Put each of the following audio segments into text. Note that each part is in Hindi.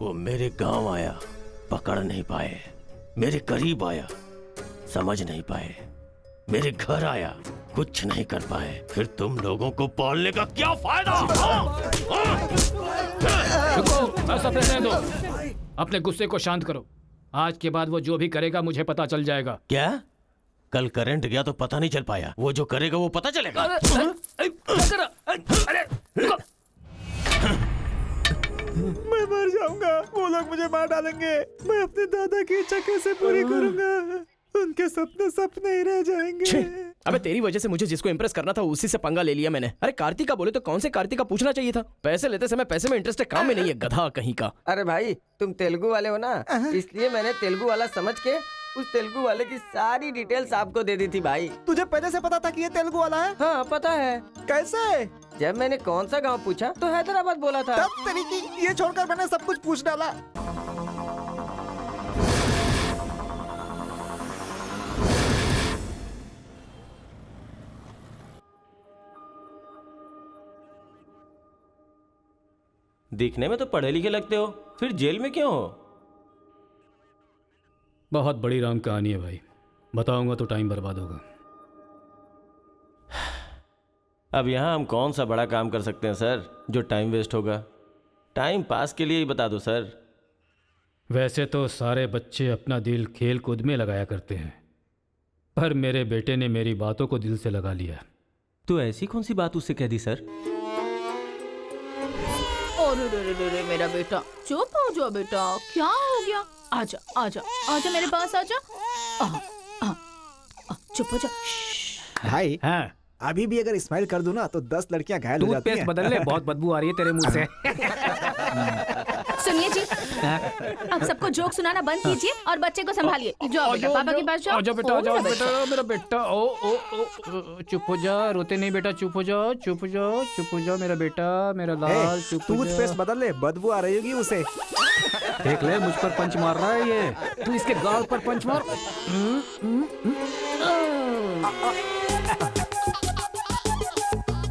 वो मेरे गांव आया, पकड़ नहीं पाए। मेरे करीब आया, समझ नहीं पाए। मेरे घर आया, कुछ नहीं कर पाए। फिर तुम लोगों को पालने का क्या फायदा? रुको, ऐसा रहने दो। अपने गुस्से को शांत करो। आज के बाद वो जो भी करेगा मुझे पता चल जाएगा। क्या? कल करंट गया तो पता नहीं चल पाया, वो जो करेगा वो पता चलेगा। मैं मर जाऊंगा, वो लोग मुझे मार डालेंगे। मैं अपने दादा की इच्छा कैसे पूरी करूंगा? उनके सपने सपने ही रह जाएंगे। अबे तेरी वजह से मुझे जिसको इम्प्रेस करना था उसी से पंगा ले लिया मैंने। अरे कार्तिका बोले तो कौन से कार्तिका पूछना चाहिए था। पैसे लेते समय पैसे में इंटरेस्ट है, काम में नहीं है, गधा कहीं का। अरे भाई तुम तेलुगु वाले हो ना, इसलिए मैंने तेलुगु वाला समझ के उस तेलुगु वाले की सारी डिटेल्स आपको दे दी थी भाई। तुझे पहले से पता था कि ये तेलुगु वाला है? हाँ पता है। कैसे? जब मैंने कौन सा गांव पूछा तो हैदराबाद बोला था। तब तेरी की ये छोड़कर मैंने सब कुछ पूछ डाला। दिखने में तो पढ़े लिखे लगते हो, फिर जेल में क्यों हो? बहुत बड़ी राम कहानी है भाई, बताऊंगा तो टाइम बर्बाद होगा। अब यहाँ हम कौन सा बड़ा काम कर सकते हैं सर जो टाइम वेस्ट होगा? टाइम पास के लिए ही बता दो सर। वैसे तो सारे बच्चे अपना दिल खेल कूद में लगाया करते हैं, पर मेरे बेटे ने मेरी बातों को दिल से लगा लिया। तो ऐसी कौन सी बात उससे कह दी सर? अरे मेरा बेटा, चुप हो जाओ बेटा, क्या हो गया? आजा आजा आजा मेरे पास आजा। चुप हो जा। भाई हाँ, अभी भी अगर स्माइल कर दूं ना तो 10 लड़कियां घायल हो जाती हैं। बदल ले, बहुत बदबू आ रही है तेरे मुंह से। सुनिए जी, अब सबको जोक सुनाना बंद कीजिए और बच्चे को संभालिए। जाओ बेटा, पापा के पास जाओ। आजा बेटा, ओ, आजा मेरा बेटा, मेरा बेटा। ओ ओ ओ, चुप हो जा, रोते नहीं बेटा, चुप हो जाओ, चुप हो जाओ, चुप हो जाओ मेरा बेटा, मेरा लाल, चुप हो जा। टूथपेस्ट बदल ले, बदबू आ रही होगी उसे। देख ले, मुझ पर पंच मार रहा है ये। तू इसके गाल पर पंच मार।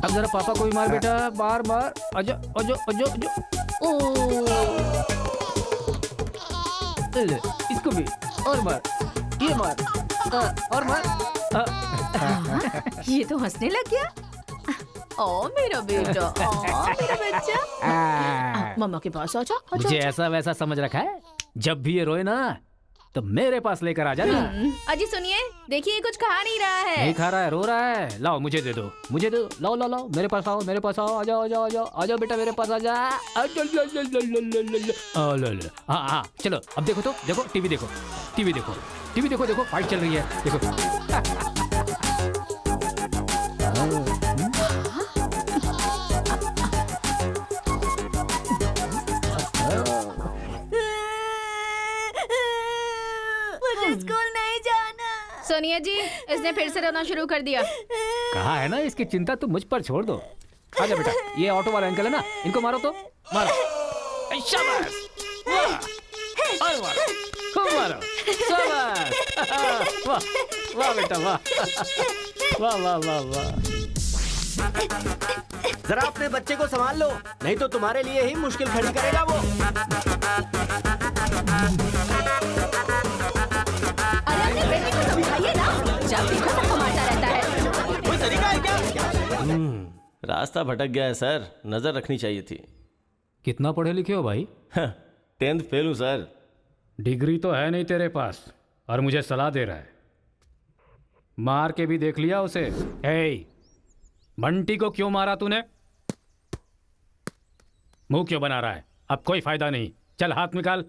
अब जरा पापा को भी मार बेटा, बार बार। आजा आजा आजा आजा। ले, इसको भी और मार, ये मार, और मार। ये तो हंसने लग गया। ओ मेरा बेटा, ओ मेरा बच्चा, मम्मा के पास आजा। मुझे ऐसा वैसा समझ रखा है? जब भी ये रोए ना तो मेरे पास लेकर आ जाना। अजी सुनिए, देखिए कुछ खा नहीं रहा है। नहीं खा रहा है, रो रहा है। लाओ मुझे दे दो, मुझे दो, लाओ लाओ लाओ, मेरे पास आओ, मेरे पास आओ, आ जाओ आ जाओ आ जाओ आ जाओ बेटा, मेरे पास आ जा। हाँ हाँ चलो, अब देखो तो, देखो टीवी देखो, टीवी देखो, टीवी देखो, देखो फाइट चल रही है, देखो। स्कूल नहीं जाना। सोनिया जी, इसने फिर से रोना शुरू कर दिया। कहा है ना, इसकी चिंता तुम मुझ पर छोड़ दो। आजा बेटा, ये ऑटो वाला अंकल है ना, इनको मारो तो मारो। शाबाश, वाह, और मारो, खूब मारो, शाबाश। वाह वाह बेटा, वाह वाह वाह वाह वाह। जरा अपने बच्चे को संभाल लो, नहीं तो तुम्हारे लिए ही मुश्किल खड़ी करेगा वो। अरे अपने बेटे को समझाइए ना, जब देखो सबको मारता रहता है। कोई तरीका है क्या? रास्ता भटक गया है सर, नजर रखनी चाहिए थी। कितना पढ़े लिखे हो भाई? 10th फेल हूँ सर। डिग्री तो है नहीं तेरे पास और मुझे सलाह दे रहा है। मार के भी देख लिया उसे। हे, बंटी को क्यों मारा तूने? मुंह क्यों बना रहा है? अब कोई फायदा नहीं, चल हाथ निकाल।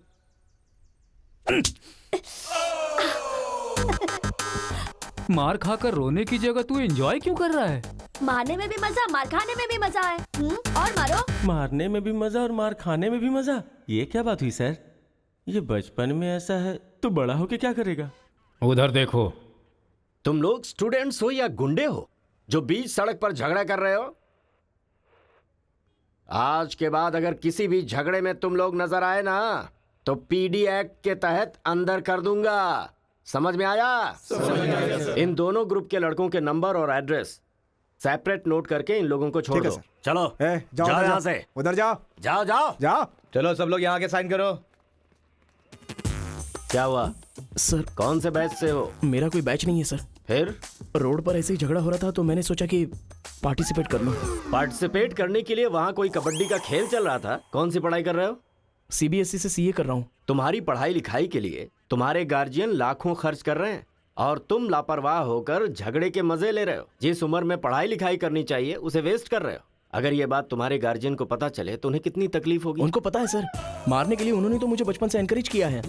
मार खाकर रोने की जगह तू एंजॉय क्यों कर रहा है? मारने में भी मजा, मार खाने में भी मजा है। और मारो। मारने में भी मजा और मार खाने में भी मजा, ये क्या बात हुई सर? ये बचपन में ऐसा है तो बड़ा होके क्या करेगा? उधर देखो। तुम लोग स्टूडेंट्स हो या गुंडे हो जो बीच सड़क पर झगड़ा कर रहे हो? आज के बाद अगर किसी भी झगड़े में तुम लोग नजर आए ना तो पीडी एक्ट के तहत अंदर कर दूंगा। समझ में आया? इन दोनों ग्रुप के लड़कों के नंबर और एड्रेस सेपरेट नोट करके इन लोगों को छोड़ दो। चलो जाओ जाओ यहाँ से। उधर जाओ जाओ जाओ जाओ। चलो सब लोग यहाँ आके साइन करो। क्या हुआ? सर कौन से बैच से हो? मेरा कोई बैच नहीं है सर। फिर रोड पर ऐसे ही झगड़ा हो रहा था तो मैंने सोचा कि पार्टिसिपेट कर लूं। पार्टिसिपेट करने के लिए वहाँ कोई कबड्डी का खेल चल रहा था? कौन सी पढ़ाई कर रहे हो? सीबीएसई से सीए कर रहा हूँ। तुम्हारी पढ़ाई लिखाई के लिए तुम्हारे गार्जियन लाखों खर्च कर रहे हैं और तुम लापरवाह होकर झगड़े के मजे ले रहे हो। जिस उम्र में पढ़ाई लिखाई करनी चाहिए उसे वेस्ट कर रहे हो। अगर ये बात तुम्हारे गार्जियन को पता चले तो उन्हें कितनी तकलीफ होगी। उनको पता है सर, मारने के लिए उन्होंने तो मुझे बचपन से एनकरेज किया है।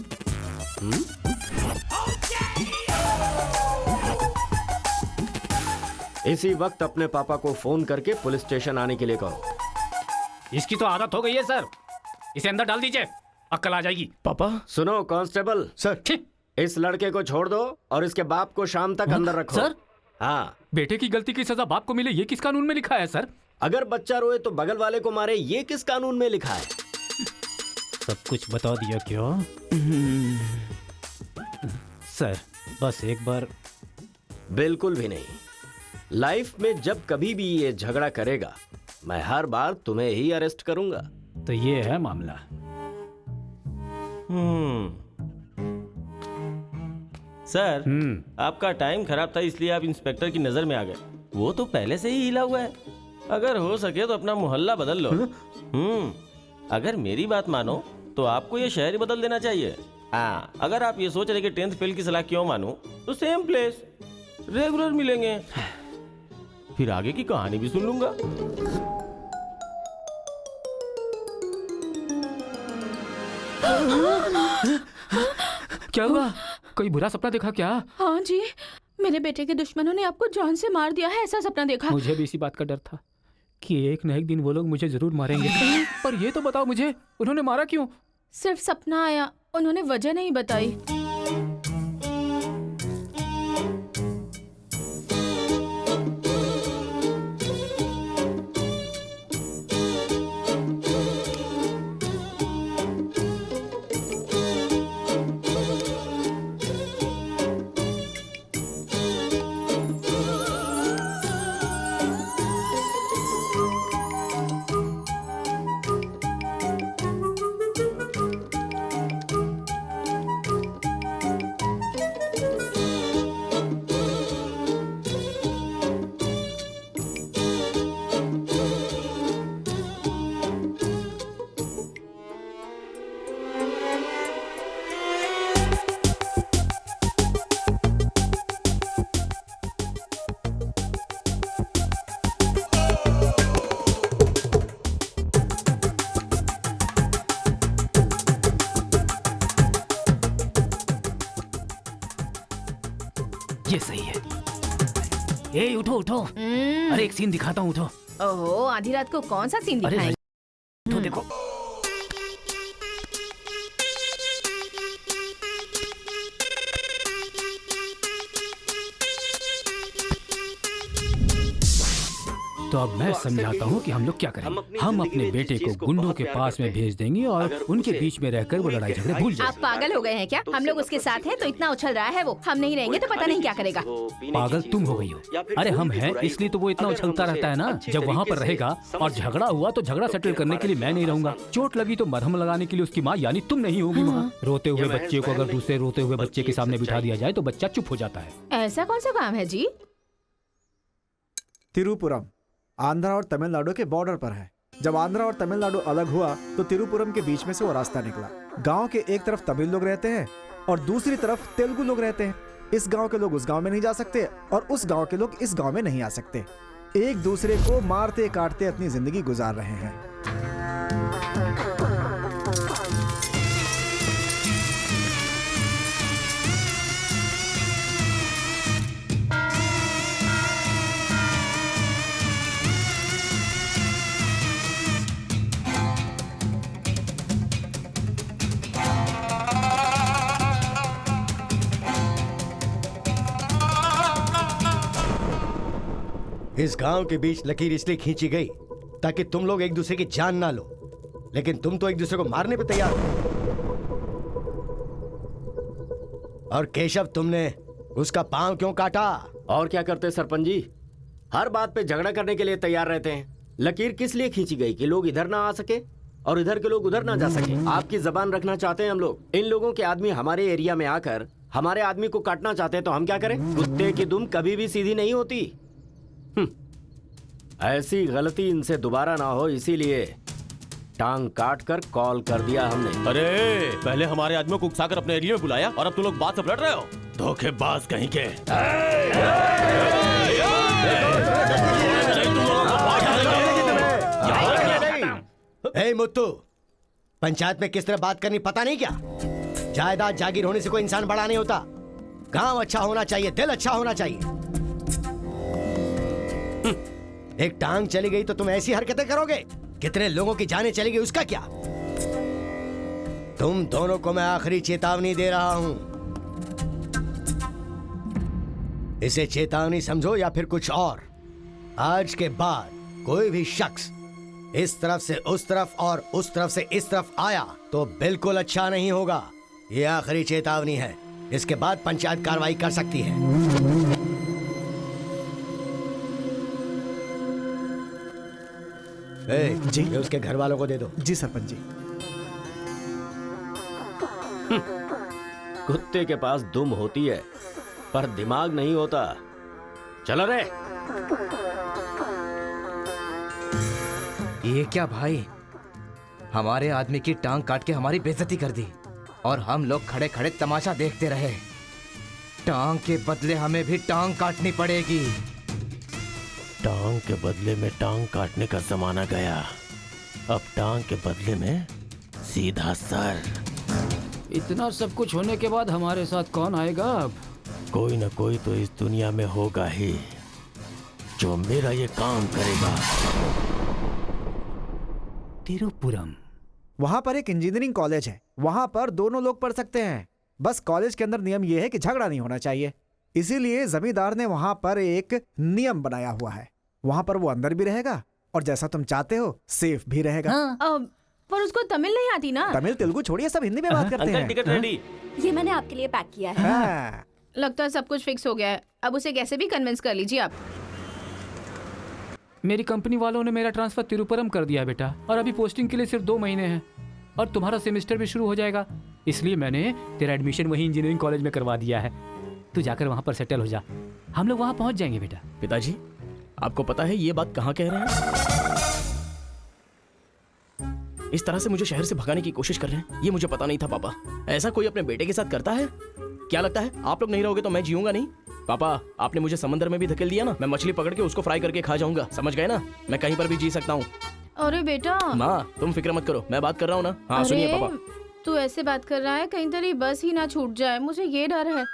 इसी वक्त अपने पापा को फोन करके पुलिस स्टेशन आने के लिए कहो। इसकी तो आदत हो गई है सर, इसे अंदर डाल दीजिए, अक्ल आ जाएगी। पापा सुनो कांस्टेबल सर। इस लड़के को छोड़ दो और इसके बाप को शाम तक अंदर रखो। सर? हाँ। बेटे की गलती की सजा बाप को मिले, ये किस कानून में लिखा है सर? अगर बच्चा रोए तो बगल वाले को मारे, ये किस कानून में लिखा है? सब कुछ बता दिया क्या? सर बस एक बार। बिल्कुल भी नहीं। लाइफ में जब कभी भी ये झगड़ा करेगा मैं हर बार तुम्हें ही अरेस्ट करूंगा। तो ये है मामला। सर, आपका टाइम खराब था इसलिए आप इंस्पेक्टर की नजर में आ गए। वो तो पहले से ही हिला हुआ है। अगर हो सके तो अपना मोहल्ला बदल लो। अगर मेरी बात मानो तो आपको ये शहर ही बदल देना चाहिए। हाँ, अगर आप ये सोच रहे कि 10th फेल की सलाह क्यों मानूं, तो सेम प्लेस रेगुलर मिलेंगे। फिर आगे की कहानी भी सुन लूंगा। क्या हुआ? कोई बुरा सपना देखा क्या? हाँ जी, मेरे बेटे के दुश्मनों ने आपको जान से मार दिया है, ऐसा सपना देखा। मुझे भी इसी बात का डर था कि एक न एक दिन वो लोग मुझे जरूर मारेंगे। पर ये तो बताओ मुझे, उन्होंने मारा क्यों? सिर्फ सपना आया, उन्होंने वजह नहीं बताई। ये सही है। ए उठो उठो, अरे एक सीन दिखाता हूँ, उठो। ओहो, आधी रात को कौन सा सीन अरे दिखाएं? तो देखो। तो अब मैं समझाता हूँ कि हम लोग क्या करेंगे। हम अपने बेटे को गुंडों के पास में भेज देंगे और उनके बीच में रहकर वो लड़ाई झगड़े भूल आप जाएंगे। पागल हो गए हैं क्या? हम लोग उसके साथ हैं तो इतना उछल रहा है वो। हम नहीं रहेंगे तो पता नहीं क्या करेगा। पागल तुम हो गई हो। अरे हम हैं इसलिए तो वो इतना उछलता रहता है ना। जब वहाँ पर रहेगा और झगड़ा हुआ तो झगड़ा सेटल करने के लिए मैं नहीं रहूंगा। चोट लगी तो मरहम लगाने के लिए उसकी माँ यानी तुम नहीं होगी वहाँ। रोते हुए बच्चे को अगर दूसरे रोते हुए बच्चे के सामने बिठा दिया जाए तो बच्चा चुप हो जाता है। ऐसा कौन सा काम है जी? तिरुपुरम आंध्रा और तमिलनाडु के बॉर्डर पर है। जब आंध्रा और तमिलनाडु अलग हुआ तो तिरुपुरम के बीच में से वो रास्ता निकला। गांव के एक तरफ तमिल लोग रहते हैं और दूसरी तरफ तेलुगु लोग रहते हैं। इस गांव के लोग उस गांव में नहीं जा सकते और उस गांव के लोग इस गांव में नहीं आ सकते। एक दूसरे को मारते काटते अपनी जिंदगी गुजार रहे हैं। इस गांव के बीच लकीर इसलिए खींची गई ताकि तुम लोग एक दूसरे की जान ना लो, लेकिन तुम तो एक दूसरे को मारने पे तैयार हो। और केशव, तुमने उसका पांव क्यों काटा? और क्या करते सरपंच जी, हर बात पे झगड़ा करने के लिए तैयार रहते हैं। लकीर किस लिए खींची गई कि लोग इधर ना आ सके? और इधर के लोग उधर ना जा सके। आपकी जबान रखना चाहते हैं हम लोग। इन लोगों के आदमी हमारे एरिया में आकर हमारे आदमी को काटना चाहते हैं तो हम क्या करें? कुत्ते की दुम कभी भी सीधी नहीं होती। ऐसी गलती इनसे दोबारा ना हो, इसीलिए टांग काट कर कॉल कर दिया हमने। अरे पहले हमारे आदमियों को उकसाकर अपने एरिया में बुलाया और अब तुम लोग बात से लड़ रहे हो। धोखेबाज कहीं के। ए मुत्तू, पंचायत में किस तरह बात करनी पता नहीं क्या? जायदाद जागीर होने से कोई इंसान बड़ा नहीं होता। गांव अच्छा होना चाहिए, दिल अच्छा होना चाहिए। एक टांग चली गई तो तुम ऐसी हरकतें करोगे? कितने लोगों की जानें चली गई उसका क्या? तुम दोनों को मैं आखिरी चेतावनी दे रहा हूं। इसे चेतावनी समझो या फिर कुछ और। आज के बाद कोई भी शख्स इस तरफ से उस तरफ और उस तरफ से इस तरफ आया तो बिल्कुल अच्छा नहीं होगा। ये आखिरी चेतावनी है। इसके बाद पंचायत कार्रवाई कर सकती है। जी। ये उसके घर वालों को दे दो। जी सरपंच जी। कुत्ते के पास दुम होती है पर दिमाग नहीं होता। चलो रे। ये क्या भाई, हमारे आदमी की टांग काट के हमारी बेइज्जती कर दी और हम लोग खड़े खड़े तमाशा देखते रहे। टांग के बदले हमें भी टांग काटनी पड़ेगी। टांग के बदले में टांग काटने का जमाना गया। अब टांग के बदले में सीधा सर। इतना सब कुछ होने के बाद हमारे साथ कौन आएगा अब? कोई न कोई तो इस दुनिया में होगा ही जो मेरा ये काम करेगा। तिरुपुरम। वहां पर एक इंजीनियरिंग कॉलेज है, वहां पर दोनों लोग पढ़ सकते हैं। बस कॉलेज के अंदर नियम यह है कि झगड़ा नहीं होना चाहिए। इसीलिए जमींदार ने वहां पर एक नियम बनाया हुआ है। वहां पर वो अंदर भी रहेगा और जैसा तुम चाहते हो सेफ भी रहेगा। पर उसको तमिल नहीं आती ना। तमिल तेलुगु छोड़िए, सब हिंदी में बात करते हैं। Ticket ready. ये मैंने आपके लिए पैक किया है। हाँ। लगता है सब कुछ फिक्स हो गया है। अब उसे कैसे भी कन्विंस कर लीजिए आप। मेरी कंपनी वालों ने मेरा ट्रांसफर तिरुपुरम कर दिया है बेटा, और अभी पोस्टिंग के लिए सिर्फ 2 महीने हैं और तुम्हारा सेमेस्टर भी शुरू हो जाएगा। इसलिए मैंने तेरा एडमिशन वही इंजीनियरिंग कॉलेज में करवा दिया है। तू जाकर वहाँ पर सेटल हो जा, हम लोग वहाँ पहुँच जाएंगे बेटा। पिताजी, आपको पता है ये बात कहाँ कह रहे हैं? इस तरह से मुझे शहर से भगाने की कोशिश कर रहे हैं, ये मुझे पता नहीं था पापा। ऐसा कोई अपने बेटे के साथ करता है? क्या लगता है आप लोग नहीं रहोगे तो मैं जीऊंगा नहीं? पापा, आपने मुझे समंदर में भी धकेल दिया ना, मैं मछली पकड़ के उसको फ्राई करके खा जाऊंगा, समझ गए ना? मैं कहीं पर भी जी सकता हूँ। अरे बेटा। माँ तुम फिक्र मत करो, मैं बात कर रहा हूँ ना। हाँ सुनिए पापा। तू ऐसे बात कर रहा है, कहीं तेरी बस ही ना छूट जाए, मुझे ये डर है।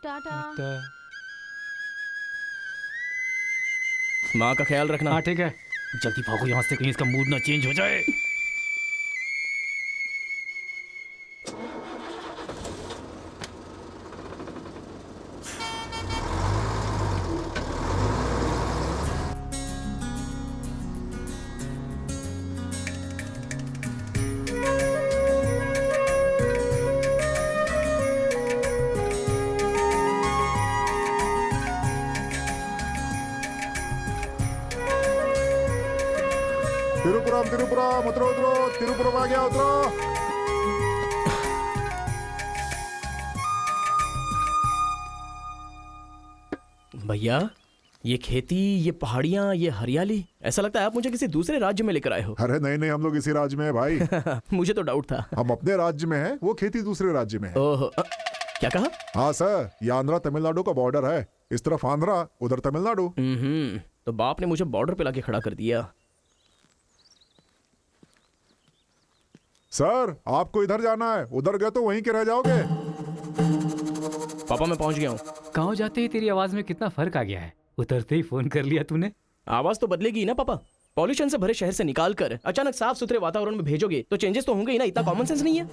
टाटा। माँ का ख्याल रखना। हाँ ठीक है, जल्दी भागो यहाँ से, कहीं इसका मूड ना चेंज हो जाए। तिरुपुरम तिरुपुरम उतरो उतरो, तिरुपुरम आ गया, उतरो। भैया, ये खेती, ये पहाड़ियाँ, ये हरियाली, ऐसा लगता है आप मुझे किसी दूसरे राज्य में लेकर आए हो। अरे नहीं नहीं, हम लोग इसी राज्य में है भाई। मुझे तो डाउट था। हम अपने राज्य में है, वो खेती दूसरे राज्य में है। ओहो, क्या कहा? हाँ सर, ये आंध्रा तमिलनाडु का बॉर्डर है। इस तरफ आंध्रा, उधर तमिलनाडु। तो बाप ने मुझे बॉर्डर पे लाके खड़ा कर दिया। सर आपको इधर जाना है, उधर गए तो वहीं के रह जाओगे। पापा मैं पहुंच गया हूँ। गाँव जाते ही तेरी आवाज में कितना फर्क आ गया है। उतरते ही फोन कर लिया तूने। आवाज तो बदलेगी ना पापा। पॉल्यूशन से भरे शहर से निकाल कर अचानक साफ सुथरे वातावरण में भेजोगे तो चेंजेस तो होंगे ही ना। इतना कॉमन सेंस नहीं है?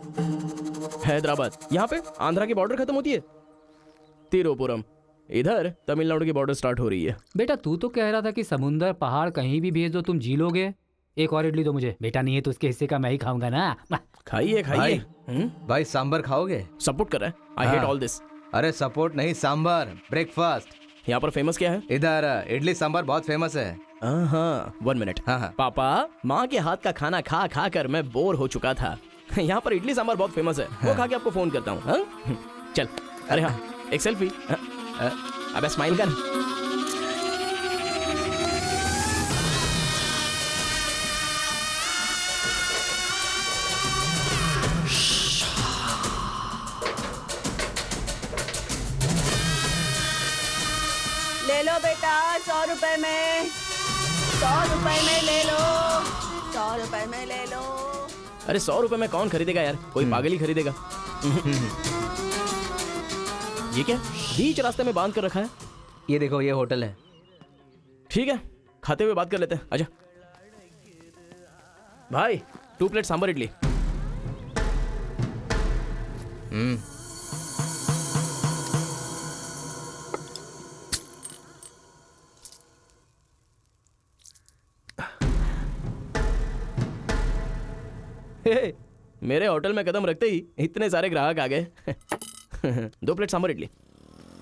हैदराबाद, यहाँ पे आंध्रा की बॉर्डर खत्म होती है। तिरुपुरम, इधर तमिलनाडु की बॉर्डर स्टार्ट हो रही है। बेटा तू तो कह रहा था कि समुंदर पहाड़ कहीं भी भेज दो तुम जी लोगे। एक और इडली दो मुझे। बेटा नहीं है तो उसके हिस्से का मैं ही खाऊंगा ना। खाइए खाइए। भाई सांबर खाओगे? सपोर्ट कर रहा है। I hate all this. अरे सपोर्ट नहीं, सांबर, ब्रेकफास्ट। यहाँ पर फेमस क्या है? इधर इडली सांभर बहुत फेमस है। हाँ 1 मिनट। हाँ। पापा, माँ के हाथ का खाना खा खा कर मैं बोर हो चुका था। यहाँ पर इडली सांभर बहुत फेमस है, वो खा के आपको फोन करता हूँ। हाँ? चल। अरे हाँ, एक सेल्फी। अबे स्माइल कर। ले लो बेटा, 100 रुपए में, 100 रुपए में ले लो, 100 रुपए में ले लो। अरे 100 रुपए में कौन खरीदेगा यार, कोई पागल ही खरीदेगा। ये क्या बीच रास्ते में बांध कर रखा है? ये देखो, ये होटल है। ठीक है, खाते हुए बात कर लेते हैं। आजा भाई, 2 प्लेट सांभर इडली। हे, मेरे होटल में कदम रखते ही इतने सारे ग्राहक आ गए। 2 प्लेट सांभर इडली,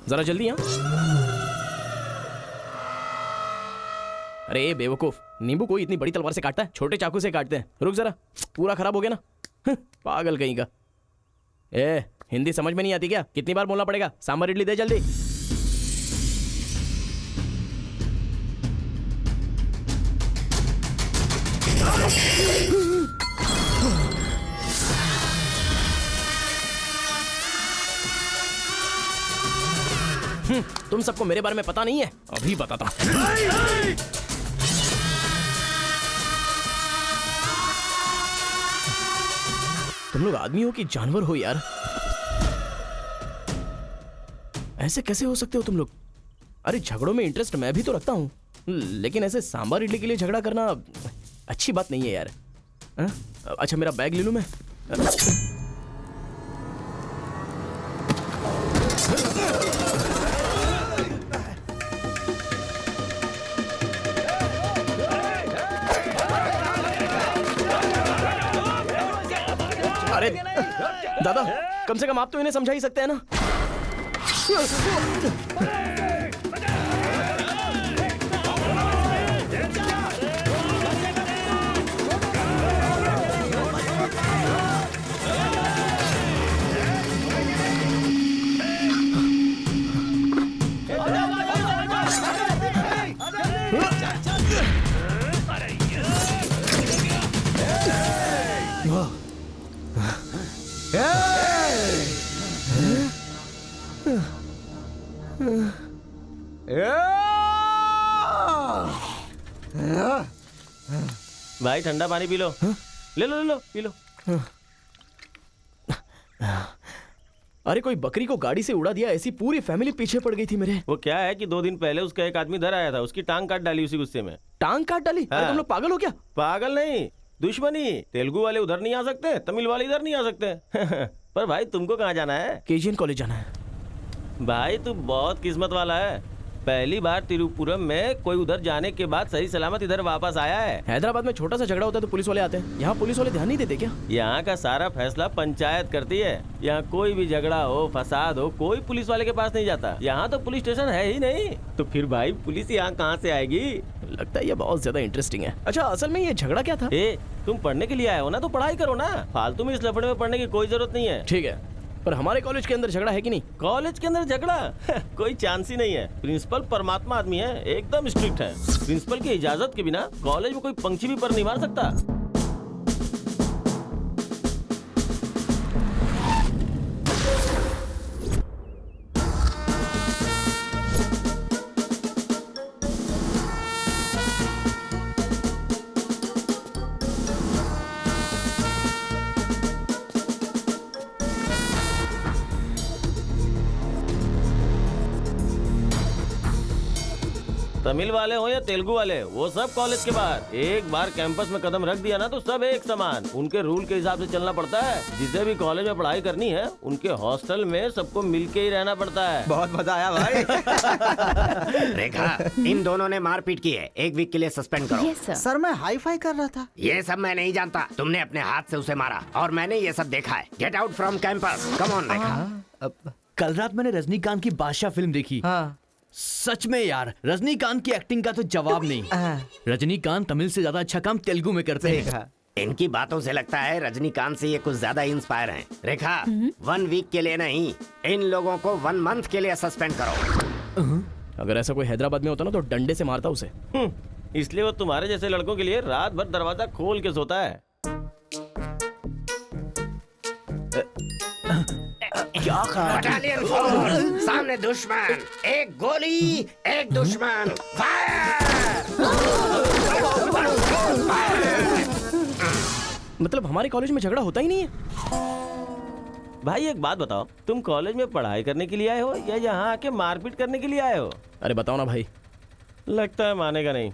जरा जल्दी। हाँ, अरे बेवकूफ, नींबू कोई इतनी बड़ी तलवार से काटता है? छोटे चाकू से काटते हैं। रुक जरा, पूरा खराब हो गया ना। पागल कहीं का। ए, हिंदी समझ में नहीं आती क्या? कितनी बार बोलना पड़ेगा? सांभर इडली दे जल्दी। तुम सबको मेरे बारे में पता नहीं है, अभी बताता हूं। तुम लोग आदमी हो कि जानवर हो यार? ऐसे कैसे हो सकते हो तुम लोग? अरे झगड़ों में इंटरेस्ट मैं भी तो रखता हूं, लेकिन ऐसे सांभर इडली के लिए झगड़ा करना अच्छी बात नहीं है यार। अच्छा, मेरा बैग ले लूं मैं? अरे दादा, कम से कम आप तो इन्हें समझा ही सकते हैं ना। भाई ठंडा पानी पी लो। ले लो ले लो, पी लो। अरे कोई बकरी को गाड़ी से उड़ा दिया, ऐसी पूरी फैमिली पीछे पड़ गई थी मेरे। वो क्या है कि 2 दिन पहले उसका एक आदमी इधर आया था, उसकी टांग काट डाली उसी गुस्से में। टांग काट डाली? हाँ। अरे तुम लोग पागल हो क्या? पागल नहीं, दुश्मनी। तेलुगु वाले उधर नहीं आ सकते, तमिल वाले इधर नहीं आ सकते। पर भाई तुमको कहाँ जाना है? केजीएन कॉलेज जाना है। भाई तू बहुत किस्मत वाला है, पहली बार तिरुपुरम में कोई उधर जाने के बाद सही सलामत इधर वापस आया है। हैदराबाद में छोटा सा झगड़ा होता है तो पुलिस वाले आते हैं, यहाँ पुलिस वाले ध्यान नहीं देते क्या? यहाँ का सारा फैसला पंचायत करती है। यहाँ कोई भी झगड़ा हो, फसाद हो, कोई पुलिस वाले के पास नहीं जाता। यहाँ तो पुलिस स्टेशन है ही नहीं, तो फिर भाई पुलिस यहाँ कहाँ से आएगी? लगता है ये बहुत ज्यादा इंटरेस्टिंग है। अच्छा, असल में ये झगड़ा क्या था? तुम पढ़ने के लिए आए हो ना, तो पढ़ाई करो ना, फालतू में इस लफड़े में पढ़ने की कोई जरूरत नहीं है। ठीक है, पर हमारे कॉलेज के अंदर झगड़ा है कि नहीं? कॉलेज के अंदर झगड़ा? कोई चांस ही नहीं है। प्रिंसिपल परमात्मा आदमी है, एकदम स्ट्रिक्ट है। प्रिंसिपल की इजाजत के बिना कॉलेज में कोई पंछी भी पर नहीं मार सकता। तमिल वाले हो या तेलुगु वाले, वो सब कॉलेज के बाहर। एक बार कैंपस में कदम रख दिया ना तो सब एक समान। उनके रूल के हिसाब से चलना पड़ता है। जिसे भी कॉलेज में पढ़ाई करनी है, उनके हॉस्टल में सबको मिलके ही रहना पड़ता है। बहुत मजा आया भाई। रेखा, इन दोनों ने मारपीट की है, 1 वीक के लिए सस्पेंड करो। Yes, sir. सर मैं हाई फाई कर रहा था। ये सब मैं नहीं जानता। तुमने अपने हाथ से उसे मारा और मैंने ये सब देखा है। Get out from campus. Come on Rekha. कल रात मैंने रजनीकांत की बादशाह फिल्म देखी। हाँ। सच में यार, रजनीकांत की एक्टिंग का तो जवाब नहीं। रजनीकांत तमिल से ज्यादा अच्छा काम तेलुगु में करते हैं। इनकी बातों से लगता है रजनीकांत से ये कुछ ज्यादा इंस्पायर हैं। रेखा, 1 वीक के लिए नहीं, इन लोगों को 1 मंथ के लिए सस्पेंड करो। अगर ऐसा कोई हैदराबाद में होता ना तो डंडे से मारता उसे। इसलिए वो तुम्हारे जैसे लड़कों के लिए रात भर दरवाजा खोल के सोता है। क्या बटालियन फॉरवर्ड, सामने दुश्मन, एक गोली, एक दुश्मन, मतलब हमारे कॉलेज में झगड़ा होता ही नहीं है। भाई एक बात बताओ, तुम कॉलेज में पढ़ाई करने के लिए आए हो या यहाँ आके मारपीट करने के लिए आए हो? अरे बताओ ना भाई। लगता है मानेगा नहीं।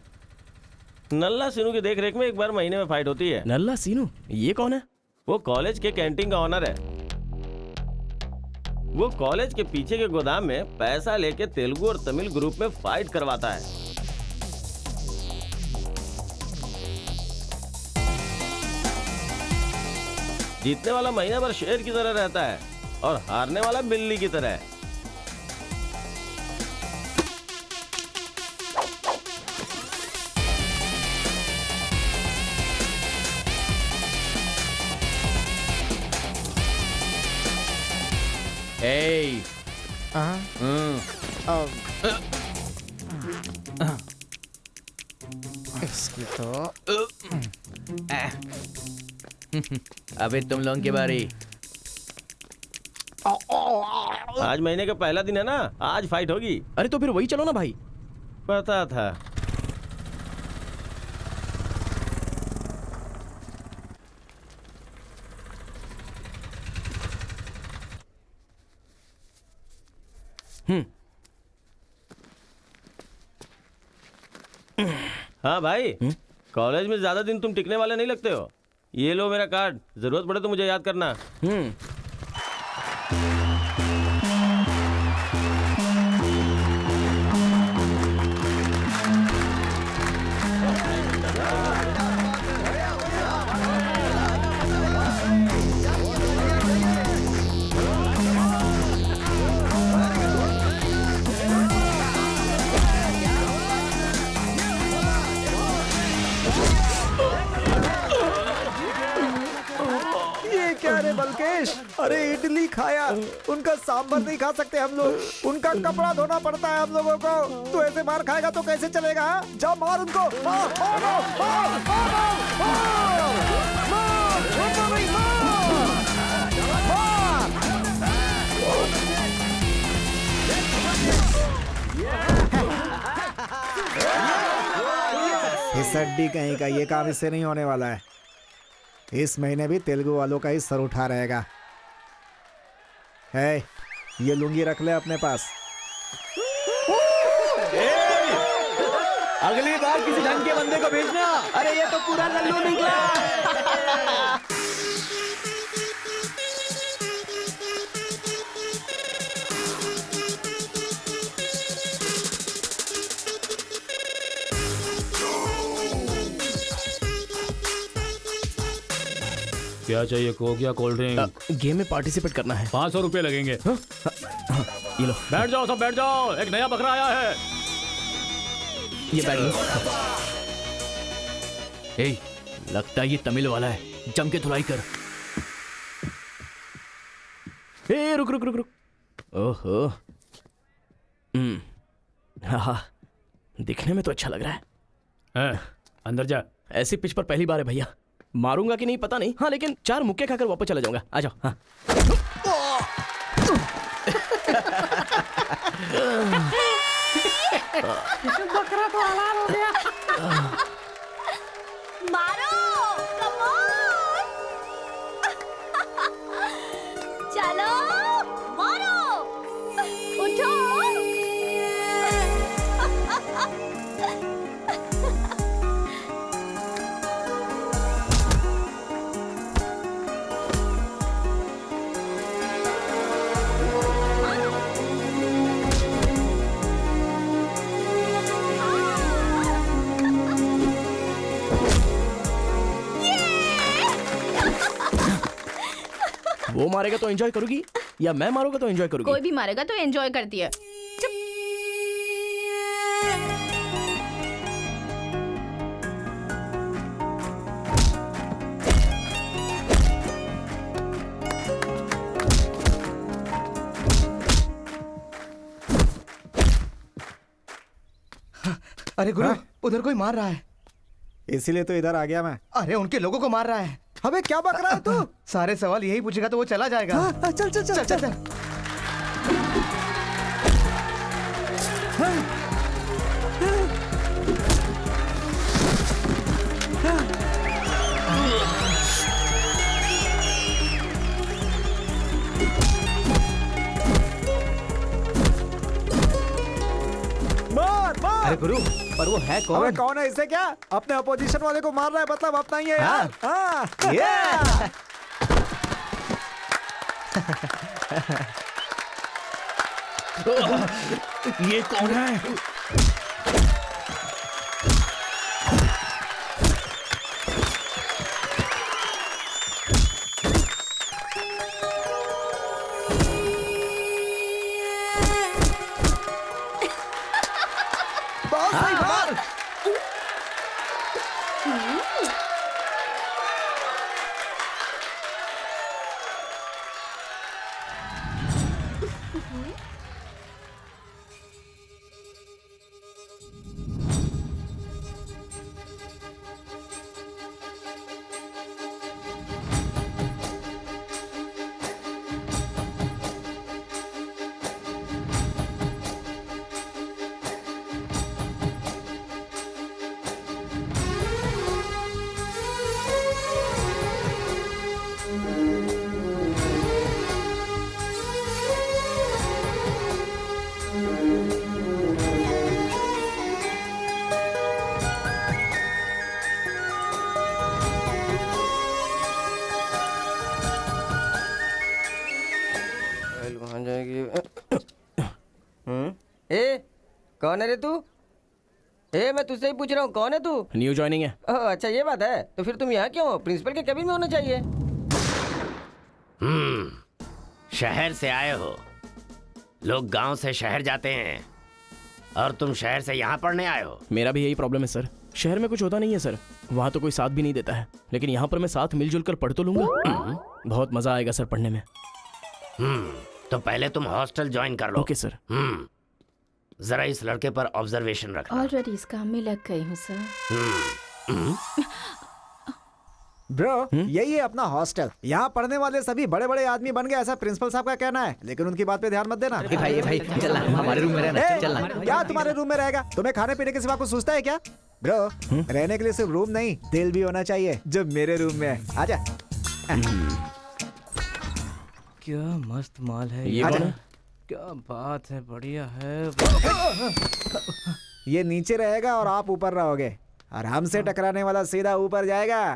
नल्ला सीनू की देख रेख में एक बार महीने में फाइट होती है। नल्ला सीनू? ये कौन है? वो कॉलेज के कैंटीन का ऑनर है। वो कॉलेज के पीछे के गोदाम में पैसा लेके तेलुगु और तमिल ग्रुप में फाइट करवाता है। जीतने वाला महीना भर शेर की तरह रहता है और हारने वाला बिल्ली की तरह। Hey. इसकी तो अबे तुम लोगों की बारी। आज महीने का पहला दिन है ना, आज फाइट होगी। अरे तो फिर वही चलो ना भाई। पता था। हाँ भाई, कॉलेज में ज्यादा दिन तुम टिकने वाले नहीं लगते हो। ये लो मेरा कार्ड, जरूरत पड़े तो मुझे याद करना। बल्केश, अरे इडली खाया, उनका सांभर नहीं खा सकते हम लोग, उनका कपड़ा धोना पड़ता है हम लोगों को। तू ऐसे मार खाएगा तो कैसे चलेगा? जा मार उनको, मार, इस हड्डी कहीं का ये काम इससे नहीं होने वाला है। इस महीने भी तेलुगु वालों का ही सर उठा रहेगा। है, ये लुंगी रख ले अपने पास। अगली बार किसी ढंग के बंदे को भेजना। अरे ये तो पूरा लल्लू निकला। क्या चाहिए? कोक या कोल्ड ड्रिंक? गेम में पार्टिसिपेट करना है। 500 रुपए लगेंगे। ये लो। बैठ जाओ, सब बैठ जाओ, एक नया बकरा आया है। ये बैठ लो। ए, लगता है ये तमिल वाला है, जम के धुलाई कर। ए, रुक रुक रुक रुक। ओहो, हाँ, दिखने में तो अच्छा लग रहा है। अंदर जा। ऐसी पिच पर पहली बार है भैया। मारूंगा कि नहीं पता नहीं, हाँ लेकिन 4 मुक्के खाकर वापस चला जाऊंगा। आ जाओ। हाँ। बकरा तो हलाल हो गया। मारो, कम ऑन। चलो, मारो, उठो। वो मारेगा तो एंजॉय करोगी या मैं मारूंगा तो एंजॉय करोगी? कोई भी मारेगा तो एंजॉय करती है। अरे गुरु, उधर कोई मार रहा है। इसीलिए तो इधर आ गया मैं। अरे उनके लोगों को मार रहा है। अबे क्या बक रहा है तू? सारे सवाल यही पूछेगा तो वो चला जाएगा। चल चल चल चल, चल। अरे गुरु, पर वो है कौन? अबे कौन है? इससे क्या? अपने अपोजिशन वाले को मार रहा है, मतलब अपना ही है यार। हाँ। ये कौन है? कौन है रे तू? मैं तुझसे ही पूछ रहा हूँ, कौन है तू? न्यू ज्वाइनिंग है। ओह अच्छा, ये बात है। तो फिर तुम यहाँ क्यों हो? प्रिंसिपल के केबिन में होना चाहिए। शहर से आए हो। लोग गांव से शहर जाते हैं और तुम शहर से यहाँ पढ़ने आए हो। मेरा भी यही प्रॉब्लम है सर। शहर में कुछ होता नहीं है सर, वहाँ तो कोई साथ भी नहीं देता है, लेकिन यहाँ पर मैं साथ मिलजुल कर पढ़ तो लूंगा। बहुत मजा आएगा सर पढ़ने में। तो पहले तुम हॉस्टल ज्वाइन कर लो। Okay sir. जरा इस लड़के पर ऑब्जर्वेशन रखना। ऑलरेडी इस काम में लग गई हूँ सर। ब्रो, यही है अपना हॉस्टल। यहाँ पढ़ने वाले सभी बड़े बड़े आदमी बन गए, ऐसा प्रिंसिपल साहब का कहना है, लेकिन उनकी बात पे ध्यान मत देना। भाई चल हमारे रूम में रहना, चल ना। क्या तुम्हारे रूम में रहेगा? तुम्हें खाने पीने के सिवा कुछ सोचता है क्या? ब्रो, रहने के लिए सिर्फ रूम नहीं, दिल भी होना चाहिए, जो मेरे रूम में है। आजा। क्या मस्त माल है ये कौन है? क्या बात है, बढ़िया है। ये नीचे रहेगा और आप ऊपर रहोगे, और हमसे टकराने वाला सीधा ऊपर जाएगा।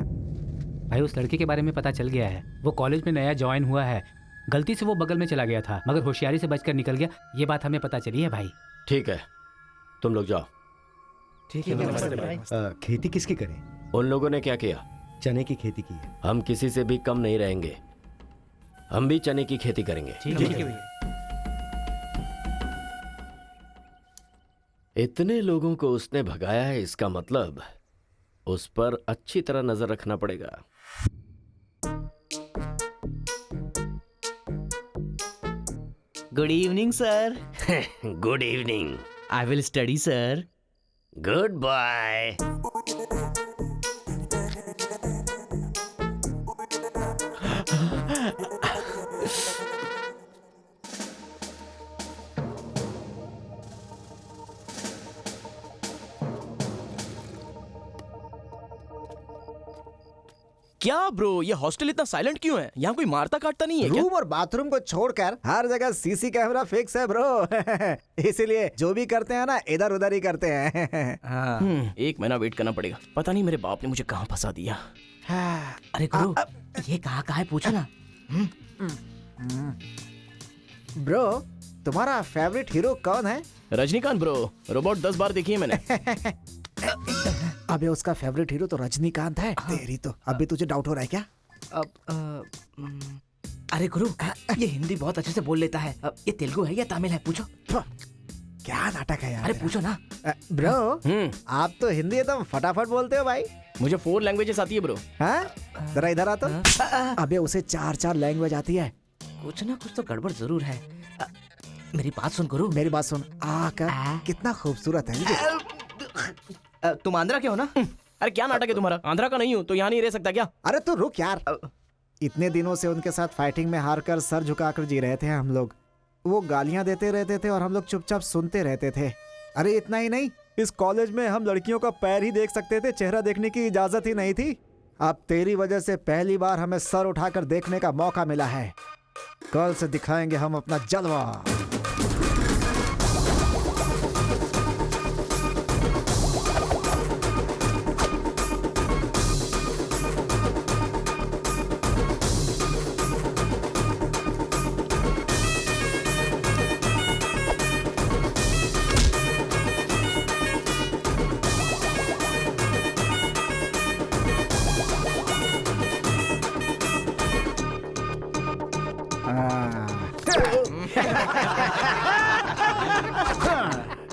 भाई उस लड़के के बारे में पता चल गया है, वो कॉलेज में नया ज्वाइन हुआ है। गलती से वो बगल में चला गया था, मगर होशियारी से बचकर निकल गया। ये बात हमें पता चली है भाई। ठीक है, तुम लोग जाओ। ठीक है। खेती किसकी करें? उन लोगों ने क्या किया? चने की खेती की है। हम किसी से भी कम नहीं रहेंगे, हम भी चने की खेती करेंगे। ठीक है। इतने लोगों को उसने भगाया है, इसका मतलब उस पर अच्छी तरह नजर रखना पड़ेगा। Good evening sir. Good evening. I will study sir. Good bye. क्या ब्रो, ये हॉस्टल इतना साइलेंट क्यों है? यहाँ कोई मारता काटता नहीं है क्या? रूम और बाथरूम को छोड़कर हर जगह सीसी कैमरा फिक्स है ब्रो। इसीलिए जो भी करते हैं ना, इधर उधर ही करते हैं। एक महीना वेट करना पड़ेगा। पता नहीं मेरे बाप ने मुझे कहाँ फंसा दिया। अरे गुरु, ये कहाँ है पूछो ना। ब्रो, तुम्हारा फेवरेट हीरो कौन है? रजनीकांत ब्रो, रोबोट 10 बार देखी है मैंने। अबे उसका फेवरेट हीरो तो रजनीकांत है। तेरी तो अभी तुझे डाउट हो रहा है क्या? अरे गुरु, ये हिंदी बहुत अच्छे से बोल लेता है। ये तेलुगु है या तमिल है? पूछो। क्या नाटक है यार। अरे पूछो ना। ब्रो, आप तो हिंदी एकदम फटाफट बोलते हो भाई। मुझे 4 लैंग्वेजेस आती है ब्रो। हाँ, जरा इधर आ तो। अबे उसे 4 लैंग्वेज आती है। कुछ ना कुछ तो गड़बड़ जरूर है। मेरी बात सुन गुरु। मेरी बात सुन। कितना खूबसूरत है। तुम आंध्रा के हो ना? अरे क्या नाटक है तुम्हारा? आंध्रा का नहीं हूँ तो यहाँ नहीं रह सकता क्या? अरे तो रुक यार, इतने दिनों से उनके साथ फाइटिंग में हार कर सर झुकाकर जी रहे थे हम लोग। वो गालियां देते रहते थे और हम लोग चुपचाप सुनते रहते थे। अरे इतना ही नहीं, इस कॉलेज में हम लड़कियों का पैर ही देख सकते थे, चेहरा देखने की इजाजत ही नहीं थी। अब तेरी वजह से पहली बार हमें सर उठाकर देखने का मौका मिला है। कल से दिखाएंगे हम अपना जलवा।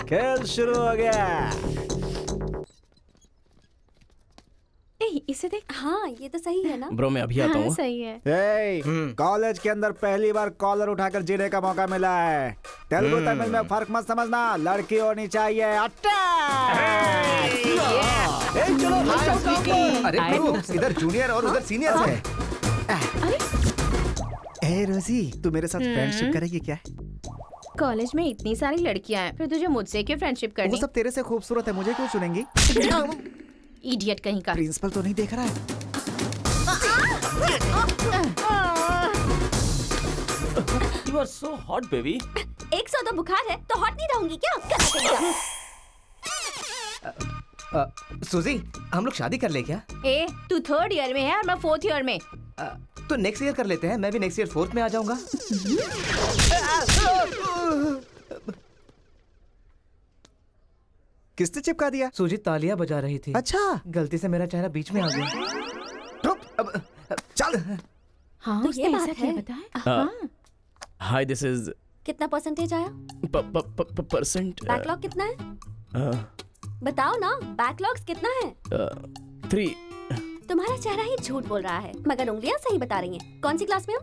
खेल शुरू हो गया। इसे देख। हाँ ये तो सही है ना। ब्रो मैं अभी आता हूँ। सही है। कॉलेज के अंदर पहली बार कॉलर उठाकर जीने का मौका मिला है। तेलुगु तमिल में फर्क मत समझना, लड़की होनी चाहिए। अरे इधर जूनियर और उधर सीनियर है। ए रोजी, तू मेरे साथ फ्रेंडशिप करेगी क्या? कॉलेज में इतनी सारी लड़कियां हैं, फिर तुझे मुझसे क्यों फ्रेंडशिप करनी? वो सब तेरे से खूबसूरत है, मुझे क्यों चुनेंगी? इडियट कहीं का। प्रिंसिपल तो नहीं देख रहा है? You are so hot, baby. 100 तो बुखार है तो हॉट नहीं रहूंगी क्या? सुजी, हम लोग शादी कर ले क्या? ए, तू 3rd ईयर में है और मैं 4th ईयर में। तो नेक्स्ट ईयर कर लेते हैं, मैं भी नेक्स्ट ईयर 4th में आ जाऊंगा। किसने चिपका दिया? सूजी तालियां बजा रही थी। अच्छा, गलती से मेरा चेहरा बीच में आ गया। चल। हाँ, तो उसने ये ऐसा बात क्या है। बताया? हाँ। हाय दिस इज कितना परसेंटेज आया? परसेंट। बैकलॉग कितना है? बताओ ना, बैकलॉग्स कितना है? 3। तुम्हारा चेहरा ही झूठ बोल रहा है, मगर उंगलियां सही बता रही हैं। कौन सी क्लास में हो?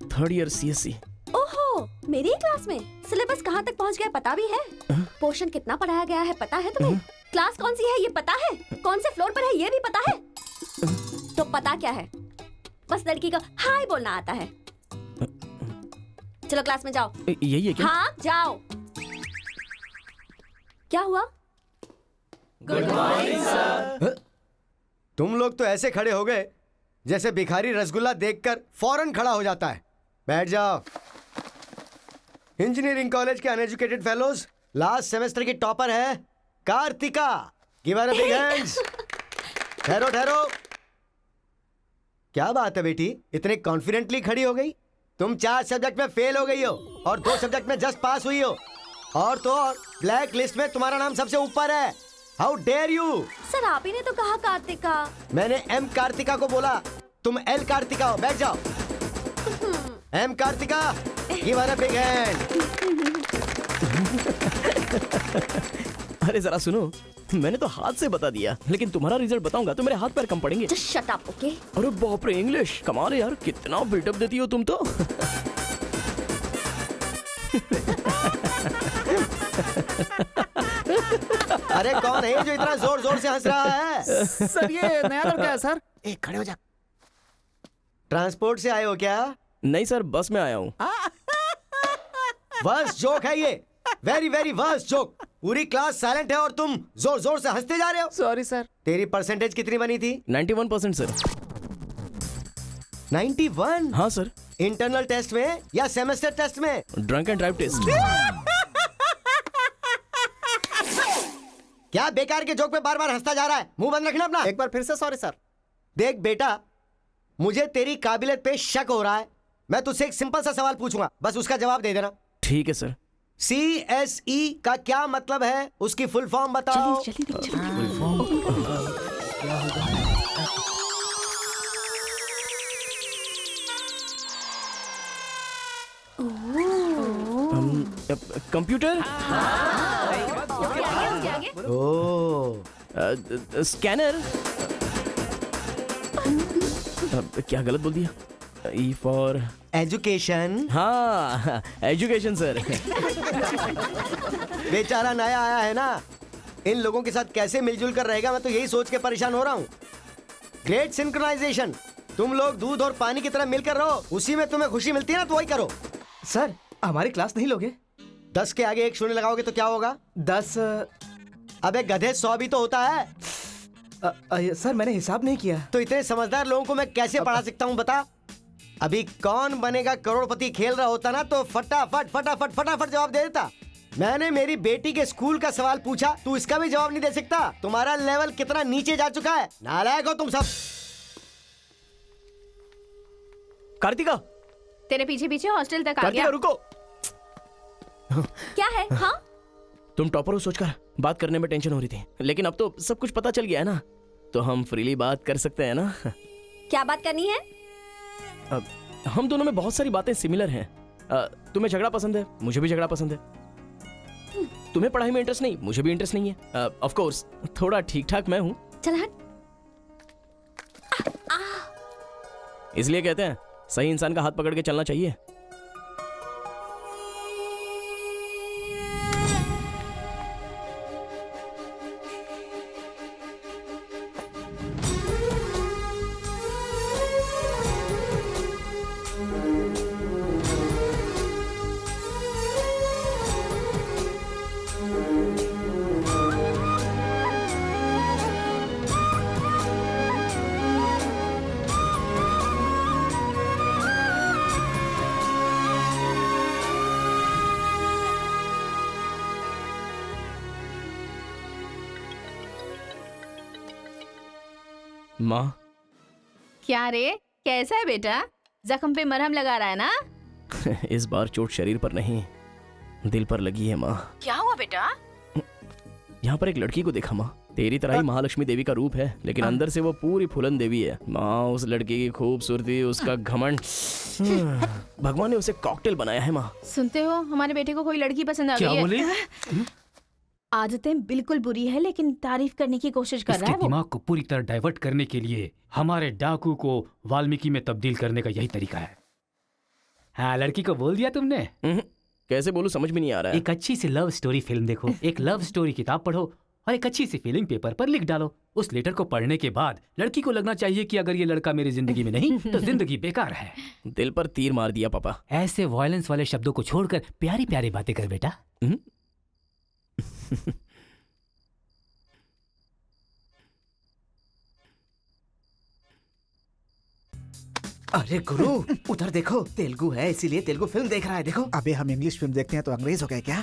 3rd year CSC। ओहो, मेरी क्लास में। सिलेबस कहाँ तक पहुँच गया पता भी है? पोर्शन कितना पढ़ाया गया है पता है तुम्हें? क्लास कौन सी है ये पता है? कौन से फ्लोर पर है ये भी पता है? तो पता क्या है? बस लड़की को हाय बोलना आता है। चलो क्लास में जाओ। यही है क्या? हाँ जाओ। क्या हुआ? Good morning sir. तुम लोग तो ऐसे खड़े हो गए जैसे भिखारी रसगुल्ला देखकर फौरन खड़ा हो जाता है। बैठ जाओ। इंजीनियरिंग कॉलेज के अनएजुकेटेड फेलोज, लास्ट सेमेस्टर की टॉपर है Kartika. Give her a big hands. ठहरो ठहरो। क्या बात है बेटी, इतने कॉन्फिडेंटली खड़ी हो गई? तुम 4 सब्जेक्ट में फेल हो गई हो और 2 सब्जेक्ट में जस्ट पास हुई हो, और तो और ब्लैक लिस्ट में तुम्हारा नाम सबसे ऊपर है। How dare you? सर आप ही ने तो कहा कार्तिका। मैंने एम कार्तिका को बोला, तुम एल कार्तिका हो। बैठ जाओ। I'm Kartika, give her a big hand. अरे जरा सुनो, मैंने तो हाथ से बता दिया, लेकिन तुम्हारा रिजल्ट बताऊंगा तो मेरे हाथ पैर कम पड़ेंगे। Just shut up, okay? अरे बाप रे, इंग्लिश कमाल है यार, कितना बिल्डअप देती हो तुम तो। अरे कौन है जो इतना जोर जोर से हंस रहा है? सर ये नया लड़का है सर। एक खड़े हो जा। ट्रांसपोर्ट से आए हो क्या? नहीं सर, बस में आया हूँ। वर्स्ट जोक है ये, वेरी वेरी वर्स्ट जोक। पूरी क्लास साइलेंट है और तुम जोर जोर से हंसते जा रहे हो। Sorry sir. तेरी परसेंटेज कितनी बनी थी? 91% सर। 91? हाँ सर। इंटरनल टेस्ट में या सेमेस्टर टेस्ट में? Drunk and drive test. क्या बेकार के जोक पे बार बार हंसता जा रहा है? मुंह बंद रखना अपना। एक बार फिर से सॉरी सर। देख बेटा, मुझे तेरी काबिलियत पे शक हो रहा है। मैं तुझसे एक सिंपल सा सवाल पूछूंगा, बस उसका जवाब दे देना। ठीक है सर। CSE का क्या मतलब है? उसकी फुल फॉर्म बताओ। Computer, scanner. क्या गलत बोल दिया? E for education. हाँ, एजुकेशन सर। बेचारा नया आया है ना, इन लोगों के साथ कैसे मिलजुल कर रहेगा, मैं तो यही सोच के परेशान हो रहा हूँ। Great synchronization. तुम लोग दूध और पानी की तरह मिलकर रहो, उसी में तुम्हें खुशी मिलती है ना, तो वही करो। सर हमारी क्लास नहीं लोगे? 10 के आगे 1 शून्य लगाओगे तो क्या होगा? 10। अबे गधे 100 भी तो होता है। सर मैंने हिसाब नहीं किया। तो इतने समझदार लोगों को मैं कैसे पढ़ा सकता हूँ बता? अभी कौन बनेगा करोड़पति खेल रहा होता ना, तो फटाफट फटाफट फटाफट जवाब दे देता। मैंने मेरी बेटी के स्कूल का सवाल पूछा, तू इसका भी जवाब नहीं दे सकता। तुम्हारा लेवल कितना नीचे जा चुका है, नालायक हो तुम सब। कार्तिका, तेरे पीछे पीछे हॉस्टल तक आ कार्तिका गया। रुको। क्या है? हाँ, तुम टॉपर हो सोचकर बात करने में टेंशन हो रही थी, लेकिन अब तो सब कुछ पता चल गया है ना, तो हम फ्रीली बात कर सकते हैं ना। क्या बात करनी है? अब हम दोनों में बहुत सारी बातें सिमिलर हैं। तुम्हें झगड़ा पसंद है, मुझे भी झगड़ा पसंद है। तुम्हें पढ़ाई में इंटरेस्ट नहीं, मुझे भी इंटरेस्ट नहीं है। ऑफ कोर्स थोड़ा ठीक ठाक मैं हूँ। चल हट। इसलिए कहते हैं सही इंसान का हाथ पकड़ के चलना चाहिए। माँ, क्या रे, कैसा है बेटा? जख्म पे मरहम लगा रहा है ना? इस बार चोट शरीर पर नहीं, दिल पर लगी है माँ। क्या हुआ बेटा? यहाँ पर एक लड़की को देखा माँ, तेरी तरह ही महालक्ष्मी देवी का रूप है, लेकिन अंदर से वो पूरी फूलन देवी है। माँ, उस लड़की की खूबसूरती, उसका घमंड, भगवान ने उसे कॉकटेल बनाया है माँ। सुनते हो, हमारे बेटे को कोई लड़की पसंद आ गई है। क्या बोले? आदतें बिल्कुल बुरी है, लेकिन तारीफ करने की कोशिश कर रहा है वो। दिमाग को पूरी तरह डाइवर्ट करने के लिए हमारे डाकू को वाल्मीकि में तब्दील करने का यही तरीका है। हाँ, लड़की को बोल दिया तुमने? कैसे बोलूं, समझ में नहीं आ रहा है। एक अच्छी सी लव स्टोरी फिल्म देखो, एक लव स्टोरी किताब पढ़ो और एक अच्छी सी फीलिंग पेपर पर लिख डालो। उस लेटर को पढ़ने के बाद लड़की को लगना चाहिए कि अगर ये लड़का मेरी जिंदगी में नहीं तो जिंदगी बेकार है। दिल पर तीर मार दिया पापा। ऐसे वायलेंस वाले शब्दों को छोड़कर प्यारी प्यारी बातें कर बेटा। अरे गुरु, उधर देखो, तेलुगु है इसीलिए तेलुगु फिल्म देख रहा है। देखो। अबे हम इंग्लिश फिल्म देखते हैं तो अंग्रेज हो गए क्या?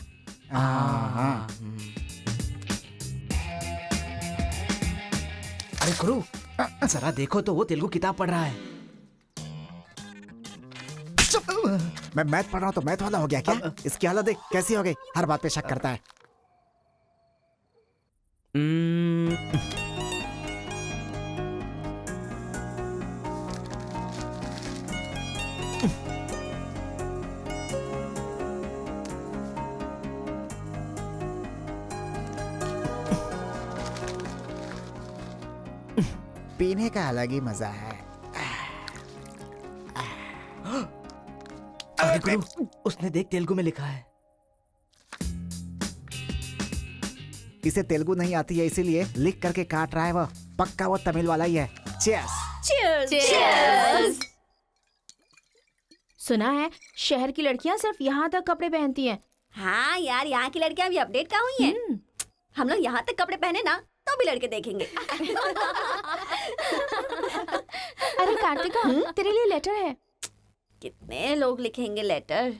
अरे गुरु, जरा देखो तो वो तेलुगु किताब पढ़ रहा है। मैं मैथ पढ़ रहा हूँ तो मैथ वाला हो गया क्या? इसकी हालत देख कैसी हो गई, हर बात पे शक करता है। पीने का अलग ही मजा है। अरे गुरु, उसने देख तेलुगु में लिखा है। इसे तेलुगु नहीं आती है इसीलिए लिख करके काट रहा है वो। पक्का वो तमिल वाला ही है। चीयर्स। Cheers! Cheers! सुना है शहर की लड़कियां सिर्फ यहाँ तक कपड़े पहनती हैं। हाँ यार, यहाँ की लड़कियां भी अपडेट कहाँ हुई हैं? हम लोग यहाँ तक कपड़े पहने ना तो भी लड़के देखेंगे। अरे कार्तिका, तेरे लिए लेटर है। कितने लोग लिखेंगे लेटर?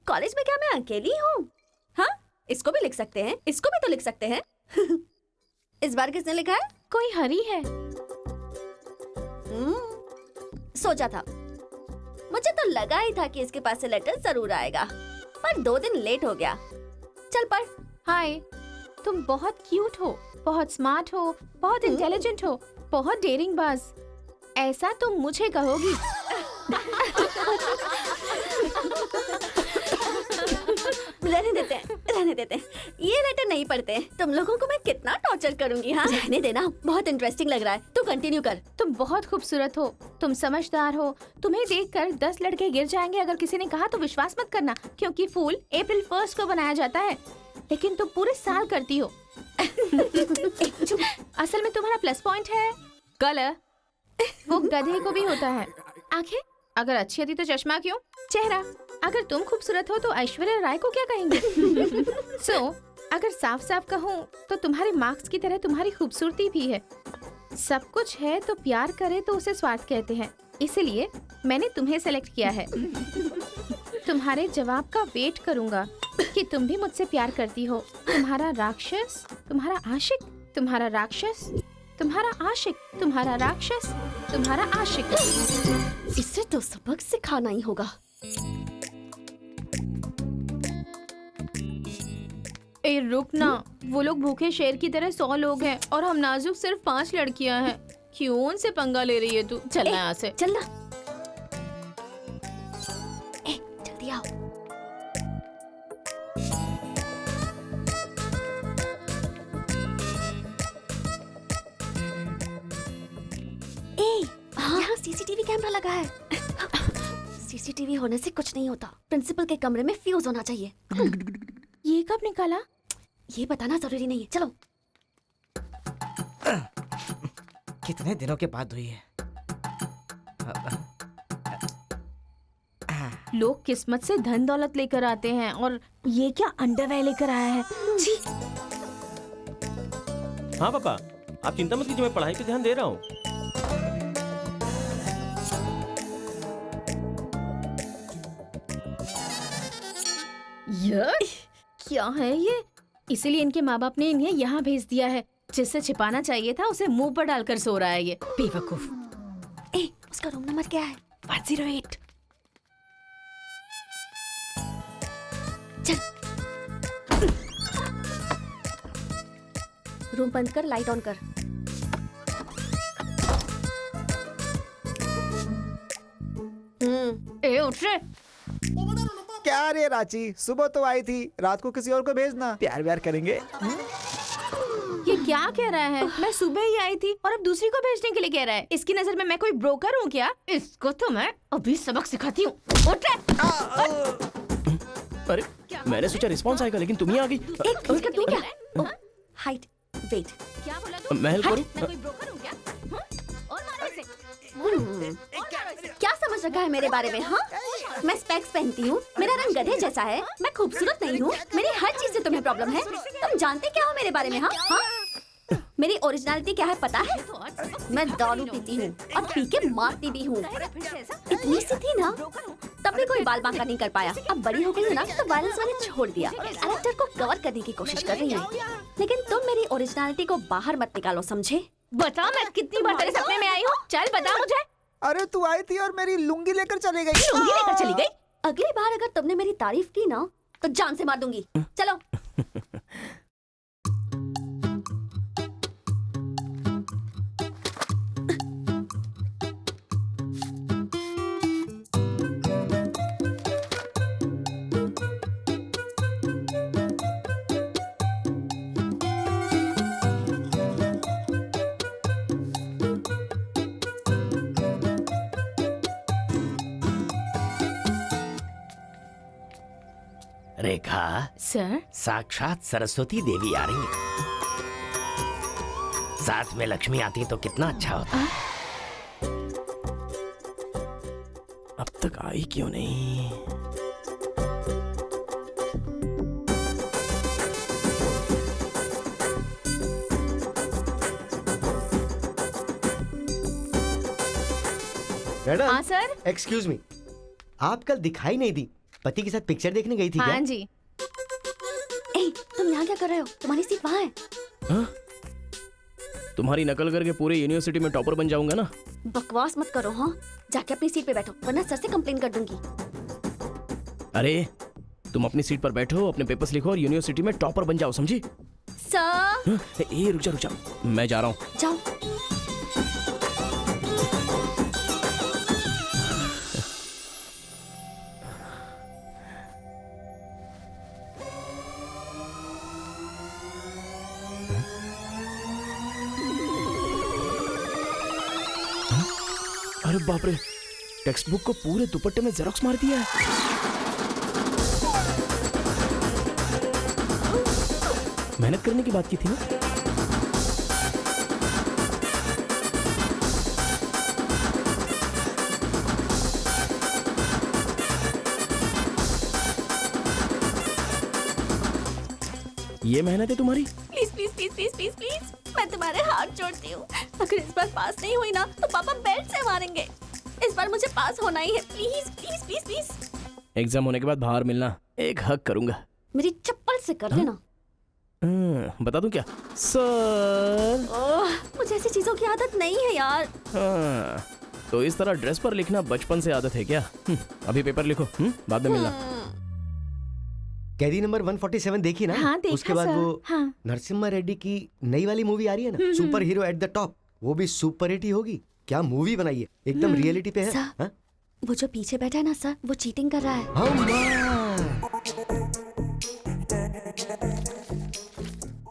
कॉलेज में क्या मैं अकेली हूँ? हाँ, इसको भी लिख सकते हैं, इसको भी तो लिख सकते हैं। इस बार किसने लिखा है? कोई हरी है। सोचा था, मुझे तो लगा ही था कि इसके पास से लेटर जरूर आएगा, पर 2 दिन लेट हो गया। चल पढ़। हाय, तुम बहुत क्यूट हो, बहुत स्मार्ट हो, बहुत इंटेलिजेंट हो, बहुत डेयरिंग बाज। ऐसा तुम मुझे कहोगी? रहने देते हैं, रहने देते हैं। ये लेटर नहीं पढ़ते। तुम लोगों को मैं कितना टॉर्चर करूंगी। हाँ, रहने देना, बहुत इंटरेस्टिंग लग रहा है। तू कंटिन्यू कर। तुम बहुत खूबसूरत हो, तुम समझदार हो। तुम्हें देखकर 10 लड़के गिर जाएंगे। अगर किसी ने कहा तो विश्वास मत करना, क्योंकि फूल अप्रैल 1 को बनाया जाता है, लेकिन तुम पूरे साल करती हो। असल में तुम्हारा प्लस पॉइंट है कलर। वो गधे को भी होता है। आंखें अगर अच्छी होती तो चश्मा क्यों? चेहरा अगर तुम खूबसूरत हो तो ऐश्वर्या राय को क्या कहेंगे? अगर साफ साफ कहूँ तो तुम्हारे मार्क्स की तरह तुम्हारी खूबसूरती भी है। सब कुछ है तो प्यार करे तो उसे स्वार्थ कहते हैं, इसलिए मैंने तुम्हें सेलेक्ट किया है। तुम्हारे जवाब का वेट करूंगा कि तुम भी मुझसे प्यार करती हो। तुम्हारा राक्षस, तुम्हारा आशिक, तुम्हारा राक्षस, तुम्हारा आशिक, तुम्हारा राक्षस, तुम्हारा आशिक। इससे तो सबक सिखाना ही होगा। ए रुक ना, वो लोग भूखे शेर की तरह 100 लोग हैं और हम नाजुक सिर्फ 5 लड़कियां हैं। क्यों उनसे पंगा ले रही है तू? चलना यहाँ से। चलना। ए, जल्दी आओ। यहाँ सीसीटीवी कैमरा लगा है। सीसीटीवी होने से कुछ नहीं होता। प्रिंसिपल के कमरे में फ्यूज होना चाहिए। ये कब निकाला? ये बताना जरूरी नहीं है। चलो। कितने दिनों के बाद हुई है। लोग किस्मत से धन दौलत लेकर आते हैं और ये क्या अंडरवेयर लेकर आया है। छी। हाँ पापा, आप चिंता मत कीजिए, मैं पढ़ाई पे ध्यान दे रहा हूँ। क्या है ये? इसीलिए इनके माँ बाप ने इन्हें यहाँ भेज दिया है। जिससे छिपाना चाहिए था उसे मुंह पर डालकर सो रहा है ये बेवकूफ। उसका रूम नंबर क्या है? 108। चल। रूम बंद कर, लाइट ऑन कर। ए उठ रे। क्या रे रांची, सुबह तो आई थी, रात को किसी और को भेजना। प्यार व्यार करेंगे। ये क्या कह रहा है? मैं सुबह ही आई थी और अब दूसरी को भेजने के लिए कह रहा है। इसकी नजर में मैं कोई ब्रोकर हूँ क्या? इसको तो मैं अभी सबक सिखाती हूँ। उठ रे। अरे मैंने सोचा रिस्पॉन्स आएगा, लेकिन तुम ही आ गई। तू क्या? Height, weight. क्या बोला तू? मैं हेल्प करूं? मैं कोई ब्रोकर हूँ क्या? और मारो इसे। क्या समझ रखा है मेरे बारे में? हाँ, मैं स्पेक्स पहनती हूँ, मेरा रंग गधे जैसा है, मैं खूबसूरत नहीं हूँ, मेरी हर चीज से तुम्हें प्रॉब्लम है। तुम जानते क्या हो मेरे बारे में? हाँ हाँ, मेरी ओरिजिनलिटी क्या है पता है? मैं दारू पीती हूँ और पी के मारती भी हूँ। इतनी सी थी ना, तब भी कोई बाल बांका नहीं कर पाया। अब बड़ी हो गई हूँ ना, तो वायलेंस मैंने छोड़ दिया। कैरेक्टर को कवर करने की कोशिश कर रही हूँ, लेकिन तुम मेरी ओरिजिनलिटी को बाहर मत निकालो, समझे? बता मैं कितनी बार तेरे सपने में आई हूँ? चल बता मुझे। अरे तू आई थी और मेरी लुंगी लेकर चली गई। लुंगी लेकर चली गई? अगली बार अगर तुमने मेरी तारीफ की ना तो जान से मार दूंगी। चलो। रेखा सर, साक्षात सरस्वती देवी आ रही है। साथ में लक्ष्मी आती तो कितना अच्छा होता। अब तक आई क्यों नहीं? मैडम। हाँ सर। एक्सक्यूज मी, आप कल दिखाई नहीं दी। पति के साथ पिक्चर देखने गई थी क्या? हाँ जी। तुम यहाँ क्या कर रहे हो? तुम्हारी सीट वहाँ है। हाँ? तुम्हारी नकल करके पूरे यूनिवर्सिटी में टॉपर बन जाऊंगा ना। बकवास मत करो। हाँ, जाके अपनी सीट पे बैठो, वरना सर से कंप्लेन कर दूंगी। अरे तुम अपनी सीट पर बैठो, अपने पेपर्स लिखो और यूनिवर्सिटी में टॉपर बन जाओ, समझी? सर। ए रुक जा, मैं जा रहा हूँ। जाओ। अरे बाप रे, टेक्स्ट बुक को पूरे दुपट्टे में जेरोक्स मार दिया है। मेहनत करने की बात की थी ना। ये मेहनत है तुम्हारी? Please please please please please please, मैं तुम्हारे हाथ जोड़ती हूँ। अगर इस बार पास नहीं हुई ना तो पापा बेल्ट से मारेंगे। इस बार मुझे पास होना ही है, please please please please. Exam होने के बाद बाहर मिलना, एक हक करूंगा। मेरी चप्पल से कर देना। बता दूं क्या सर? मुझे ऐसी चीजों की आदत नहीं है यार। तो इस तरह ड्रेस पर लिखना बचपन से आदत है क्या? अभी पेपर लिखो, बाद में मिलना। कैदी नंबर 147 देखी ना? हाँ, देखा उसके बाद सर, वो हाँ। नरसिम्हा रेड्डी की नई वाली मूवी आ रही है ना, super hero at the top, वो भी सुपर हिट ही होगी। क्या मूवी बनाई है, एकदम रियलिटी पे है। सर, हाँ? वो जो पीछे बैठा है ना सर, वो चीटिंग कर रहा है।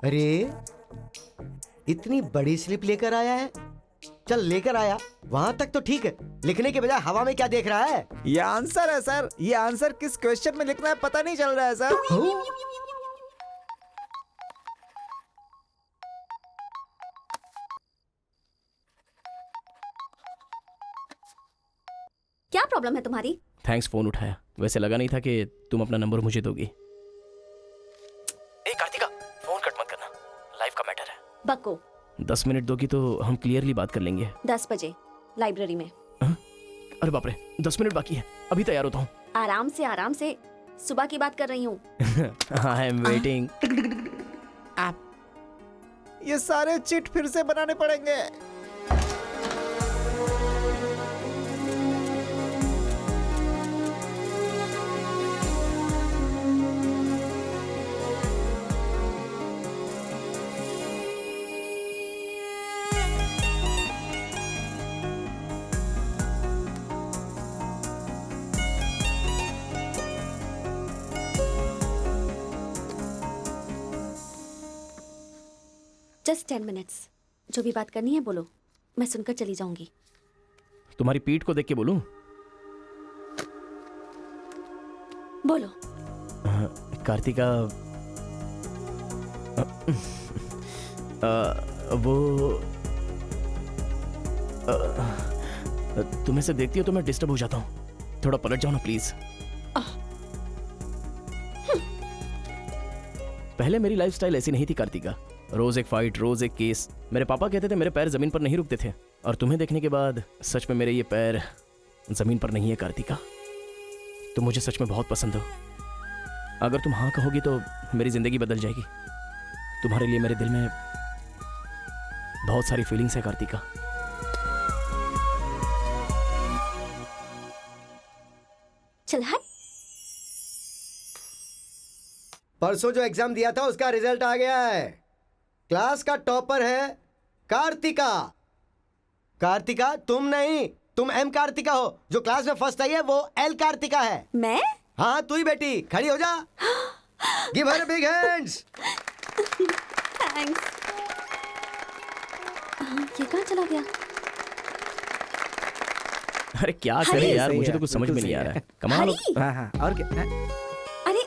अरे इतनी बड़ी स्लिप लेकर आया है। चल लेकर आया, वहां तक तो ठीक है, लिखने के बजाय हवा में क्या देख रहा है? ये आंसर है सर। ये आंसर किस क्वेश्चन में लिखना है पता नहीं चल रहा है सर। क्या प्रॉब्लम है तुम्हारी? थैंक्स फोन उठाया, वैसे लगा नहीं था कि तुम अपना नंबर मुझे दोगी। ए कार्तिका, फोन कट मत करना, लाइफ का मैटर है। बक्को 10 मिनट दोगी तो हम क्लियरली बात कर लेंगे। 10 बजे लाइब्रेरी में। अरे बाप रे, 10 मिनट बाकी है, अभी तैयार होता हूँ। आराम से सुबह की बात कर रही हूँ। I am waiting. ये सारे चिट फिर से बनाने पड़ेंगे। जस्ट 10 मिनट्स, जो भी बात करनी है बोलो, मैं सुनकर चली जाऊंगी। तुम्हारी पीठ को देख के बोलूं? बोलो। कार्तिका, वो तुम्हें से देखती हो तो मैं डिस्टर्ब हो जाता हूँ, थोड़ा पलट जाओ ना प्लीज। पहले मेरी लाइफस्टाइल ऐसी नहीं थी कार्तिका, रोज एक फाइट, रोज एक केस। मेरे पापा कहते थे मेरे पैर जमीन पर नहीं रुकते थे, और तुम्हें देखने के बाद सच में मेरे ये पैर जमीन पर नहीं है कार्तिका। तुम मुझे सच में बहुत पसंद हो। अगर तुम हाँ कहोगी तो मेरी जिंदगी बदल जाएगी। तुम्हारे लिए मेरे दिल में बहुत सारी फीलिंग्स है कार्तिका। चल हट। परसों जो एग्जाम दिया था उसका रिजल्ट आ गया है। क्लास का टॉपर है कार्तिका। कार्तिका तुम नहीं, तुम एम कार्तिका हो। जो क्लास में फर्स्ट आई है वो एल कार्तिका है। मैं? हाँ तू ही बेटी, खड़ी हो जा। Give her big hands. Thanks. ये कहाँ चला गया? अरे क्या करें यार, मुझे तो कुछ समझ में नहीं आ रहा है। कमाल हो। हाँ हाँ, और क्या? अरे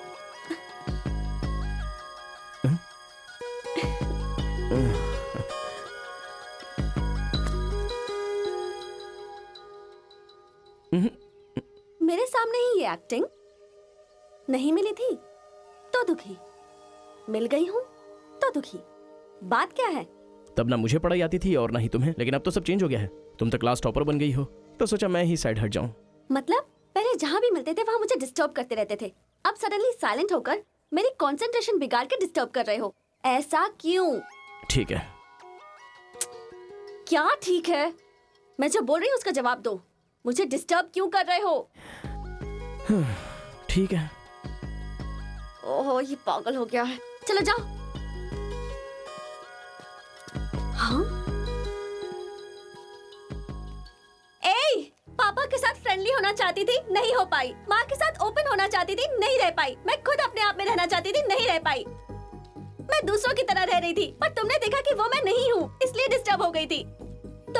मेरे सामने ही ये एक्टिंग नहीं मिली थी तो दुखी, मिल गई हूँ तो दुखी। बात क्या है? तब ना मुझे पढ़ाई आती थी और ना ही तुम्हें, लेकिन अब तो सब चेंज हो गया है। तुम तो क्लास टॉपर बन गई हो, तो सोचा मैं ही साइड हट जाऊं। मतलब पहले जहाँ भी मिलते थे वहाँ मुझे डिस्टर्ब करते रहते थे, अब सडनली साइलेंट होकर मेरी कंसंट्रेशन बिगाड़ के डिस्टर्ब कर रहे हो। ऐसा क्यों? ठीक है। क्या ठीक है? मैं जो बोल रही हूँ उसका जवाब दो। मुझे डिस्टर्ब क्यों कर रहे हो? ठीक है। ओह ये पागल हो गया है। चलो जाओ। हाँ? ए, पापा के साथ फ्रेंडली होना चाहती थी, नहीं हो पाई। माँ के साथ ओपन होना चाहती थी, नहीं रह पाई। मैं खुद अपने आप में रहना चाहती थी, नहीं रह पाई। मैं दूसरों की तरह रह रही थी, पर तुमने देखा कि वो मैं नहीं हूँ, इसलिए डिस्टर्ब हो गई थी।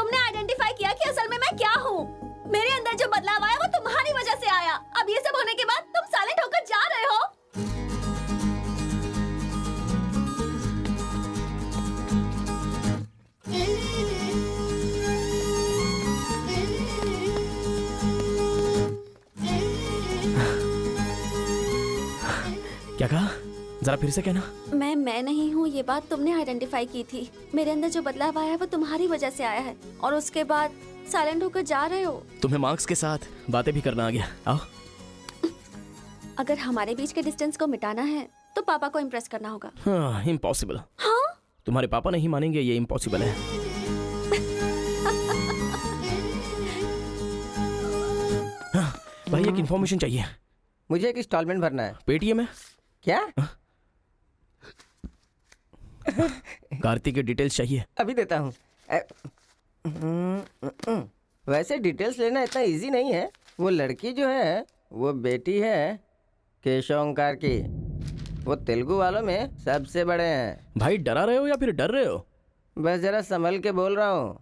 तुमने आइडेंटिफाई किया कि असल में मैं क्या हूँ। मेरे अंदर जो बदलाव आया वो तुम्हारी वजह से आया। अब ये सब होने के बाद तुम साइलेंट होकर जा रहे हो। क्या कहा? जरा फिर से कहना। मैं नहीं हूँ, ये बात तुमने आइडेंटिफाई की थी। मेरे अंदर जो बदलाव आया है वो तुम्हारी वजह से आया है और उसके बाद साइलेंट होकर जा रहे हो। तुम्हें मार्क्स के साथ बातें भी करना आ गया। आओ। अगर हमारे बीच के डिस्टेंस को मिटाना है तो पापा को इम्प्रेस करना होगा। हाँ, इम्पॉसिबल। हाँ? तुम्हारे पापा नहीं मानेंगे, ये इम्पॉसिबल है। हाँ, भाई एक इन्फॉर्मेशन चाहिए। मुझे एक इंस्टॉलमेंट भरना है। पेटीएम है क्या? कार्तिक की डिटेल्स चाहिए। अभी देता हूँ। वैसे डिटेल्स लेना इतना इजी नहीं है। वो लड़की जो है वो बेटी है केशव ओंकार की। वो तेलुगु वालों में सबसे बड़े हैं। भाई डरा रहे हो या फिर डर रहे हो? बस जरा संभल के बोल रहा हूँ।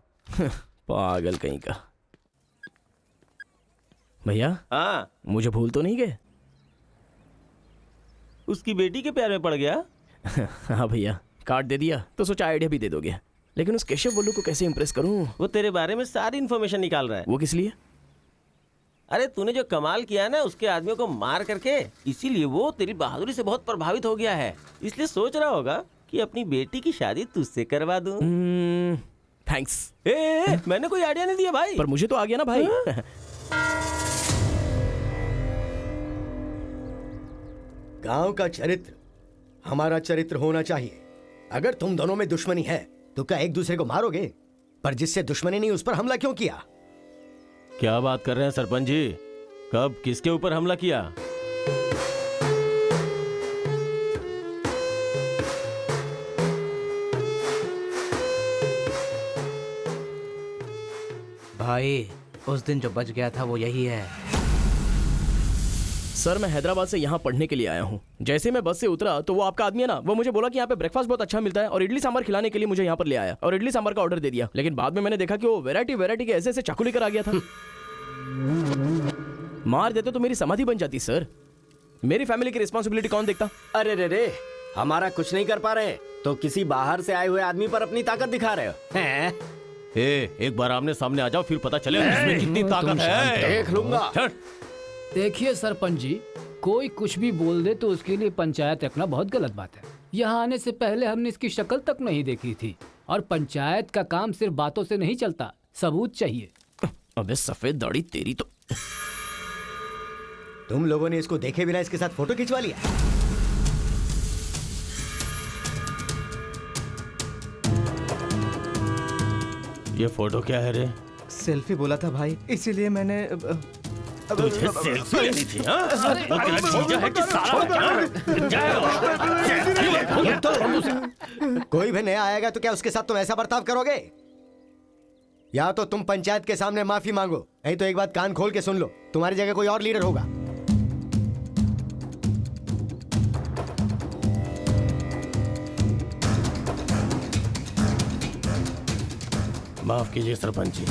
पागल कहीं का। भैया हाँ, मुझे भूल तो नहीं गए? उसकी बेटी के प्यार में पड़ गया। हाँ भैया, कार्ड दे दिया तो सोचा आइडिया भी दे दोगे। लेकिन उस केशव बोलू को कैसे इंप्रेस करूं? वो तेरे बारे में सारी इन्फॉर्मेशन निकाल रहा है। वो किस लिए? अरे तूने जो कमाल किया ना उसके आदमियों को मार करके, इसीलिए वो तेरी बहादुरी से बहुत प्रभावित हो गया है। इसलिए सोच रहा होगा कि अपनी बेटी की शादी तुझसे करवा दूं। थैंक्स। मैंने कोई आइडिया नहीं दिया भाई। पर मुझे तो आ गया ना भाई। गांव का चरित्र हमारा चरित्र होना चाहिए। अगर तुम दोनों में दुश्मनी है तो क्या एक दूसरे को मारोगे? पर जिससे दुश्मनी नहीं उस पर हमला क्यों किया? क्या बात कर रहे हैं सरपंच जी? कब किसके ऊपर हमला किया? भाई उस दिन जो बच गया था वो यही है। सर मैं हैदराबाद से यहाँ पढ़ने के लिए आया हूँ। जैसे मैं बस से उतरा तो वो आपका आदमी है ना, वो मुझे बोला कि यहाँ पे ब्रेकफास्ट बहुत अच्छा मिलता है और इडली सांभर खिलाने के लिए मुझे यहाँ पर ले आया और इडली सांभर का ऑर्डर दे दिया। लेकिन बाद में मैंने देखा कि वो वैरायटी के ऐसे चाकू लेकर आ गया था। मार देते तो मेरी समाधि बन जाती सर। मेरी फैमिली की रिस्पॉन्सिबिलिटी कौन देखता? अरे रे हमारा कुछ नहीं कर पा रहे तो किसी बाहर से आए हुए आदमी पर अपनी ताकत दिखा रहे हो हैं? एक बार आमने सामने आ जाओ फिर पता चले इसमें कितनी ताकत है। देख लूंगा। देखिए सरपंच जी, कोई कुछ भी बोल दे तो उसके लिए पंचायत रखना बहुत गलत बात है। यहाँ आने से पहले हमने इसकी शक्ल तक नहीं देखी थी और पंचायत का काम सिर्फ बातों से नहीं चलता, सबूत चाहिए। अबे सफेद दाढ़ी तेरी तो। तुम लोगों ने इसको देखे बिना इसके साथ फोटो खिंचवा लिया। ये फोटो क्या है रे? सेल्फी बोला था भाई, इसीलिए मैंने तुझे सेल्फी लेनी थी हाँ? वो तेरा जीजा है कि साला कोई भी नया आएगा तो क्या उसके साथ तुम ऐसा बर्ताव करोगे? या तो तुम पंचायत के सामने माफी मांगो, नहीं तो एक बात कान खोल के सुन लो, तुम्हारी जगह कोई और लीडर होगा। माफ कीजिए सरपंच जी।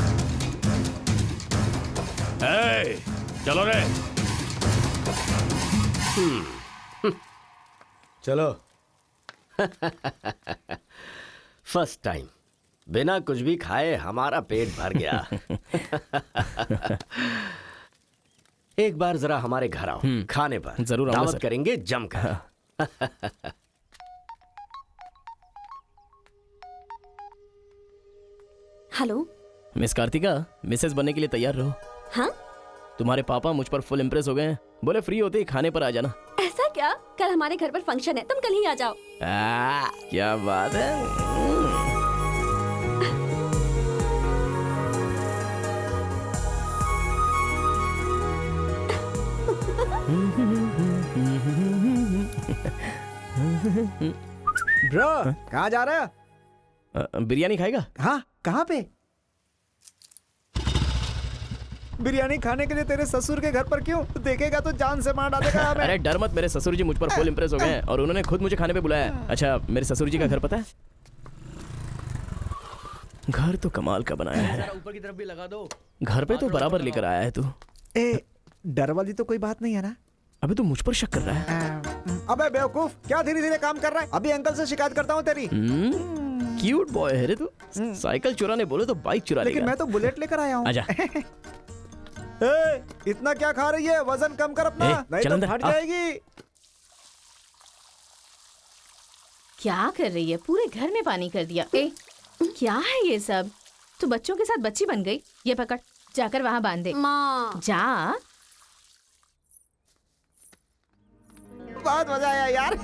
चलो रे। चलो। फर्स्ट टाइम बिना कुछ भी खाए हमारा पेट भर गया। एक बार जरा हमारे घर आओ, खाने पर जरूर दावत करेंगे जमकर। हेलो मिस कार्तिका, मिसेस बनने के लिए तैयार रहो। हाँ? तुम्हारे पापा मुझ पर फुल इम्प्रेस हो गए हैं, बोले फ्री होते ही खाने पर आ जाना। ऐसा क्या? कल हमारे घर पर फंक्शन है, तुम कल ही आ जाओ। क्या बात है। ब्रो कहाँ जा रहा है? बिरयानी खाएगा? हाँ, कहाँ पे? बिरयानी खाने के लिए तेरे ससुर के घर पर क्यों? देखेगा तो जान से मार डालेगा हमें। अरे डर मत, मेरे ससुर जी मुझ पर फुल इम्प्रेस हो गए हैं और उन्होंने खुद मुझे खाने पे बुलाया है। अच्छा, मेरे ससुर जी का घर पता है? घर तो कमाल का बनाया है। ऊपर की तरफ भी लगा दो। घर पे तो बराबर लेकर आया है तू। ए, डर वाली तो कोई बात नहीं है ना? अबे तू मुझ पर शक कर रहा है? अबे बेवकूफ, क्या धीरे धीरे काम कर रहा है? अभी अंकल से शिकायत करता हूँ तेरी। क्यूट बॉय है रे तू। साइकिल चुराने बोले तो बाइक चुरा लेगा। लेकिन मैं तो बुलेट लेकर आया हूँ। आजा। इतना क्या खा रही है? वजन कम कर अपना, नहीं तो फट जाएगी। क्या कर रही है? पूरे घर में पानी कर दिया। ए, क्या है ये सब? तू बच्चों के साथ बच्ची बन गई। ये पकड़, जाकर वहाँ बांध दे। माँ जा। बहुत मजा आया यार।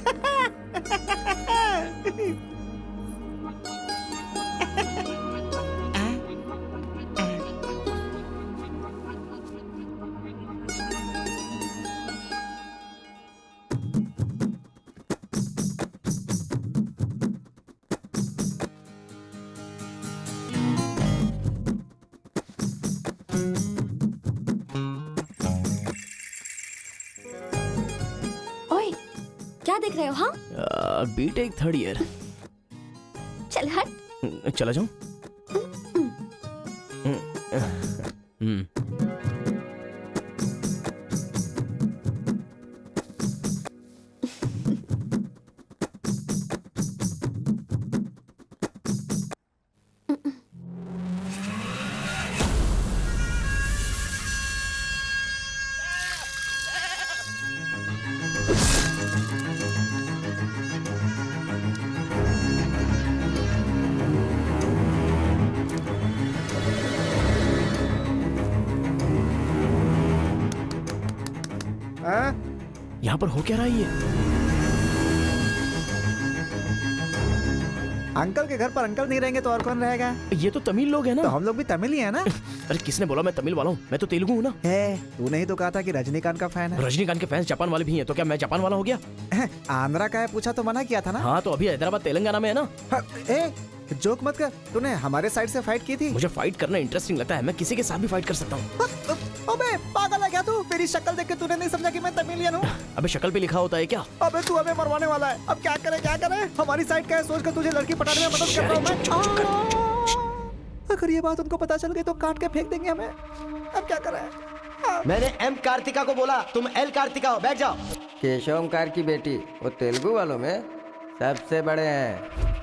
ओए, क्या देख रहे हो? हाँ, बीटेक 3rd ईयर। चल हट। चला जाऊं? यहाँ पर हो क्या रहा है ये? अंकल के घर पर अंकल नहीं रहेंगे तो और कौन रहेगा? ये तो तमिल लोग हैं ना। तो हम लोग भी तमिल ही है ना। अरे किसने बोला मैं तमिल वाला हूँ? मैं तो तेलुगु हूँ ना। तूने ही तो कहा था कि रजनीकांत का फैन है। रजनीकांत के फैंस जापान वाले भी हैं, तो क्या मैं जापान वाला हो गया? आंध्रा का है पूछा तो मना किया था ना। हाँ, तो अभी हैदराबाद तेलंगाना में है ना। जोक मत कर, तूने हमारे साइड से फाइट की थी। मुझे फाइट करना इंटरेस्टिंग लगता है, मैं किसी के साथ भी फाइट कर सकता हूँ। अबे पागल है क्या तू? मेरी शक्ल देख के तूने नहीं समझा कि मैं तमिलियन हूँ? अबे शक्ल पे लिखा होता है क्या? अबे तू हमें मरवाने वाला है। अब क्या करे क्या करे? हमारी साइड का है, सोच कर तुझे लड़की पटाने में मदद कर रहा हूँ मैं। अगर ये बात उनको पता चल गई तो काट के फेंक देंगे हमें। अब क्या करें? मैंने एम कार्तिका को बोला, तुम एल कार्तिका हो, बैठ जाओ। केशव ओमकार की बेटी, वो तेलुगु वालों में सबसे बड़े हैं।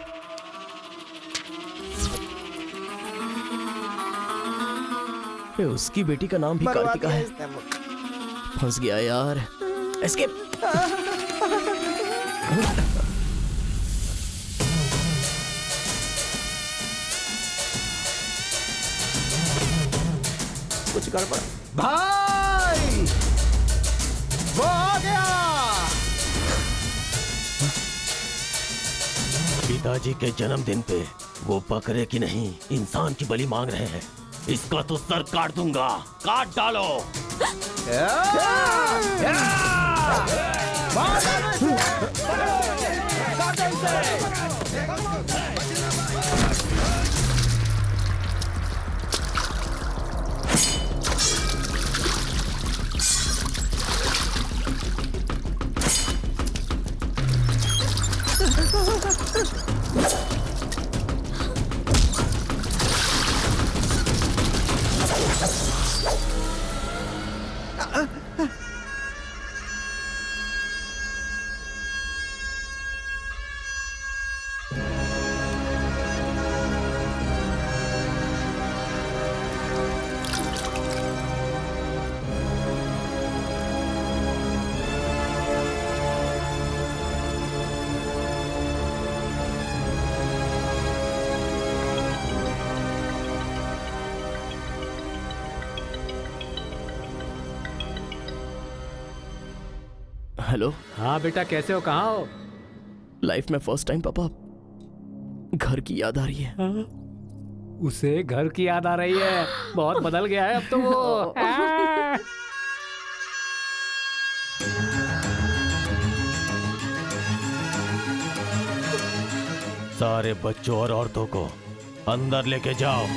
उसकी बेटी का नाम भी कार्तिका है। फंस गया यार। एस्केप। कुछ गड़बड़। भाई वो आ गया। पिताजी के जन्मदिन पे वो बकरे की नहीं इंसान की बलि मांग रहे हैं। इसका तो सर काट दूंगा। काट डालो। हेलो। हाँ बेटा, कैसे हो? कहाँ हो? लाइफ में फर्स्ट टाइम पापा घर की याद आ रही है। उसे घर की याद आ रही है? बहुत बदल गया है अब तो वो। सारे बच्चों और औरतों को अंदर लेके जाओ।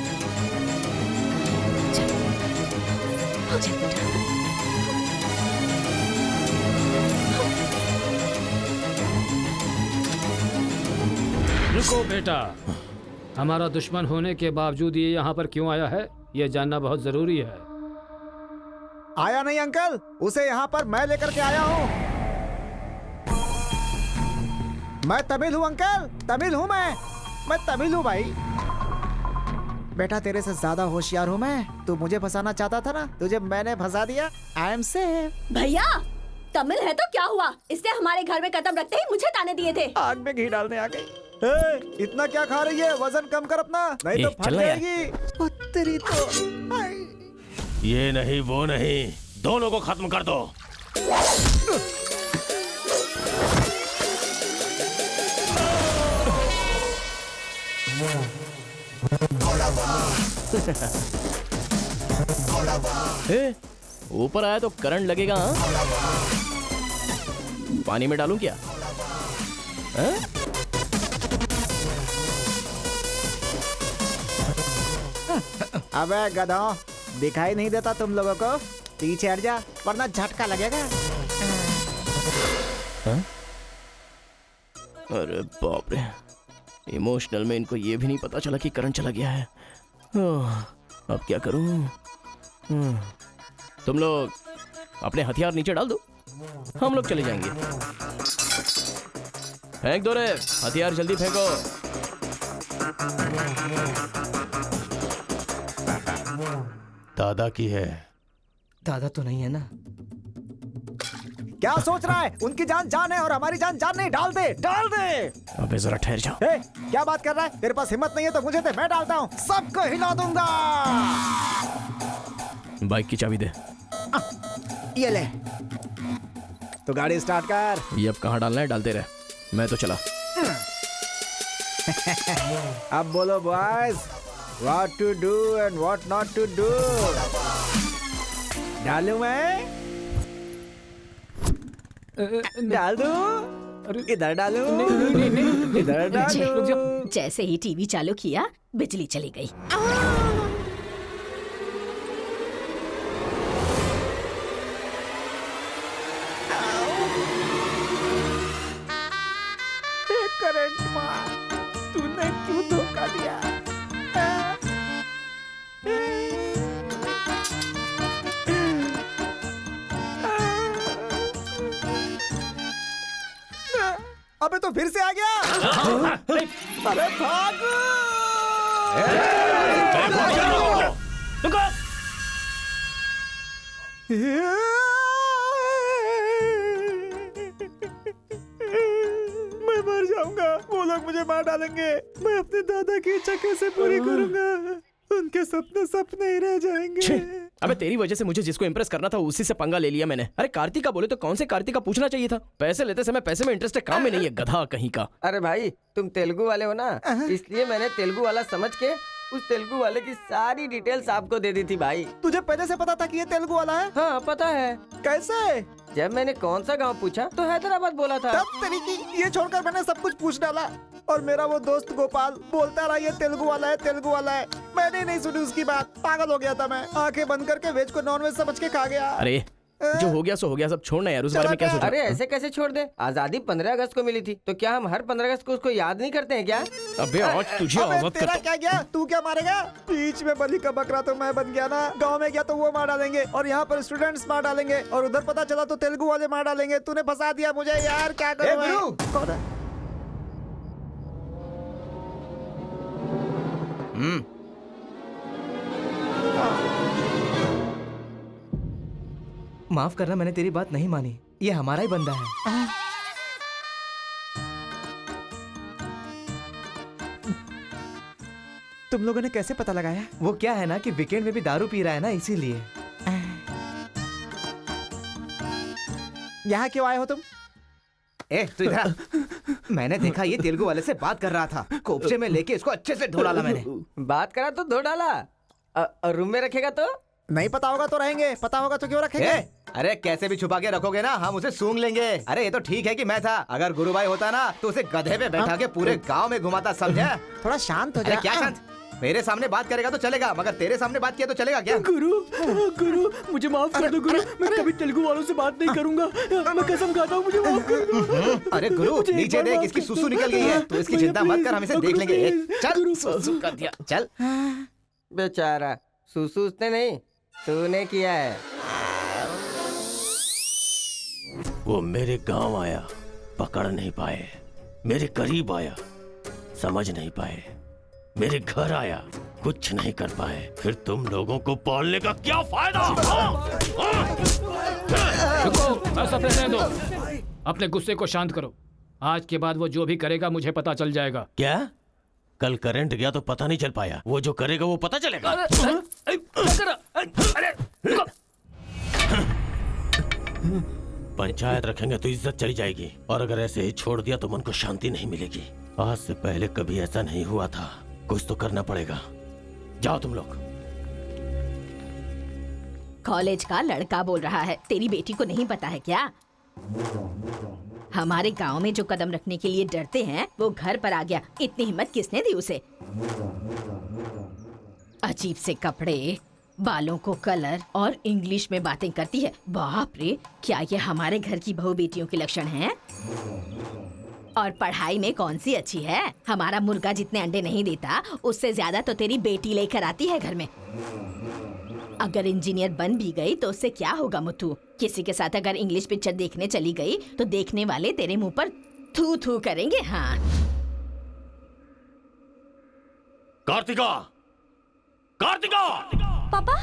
रुको बेटा, हमारा दुश्मन होने के बावजूद ये यहाँ पर क्यों आया है, ये जानना बहुत जरूरी है। आया नहीं अंकल, उसे यहाँ पर मैं लेकर के आया हूँ। मैं तमिल हूँ अंकल, तमिल हूँ मैं तमिल हूँ भाई। बेटा तेरे से ज्यादा होशियार हूँ मैं। तू मुझे फंसाना चाहता था ना, तुझे मैंने फंसा दिया। I am safe. भैया तमिल है तो क्या हुआ, इसने हमारे घर में कदम रखते ही मुझे ताने दिए थे। आग में घी डालने आ गई। इतना क्या खा रही है, वजन कम कर अपना, नहीं तो फट जाएगी। ओ तेरी तो। ये नहीं वो नहीं, दोनों को खत्म कर दो। ऊपर आया तो करंट लगेगा। हाँ? पानी में डालूं क्या? अबे गधों, दिखाई नहीं देता तुम लोगों को? पीछे हट जा वरना झटका लगेगा। अरे बाप रे, इमोशनल में इनको ये भी नहीं पता चला कि करंट चला गया है। अब क्या करूं? तुम लोग अपने हथियार नीचे डाल दो, हम लोग चले जाएंगे। फेंक दो रे हथियार, जल्दी फेंको। दादा की है। दादा तो नहीं है ना? क्या सोच रहा है? उनकी जान जान है और हमारी जान जान नहीं। डाल दे, डाल दे। अबे जरा ठहर जाओ। क्या बात कर रहा है? तेरे पास हिम्मत नहीं है तो मुझे दे, मैं डालता हूँ, सबको हिला दूंगा। बाइक की चाबी दे। ये ले। तो गाड़ी स्टार्ट कर। ये अब कहाँ डालना है, डालते रहे, मैं तो चला। अब बोलो boys, what to do and what not to do. डालूं मैं? डाल दूं? इधर डालूं? इधर डालूं? जैसे ही टीवी चालू किया बिजली चली गई। करंट मार, तूने क्यों धोखा दिया? अबे तो फिर से आ गया। अरे भागो! मैं मर जाऊंगा, वो लोग मुझे मार डालेंगे। मैं अपने दादा की इच्छा कैसे पूरी करूंगा? उनके सपने सपने ही रह जाएंगे। अबे तेरी वजह से मुझे जिसको इम्प्रेस करना था उसी से पंगा ले लिया मैंने। अरे कार्तिका बोले तो कौन से कार्तिका पूछना चाहिए था। पैसे लेते समय पैसे में इंटरेस्ट है, काम में नहीं है, गधा कहीं का। अरे भाई तुम तेलुगु वाले हो ना, इसलिए मैंने तेलुगु वाला समझ के उस तेलुगु वाले की सारी डिटेल्स आपको दे दी थी भाई। तुझे पहले से पता था कि ये तेलुगु वाला है? हाँ पता है। कैसे? जब मैंने कौन सा गांव पूछा तो हैदराबाद बोला था। तब तरीकी ये छोड़कर मैंने सब कुछ पूछ डाला और मेरा वो दोस्त गोपाल बोलता रहा ये तेलुगु वाला है, तेलुगु वाला है। मैंने नहीं सुनी उसकी बात, पागल हो गया था मैं। आंखें बंद करके वेज को नॉन वेज समझ के खा गया। अरे जो हो गया सो हो गया, सब छोड़ना यार, उस बारे में क्या सोचा? अरे ऐसे कैसे छोड़ दे? आजादी 15 अगस्त को मिली थी, तो क्या हम हर 15 अगस्त को उसको याद नहीं करते हैं क्या? अबे आज तुझे आजाद तेरा क्या गया? तू क्या मारेगा? बीच में बलि का बकरा तो मैं बन गया ना। गांव में गया तो वो मार डालेंगे और यहाँ पर स्टूडेंट्स मार डालेंगे और उधर पता चला तो तेलुगु वाले मार डालेंगे। तूने फंसा दिया मुझे यार, क्या करूं? कौन है? माफ करना, मैंने तेरी बात नहीं मानी। ये हमारा ही बंदा है। तुम लोगों ने कैसे पता लगाया? वो क्या है ना कि वीकेंड में भी दारू पी रहा है ना, इसीलिए। यहाँ क्यों आए हो तुम? तू इधर। मैंने देखा ये तेलुगु वाले से बात कर रहा था, कोपचे में लेके इसको अच्छे से धो डाला मैंने। बात करा तो धो डाला, और रूम में रखेगा तो? नहीं पता होगा तो रहेंगे, पता होगा तो क्यों रखेंगे? अरे कैसे भी छुपा के रखोगे ना, हम उसे सूंघ लेंगे। अरे ये तो ठीक है कि मैं था, अगर गुरु भाई होता ना तो उसे गधे पे बैठा के पूरे गांव में घुमाता, समझे? थोड़ा शांत हो जा। क्या शांत? मेरे सामने बात करेगा तो चलेगा, मगर तेरे सामने बात किया तो चलेगा क्या? गुरु मुझे माफ कर दो गुरु, मैं कभी तेलुगु वालों से बात नहीं करूंगा, मैं कसम खाता हूँ, मुझे माफ कर दो। अरे गुरु नीचे देख, इसकी सुसु निकल गई है, तो इसकी चिंता मत कर, हम इसे देख लेंगे। चल सुसु कर दिया, चल। बेचारा सुसु उसने नहीं, तूने किया है। वो मेरे गांव आया, पकड़ नहीं पाए, मेरे करीब आया, समझ नहीं पाए, मेरे घर आया, कुछ नहीं कर पाए, फिर तुम लोगों को पालने का क्या फायदा? रुको, ऐसा रहने दो, अपने गुस्से को शांत करो। आज के बाद वो जो भी करेगा मुझे पता चल जाएगा। क्या? कल करंट गया तो पता नहीं चल पाया, वो जो करेगा वो पता चलेगा। पंचायत रखेंगे तो इज्जत चली जाएगी, और अगर ऐसे ही छोड़ दिया तो मन को शांति नहीं मिलेगी। आज से पहले कभी ऐसा नहीं हुआ था, कुछ तो करना पड़ेगा। जाओ तुम लोग। कॉलेज का लड़का बोल रहा है, तेरी बेटी को नहीं पता है क्या? हमारे गांव में जो कदम रखने के लिए डरते हैं वो घर पर आ गया। इतनी हिम्मत किसने दी उसे? अजीब से कपड़े, बालों को कलर और इंग्लिश में बातें करती है। बाप रे, क्या ये हमारे घर की बहू बेटियों के लक्षण हैं? और पढ़ाई में कौन सी अच्छी है? हमारा मुर्गा जितने अंडे नहीं देता उससे ज्यादा तो तेरी बेटी लेकर आती है घर में। अगर इंजीनियर बन भी गई तो उससे क्या होगा मुथु? किसी के साथ अगर इंग्लिश पिक्चर देखने चली गई तो देखने वाले तेरे मुंह पर थू थू करेंगे। हाँ कार्तिका, कार्तिका! पापा,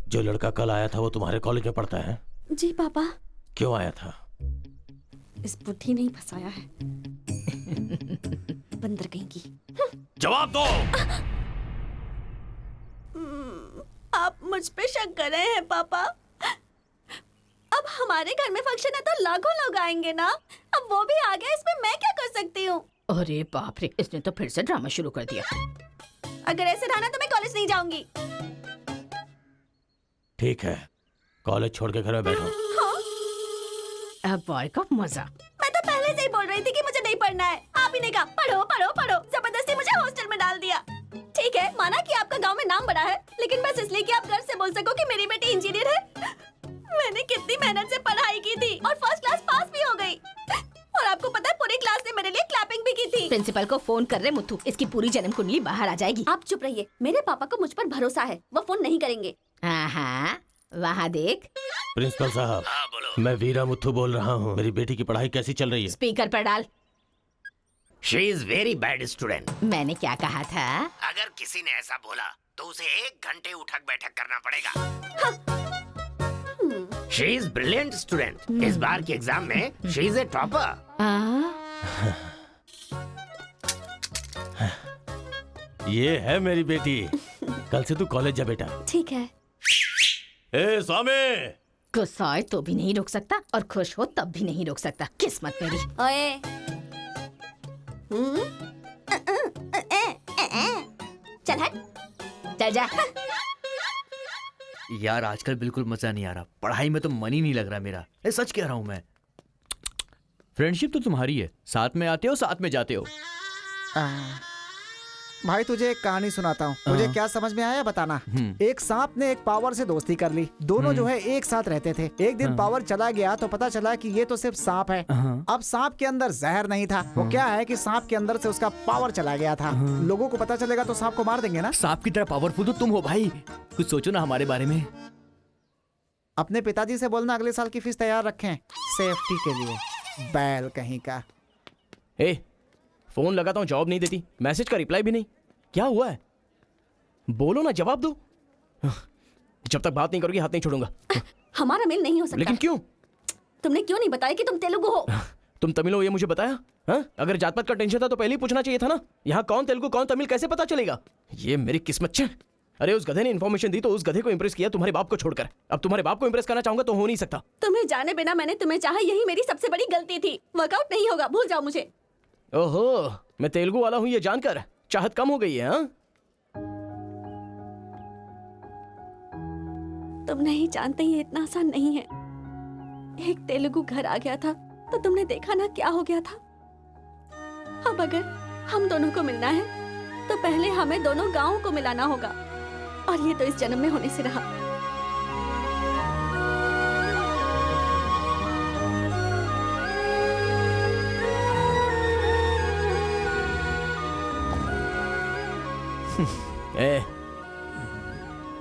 जो लड़का कल आया था वो तुम्हारे कॉलेज में पढ़ता है? जी पापा। क्यों आया था? इस बुद्धि नहीं फंसाया है, बंदर कहीं की। जवाब दो। आप मुझ पे शक कर रहे हैं पापा? अब हमारे घर में फंक्शन है तो लाखों लोग आएंगे ना, अब वो भी आ गया, इसमें मैं क्या कर सकती हूँ? अरे बाप रे, इसने तो फिर से ड्रामा शुरू कर दिया। अगर ऐसे रहा ना तो मैं कॉलेज नहीं जाऊंगी। ठीक है, कॉलेज छोड़ के घर में बैठो। हाँ? अब बॉय का मजा। मैं तो पहले से ही बोल रही थी कि मुझे नहीं पढ़ना है, आप ही ने कहा पढ़ो पढ़ो पढ़ो, जबरदस्ती मुझे हॉस्टल में डाल दिया। ठीक है, माना कि आपका गांव में नाम बड़ा है, लेकिन बस इसलिए कि आप गर्व से बोल सको कि मेरी बेटी इंजीनियर है। मैंने कितनी मेहनत से पढ़ाई की थी और फर्स्ट क्लास पास भी हो गई, और आपको पता है पूरी क्लास ने मेरे लिए क्लैपिंग भी की थी। प्रिंसिपल को फोन कर रहे मुथु, इसकी पूरी जन्म कुंडली बाहर आ जाएगी। आप चुप रहिए, मेरे पापा को मुझ पर भरोसा है, वो फोन नहीं करेंगे। हाँ, वहाँ देख। प्रिंसिपल साहब, मैं वीरा मुथु बोल रहा हूँ, मेरी बेटी की पढ़ाई कैसी चल रही है? स्पीकर पर डाल। She is very bad student. मैंने क्या कहा था? अगर किसी ने ऐसा बोला तो उसे 1 घंटे उठक बैठक करना पड़ेगा। She is brilliant student. इस बार के एग्जाम में शी इज ए टॉपर। ये है मेरी बेटी, कल से तू कॉलेज जा बेटा। ठीक है। ए स्वामी, गुस्सा आए तो भी नहीं रोक सकता और खुश हो तब भी नहीं रोक सकता। किस्मत मेरी। ओए, चल हट, चल जा। यार आजकल बिल्कुल मजा नहीं आ रहा, पढ़ाई में तो मन ही नहीं लग रहा मेरा। सच कह रहा हूँ मैं। फ्रेंडशिप तो तुम्हारी है, साथ में आते हो साथ में जाते हो। भाई तुझे एक कहानी सुनाता हूँ, मुझे क्या समझ में आया बताना। एक सांप ने एक पावर से दोस्ती कर ली, दोनों जो है एक साथ रहते थे। एक दिन पावर चला गया तो पता चला कि ये तो सिर्फ सांप है। अब सांप के अंदर जहर नहीं था, वो क्या है कि सांप के अंदर से उसका पावर चला गया था। लोगों को पता चलेगा तो सांप को मार देंगे ना। सांप की तरह पावरफुल तो तुम हो भाई, कुछ सोचो ना हमारे बारे में। अपने पिताजी से बोलना अगले साल की फीस तैयार रखें, सेफ्टी के लिए। बैल कहीं का। फोन लगाता हूँ, जवाब नहीं देती, मैसेज का रिप्लाई भी नहीं। क्या हुआ है? बोलो ना, जवाब दो। जब तक बात नहीं करोगी हाथ नहीं छोड़ूंगा। हमारा मेल नहीं हो सकता। लेकिन क्यों? तुमने क्यों नहीं बताया कि तुम तेलुगु हो? तुम तमिल हो ये मुझे बताया? हाँ? अगर जात पात का टेंशन था तो पहले ही पूछना चाहिए था ना। यहाँ कौन तेलुगु कौन तमिल कैसे पता चलेगा? ये मेरी किस्मत छे। अरे उस गधे ने इन्फॉर्मेशन दी तो उस गधे को इंप्रेस किया, तुम्हारे बाप को छोड़कर। अब तुम्हारे बाप को इंप्रेस करना चाहूंगा तो हो नहीं सकता। तुम्हें जाने बिना मैंने तुम्हें चाहा, यही मेरी सबसे बड़ी गलती थी। वर्कआउट नहीं होगा, भूल जाओ मुझे। ओहो, मैं तेलुगु वाला हूँ ये जानकर चाहत कम हो गई है। हाँ? तुम नहीं जानते ये इतना आसान नहीं है। एक तेलुगु घर आ गया था तो तुमने देखा ना क्या हो गया था। अब अगर हम दोनों को मिलना है तो पहले हमें दोनों गांवों को मिलाना होगा, और ये तो इस जन्म में होने से रहा।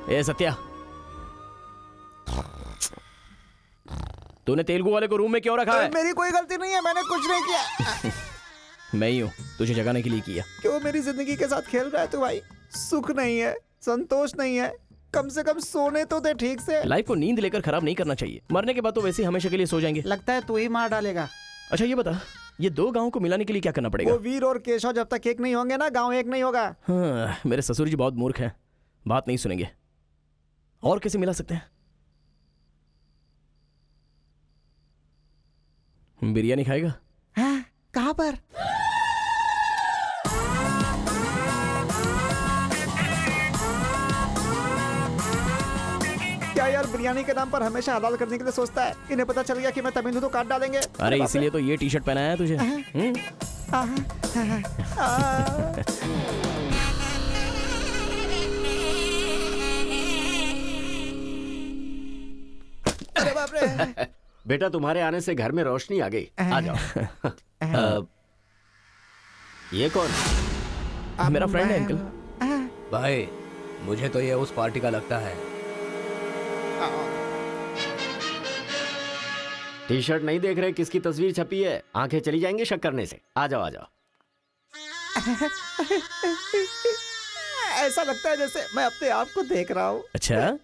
ए सत्या, तूने तेलुगु वाले को रूम में क्यों रखा है? मेरी कोई गलती नहीं है, मैंने कुछ नहीं किया। मैं ही हूँ तुझे जगाने के लिए किया। क्यों मेरी जिंदगी के साथ खेल रहा है तू भाई? सुख नहीं है, संतोष नहीं है, कम से कम सोने तो दे ठीक से। लाइफ को नींद लेकर खराब नहीं करना चाहिए, मरने के बाद तो वैसे ही हमेशा के लिए सो जाएंगे। लगता है तू ही मार डालेगा। अच्छा ये बता, ये दो गांवों को मिलाने के लिए क्या करना पड़ेगा? वो वीर और केशव जब तक एक नहीं होंगे ना, गांव एक नहीं होगा। हाँ, मेरे ससुर जी बहुत मूर्ख हैं, बात नहीं सुनेंगे। और कैसे मिला सकते हैं? बिरयानी खाएगा? हाँ, कहाँ पर? क्या यार बिरयानी के नाम पर हमेशा हलाल करने के लिए सोचता है? इन्हें पता चल गया कि मैं तमिल हूं तो काट डालेंगे। अरे इसीलिए तो ये टी शर्ट पहनाया है तुझे। अरे बाप रे। बेटा तुम्हारे आने से घर में रोशनी आ गई, आ जाओ। ये कौन? मेरा फ्रेंड है अंकल। भाई मुझे तो ये उस पार्टी का लगता है। टी शर्ट नहीं देख रहे किसकी तस्वीर छपी है? आंखें चली जाएंगी शक करने से। आ जाओ आ जाओ। ऐसा लगता है जैसे मैं अपने आप को देख रहा हूँ। अच्छा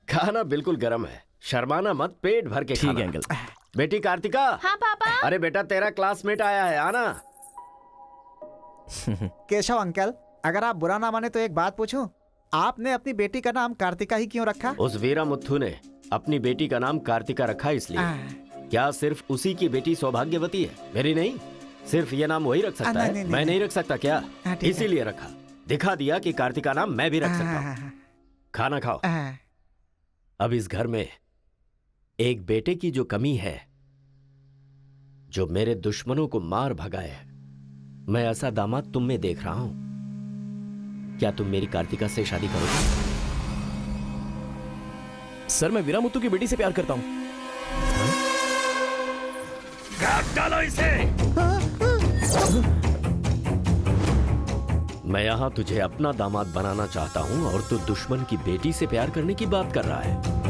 खाना बिल्कुल गर्म है, शर्माना मत, पेट भर के खाना। ठीक है अंकल। बेटी कार्तिका। हाँ पापा। अरे बेटा तेरा क्लासमेट आया है, आना। केशव अंकल, अगर आप बुरा ना माने तो एक बात पूछूं? आपने अपनी बेटी का नाम कार्तिका ही क्यों रखा? उस वीरा मुथ्थू ने अपनी बेटी का नाम कार्तिका रखा इसलिए। क्या सिर्फ उसी की बेटी सौभाग्यवती है? मेरी नहीं, सिर्फ ये नाम वही रख सकता है। मैं नहीं रख सकता क्या? इसीलिए रखा, दिखा दिया कि कार्तिका नाम मैं भी रख सकता हूँ। खाना खाओ। अब इस घर में एक बेटे की जो कमी है, जो मेरे दुश्मनों को मार भगाए है, मैं ऐसा दामाद तुम में देख रहा हूं। क्या तुम मेरी कार्तिका से शादी करोगे? सर मैं वीरा मुत्तू की बेटी से प्यार करता हूँ। काट डालो इसे। मैं यहाँ तुझे अपना दामाद बनाना चाहता हूँ और तू दुश्मन की बेटी से प्यार करने की बात कर रहा है।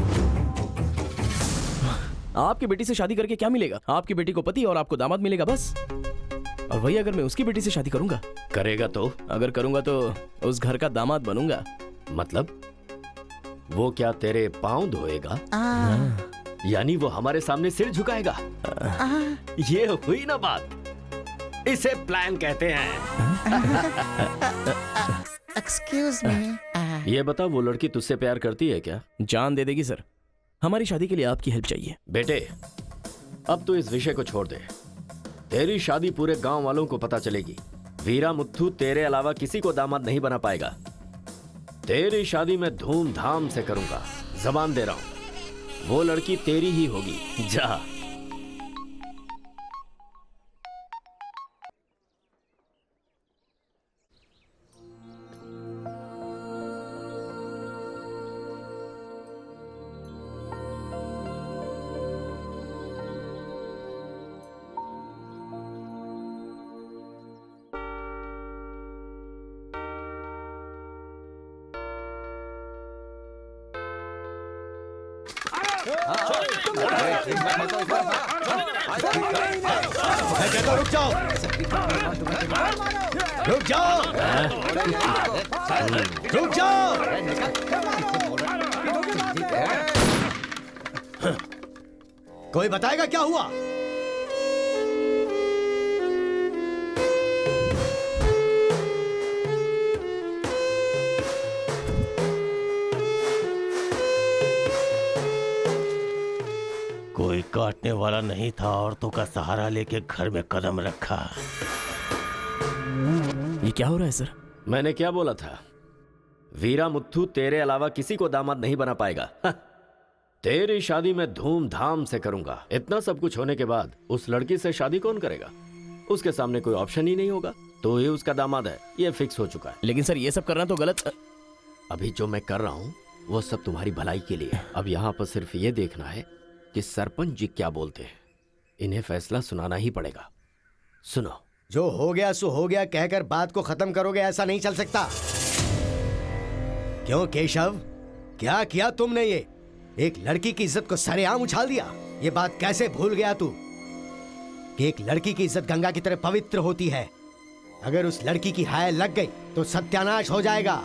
आपकी बेटी से शादी करके क्या मिलेगा? आपकी बेटी को पति और आपको दामाद मिलेगा बस। और वही अगर मैं उसकी बेटी से शादी करूंगा। करेगा तो? अगर करूंगा तो उस घर का दामाद बनूंगा। मतलब वो क्या तेरे पांव धोएगा? यानी वो हमारे सामने सिर झुकाएगा? ये हुई ना बात। इसे प्लान कहते हैं। Excuse me. ये बता, वो लड़की तुझसे प्यार करती है क्या? जान दे देगी सर। हमारी शादी के लिए आपकी हेल्प चाहिए। बेटे अब तो इस विषय को छोड़ दे। तेरी शादी पूरे गांव वालों को पता चलेगी। वीरा मुत्थू तेरे अलावा किसी को दामाद नहीं बना पाएगा। तेरी शादी में धूमधाम से करूंगा, जबान दे रहा हूं। वो लड़की तेरी ही होगी। जा। रुक जाओ, रुक जाओ, रुक जाओ। कोई बताएगा क्या हुआ? कोई काटने वाला नहीं था, औरतों का सहारा लेके घर में कदम रखा। ये क्या हो रहा है सर? मैंने क्या बोला था? वीरा मुत्थू तेरे अलावा किसी को दामाद नहीं बना पाएगा। तेरी शादी में धूमधाम से करूंगा। इतना सब कुछ होने के बाद उस लड़की से शादी कौन करेगा? उसके सामने कोई ऑप्शन ही नहीं होगा। तो ही उसका दामाद है, ये फिक्स हो चुका है। लेकिन सर ये सब करना तो गलत। अभी जो मैं कर रहा हूँ वो सब तुम्हारी भलाई के लिए। अब यहाँ पर सिर्फ ये देखना है कि सरपंच जी क्या बोलते हैं। इन्हें फैसला सुनाना ही पड़ेगा। सुनो। जो हो गया सो हो गया कहकर बात को खत्म करोगे, ऐसा नहीं चल सकता। क्यों केशव, क्या किया तुमने? ये एक लड़की की इज्जत को सरेआम उछाल दिया। ये बात कैसे भूल गया तू कि एक लड़की की इज्जत गंगा की तरह पवित्र होती है। अगर उस लड़की की हाय लग गई तो सत्यानाश हो जाएगा।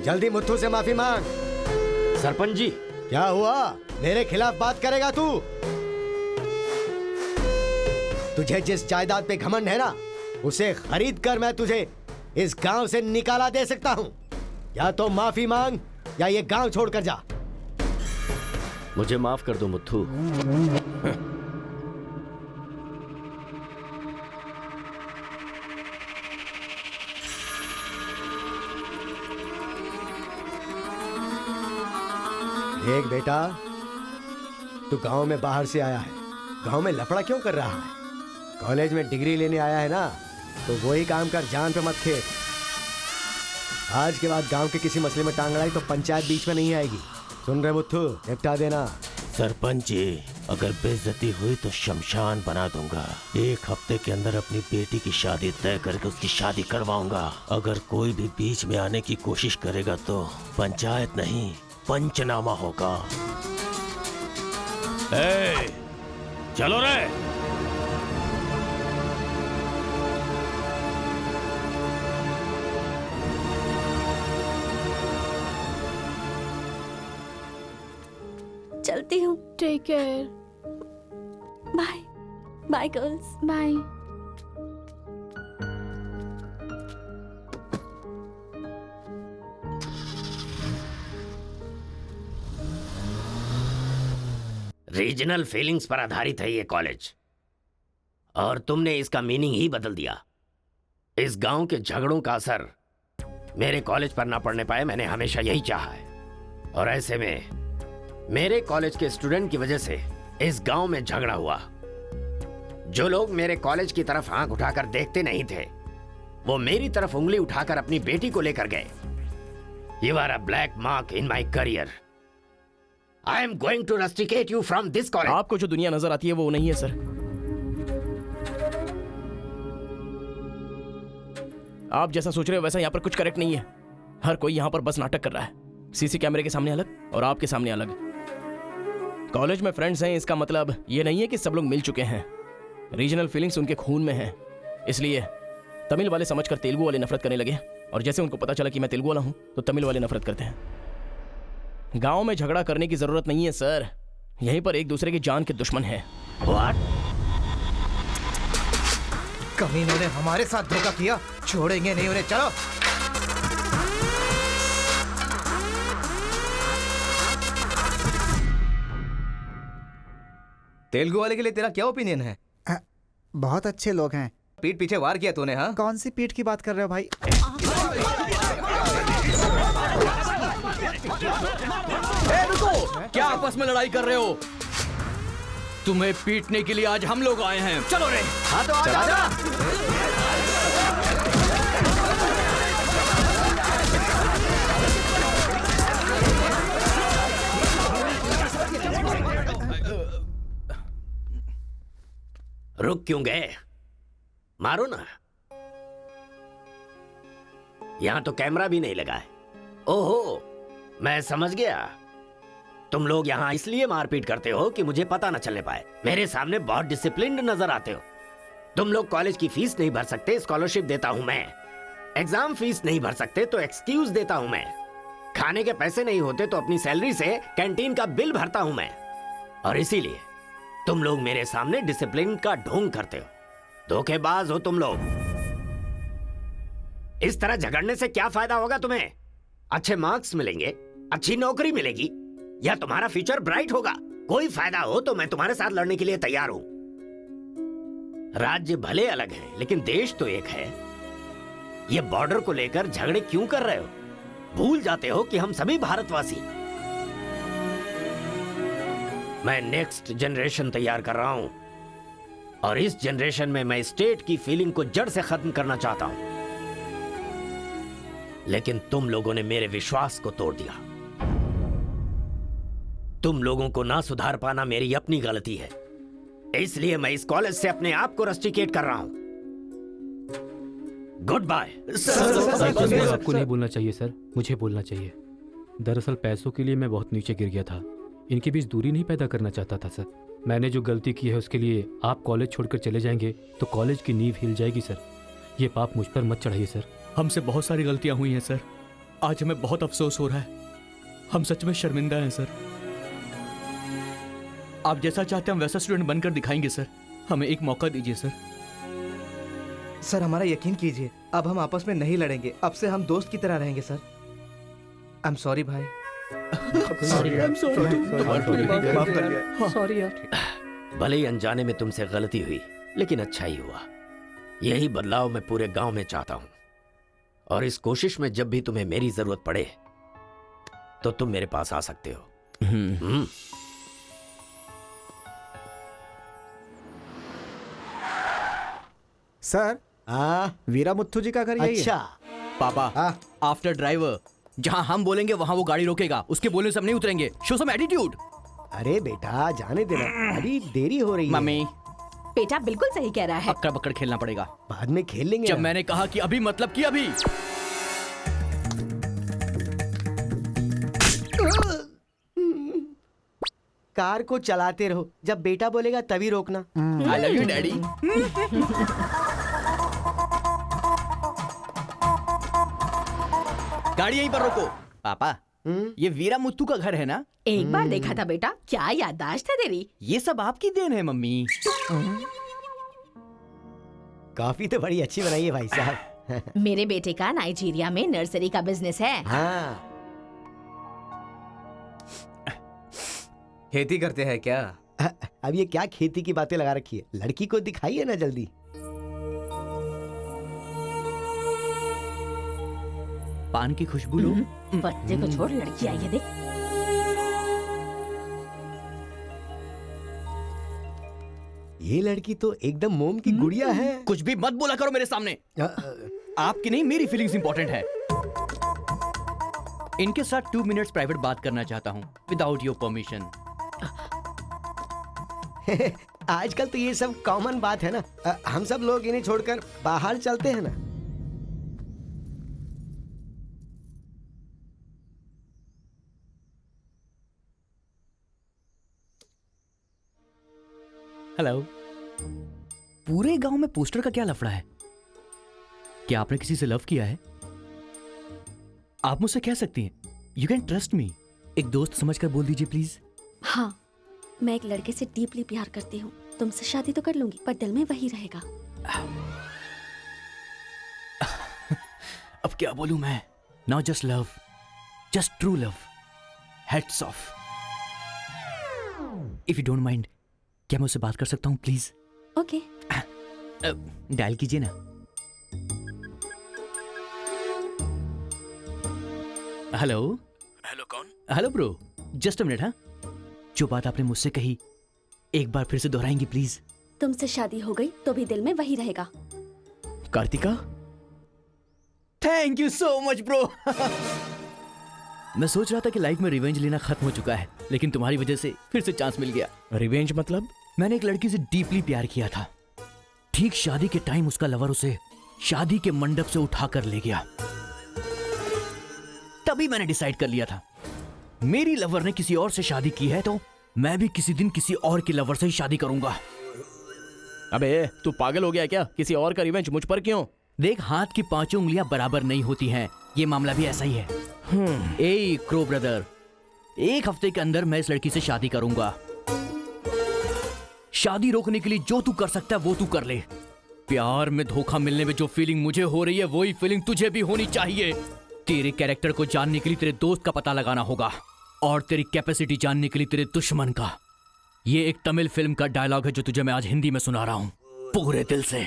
जल्दी मुत्थू से माफी मांग। सरपंच जी। क्या हुआ? मेरे खिलाफ बात करेगा तू? तुझे जिस जायदाद पे घमंड है ना, उसे खरीद कर मैं तुझे इस गांव से निकाला दे सकता हूं। या तो माफी मांग या ये गांव छोड़कर जा। मुझे माफ कर दो मुत्थू। देख बेटा, तू गांव में बाहर से आया है, गांव में लफड़ा क्यों कर रहा है? कॉलेज में डिग्री लेने आया है ना, तो वही काम कर, जान पे मत खेल। आज के बाद गांव के किसी मसले में टांग अड़ाई तो पंचायत बीच में नहीं आएगी। सुन रहे मुत्थू, निपटा देना। सरपंच जी, अगर बेइज्जती हुई तो शमशान बना दूंगा। 1 हफ्ते के अंदर अपनी बेटी की शादी तय करके उसकी शादी करवाऊंगा। अगर कोई भी बीच में आने की कोशिश करेगा तो पंचायत नहीं, पंचनामा होगा। चलो रे। चलती हूँ। Take care. Bye bye girls. Bye. Regional feelings पर आधारित है ये कॉलेज, और तुमने इसका मीनिंग ही बदल दिया। इस गांव के झगड़ों का असर मेरे कॉलेज पर ना पड़ने पाए, मैंने हमेशा यही चाहा है। और ऐसे में मेरे कॉलेज के स्टूडेंट की वजह से इस गांव में झगड़ा हुआ। जो लोग मेरे कॉलेज की तरफ आंख उठाकर देखते नहीं थे, वो मेरी तरफ उंगली उठाकर अपनी बेटी को लेकर गए। You are a black mark in my career. I am going to rusticate you from this college. आपको जो दुनिया नजर आती है वो नहीं है सर। आप जैसा सोच रहे हो वैसा यहाँ पर कुछ करेक्ट नहीं है। हर कोई यहाँ पर बस नाटक कर रहा है। सीसी कैमरे के सामने अलग और आपके सामने अलग। कॉलेज में फ्रेंड्स हैं, इसका मतलब ये नहीं है कि सब लोग मिल चुके हैं। रीजनल फीलिंग्स उनके खून में है, इसलिए तमिल वाले समझकर तेलुगु वाले नफरत करने लगे, और जैसे उनको पता चला कि मैं तेलुगु वाला हूं तो तमिल वाले नफरत करते हैं। गांव में झगड़ा करने की जरूरत नहीं है सर, यहीं पर एक दूसरे की जान के दुश्मन हैं। कमीनों ने हमारे साथ धोखा किया, छोड़ेंगे नहीं उन्हें। चलो। तेलुगु वाले के लिए तेरा क्या ओपिनियन है? बहुत अच्छे लोग हैं। पीठ पीछे वार किया तूने? हाँ, कौन सी पीठ की बात कर रहे हो भाई? रुको, क्या आपस में लड़ाई कर रहे हो? तुम्हें पीटने के लिए आज हम लोग आए हैं। चलो रे। हाँ तो आजा। रुक क्यों गए? मारो ना। यहां तो कैमरा भी नहीं लगा है। ओहो, मैं समझ गया। तुम लोग यहाँ इसलिए मारपीट करते हो कि मुझे पता न चलने पाए। मेरे सामने बहुत डिसिप्लिन्ड नजर आते हो। तुम लोग कॉलेज की फीस नहीं भर सकते, स्कॉलरशिप देता हूं मैं। एग्जाम फीस नहीं भर सकते तो एक्सक्यूज देता हूं मैं। खाने के पैसे नहीं होते तो अपनी सैलरी से कैंटीन का बिल भरता हूं मैं। और इसीलिए तुम लोग मेरे सामने डिसिप्लिन का ढोंग करते हो। धोखेबाज हो तुम लोग। इस तरह झगड़ने से क्या फायदा होगा तुम्हें? अच्छे मार्क्स मिलेंगे, अच्छी नौकरी मिलेगी, या तुम्हारा फ्यूचर ब्राइट होगा। कोई फायदा हो तो मैं तुम्हारे साथ लड़ने के लिए तैयार हूं। राज्य भले अलग है लेकिन देश तो एक है। ये बॉर्डर को लेकर झगड़े क्यों कर रहे हो? भूल जाते हो कि हम सभी भारतवासी। मैं नेक्स्ट जनरेशन तैयार कर रहा हूं। और इस जनरेशन में मैं स्टेट की फीलिंग को जड़ से खत्म करना चाहता हूं, लेकिन तुम लोगों ने मेरे विश्वास को तोड़ दिया। तुम लोगों को ना सुधार पाना मेरी अपनी गलती है, इसलिए मैं इस कॉलेज से अपने आप को रस्टिकेट कर रहा हूं। Good bye. आपको नहीं बोलना चाहिए सर, मुझे बोलना चाहिए। दरअसल पैसों के लिए मैं बहुत नीचे गिर गया था, इनके बीच दूरी नहीं पैदा करना चाहता था सर। मैंने जो गलती की है उसके लिए आप कॉलेज छोड़कर चले जाएंगे तो कॉलेज की नींव हिल जाएगी सर। ये पाप मुझ पर मत चढ़ाइए सर। हमसे बहुत सारी गलतियां हुई हैं सर, आज हमें बहुत अफसोस हो रहा है। हम सच में शर्मिंदा हैं सर। आप जैसा चाहते हैं हम वैसा स्टूडेंट बनकर दिखाएंगे सर। हमें एक मौका दीजिए सर। सर हमारा यकीन कीजिए, अब हम आपस में नहीं लड़ेंगे। अब से हम दोस्त की तरह रहेंगे सर। आई एम सॉरी भाई। सॉरी यार। भले ही अनजाने में तुमसे गलती हुई, लेकिन अच्छा ही हुआ। यही बदलाव मैं पूरे गांव में चाहता हूं, और इस कोशिश में जब भी तुम्हें मेरी जरूरत पड़े तो तुम मेरे पास आ सकते हो। सर वीरा मुत्थु जी का घर यही है। अच्छा पापा, आफ्टर ड्राइवर, जहां हम बोलेंगे वहां वो गाड़ी रोकेगा। उसके बोलने से हम नहीं उतरेंगे। Show some attitude. अरे बेटा जाने देना, अभी देरी हो रही है। मम्मी बेटा बिल्कुल सही कह रहा है। अक्कड़ बक्कड़ खेलना पड़ेगा, बाद में खेल लेंगे। जब मैंने कहा कि अभी मतलब कि अभी। कार को चलाते रहो, जब बेटा बोलेगा तभी रोकना। आई लव यू डैडी। गाड़ी यहीं पर रोको। पापा, ये वीरा मुत्तू का घर है ना? एक बार देखा था बेटा, क्या याददाश्त है तेरी। ये सब आपकी देन है मम्मी। कॉफी तो बड़ी अच्छी बनाई है भाई साहब। मेरे बेटे का नाइजीरिया में नर्सरी का बिजनेस है। हाँ। खेती करते हैं क्या? अब ये क्या खेती की बातें लगा रखी है? लड़की को दिखाइए ना जल्दी। पान की खुशबू लो। बच्चे को छोड़, लड़की आई है देख। ये लड़की तो एकदम मोम की गुड़िया है। कुछ भी मत बोला करो मेरे सामने। आपकी नहीं, मेरी फीलिंग्स इंपॉर्टेंट है। इनके साथ 2 मिनट्स प्राइवेट बात करना चाहता हूँ, विदाउट योर परमिशन। आजकल तो ये सब कॉमन बात है ना। हम सब लोग इन्हें छोड़कर बाहर चलते हैं ना। हेलो। पूरे गांव में पोस्टर का क्या लफड़ा है? क्या आपने किसी से लव किया है? आप मुझसे कह सकती हैं, यू कैन ट्रस्ट मी। एक दोस्त समझकर बोल दीजिए प्लीज। हाँ, मैं एक लड़के से डीपली प्यार करती हूँ। तुमसे शादी तो कर लूंगी, पर दिल में वही रहेगा। अब क्या बोलूं मैं? Not just love, just true love. Heads of. If you don't mind, क्या मैं उससे बात कर सकता हूँ प्लीज? ओके। डायल कीजिए ना। हेलो। हेलो, कौन? Hello bro, just a minute. हाँ, जो बात आपने मुझसे कही एक बार फिर से दोहराएंगी प्लीज? तुमसे शादी हो गई तो भी दिल में वही रहेगा। Kartika, thank you so much bro. मैं सोच रहा था कि लाइफ में रिवेंज लेना खत्म हो चुका है, लेकिन तुम्हारी वजह से फिर से चांस मिल गया। रिवेंज मतलब? मैंने एक लड़की से डीपली प्यार किया था। ठीक शादी के टाइम उसका लवर उसे शादी के मंडप से उठाकर ले गया। तभी मैंने डिसाइड कर लिया था, मेरी लवर ने किसी और से शादी की है तो मैं भी किसी दिन किसी और की लवर से ही शादी करूंगा। अबे तू पागल हो गया क्या? किसी और का रिवेंज मुझ पर क्यों? देख, हाथ की 5 उंगलियां बराबर नहीं होती हैं। ये मामला भी ऐसा ही है। ए क्रो ब्रदर, 1 हफ्ते के अंदर मैं इस लड़की से शादी करूंगा। शादी रोकने के लिए जो तू कर सकता है वो तू कर ले। प्यार में धोखा मिलने में जो फीलिंग मुझे हो रही है वही फीलिंग तुझे भी होनी चाहिए। तेरे कैरेक्टर को जानने के लिए तेरे दोस्त का पता लगाना होगा, और तेरी कैपेसिटी जानने के लिए तेरे दुश्मन का। ये एक तमिल फिल्म का डायलॉग है जो तुझे मैं आज हिंदी में सुना रहा हूं, पूरे दिल से।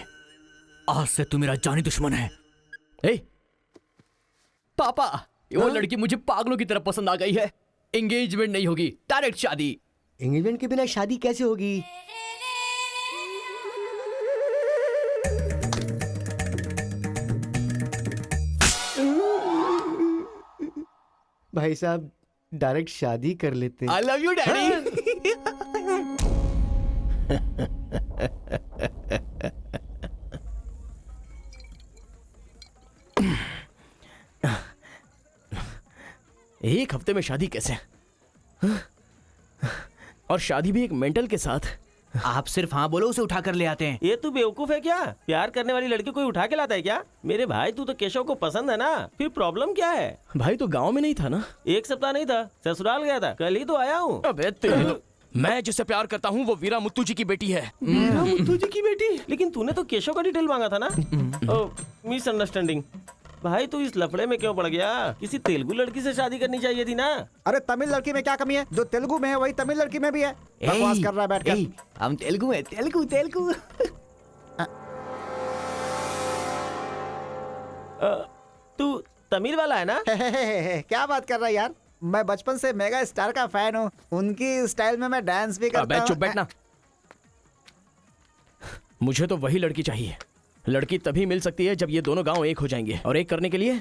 आज से तू मेरा जानी दुश्मन है। ए पापा, वो लड़की मुझे पागलों की तरह पसंद आ गई है। एंगेजमेंट नहीं होगी, डायरेक्ट शादी। एंगेजमेंट के बिना शादी कैसे होगी? भाई साहब डायरेक्ट शादी कर लेते। आई लव यू डैडी। एक हफ्ते में शादी कैसे? और शादी भी एक मेंटल के साथ। आप सिर्फ हाँ बोलो, उसे उठा कर ले आते हैं। ये तू बेवकूफ है क्या? प्यार करने वाली लड़की कोई उठा के लाता है क्या? मेरे भाई तू तो केशव को पसंद है ना, फिर प्रॉब्लम क्या है? भाई तो गांव में नहीं था ना? एक सप्ताह नहीं था, ससुराल गया था, कल ही तो आया हूँ। अबे तेरे मैं जिससे प्यार करता हूँ वो वीरा मुत्तू जी की बेटी है। मुत्तू जी की बेटी? लेकिन तूने तो केशव का डिटेल मांगा था ना। मिसअंडरस्टैंडिंग। भाई तू इस लफड़े में क्यों पड़ गया? किसी तेलुगु लड़की से शादी करनी चाहिए थी ना। अरे तमिल लड़की में क्या कमी है? जो तेलुगु में है वही तमिल लड़की में भी है। बकवास कर रहा है बैठकर। हम तेलुगु है, तेलुगु। तू तमिल वाला है ना? क्या बात कर रहा है यार? मैं बचपन से मेगा स्टार का फैन हूँ। उनकी स्टाइल में मैं डांस भी करता हूँ। चुप बैठना। मुझे तो वही लड़की चाहिए। लड़की तभी मिल सकती है जब ये दोनों गांव एक हो जाएंगे, और एक करने के लिए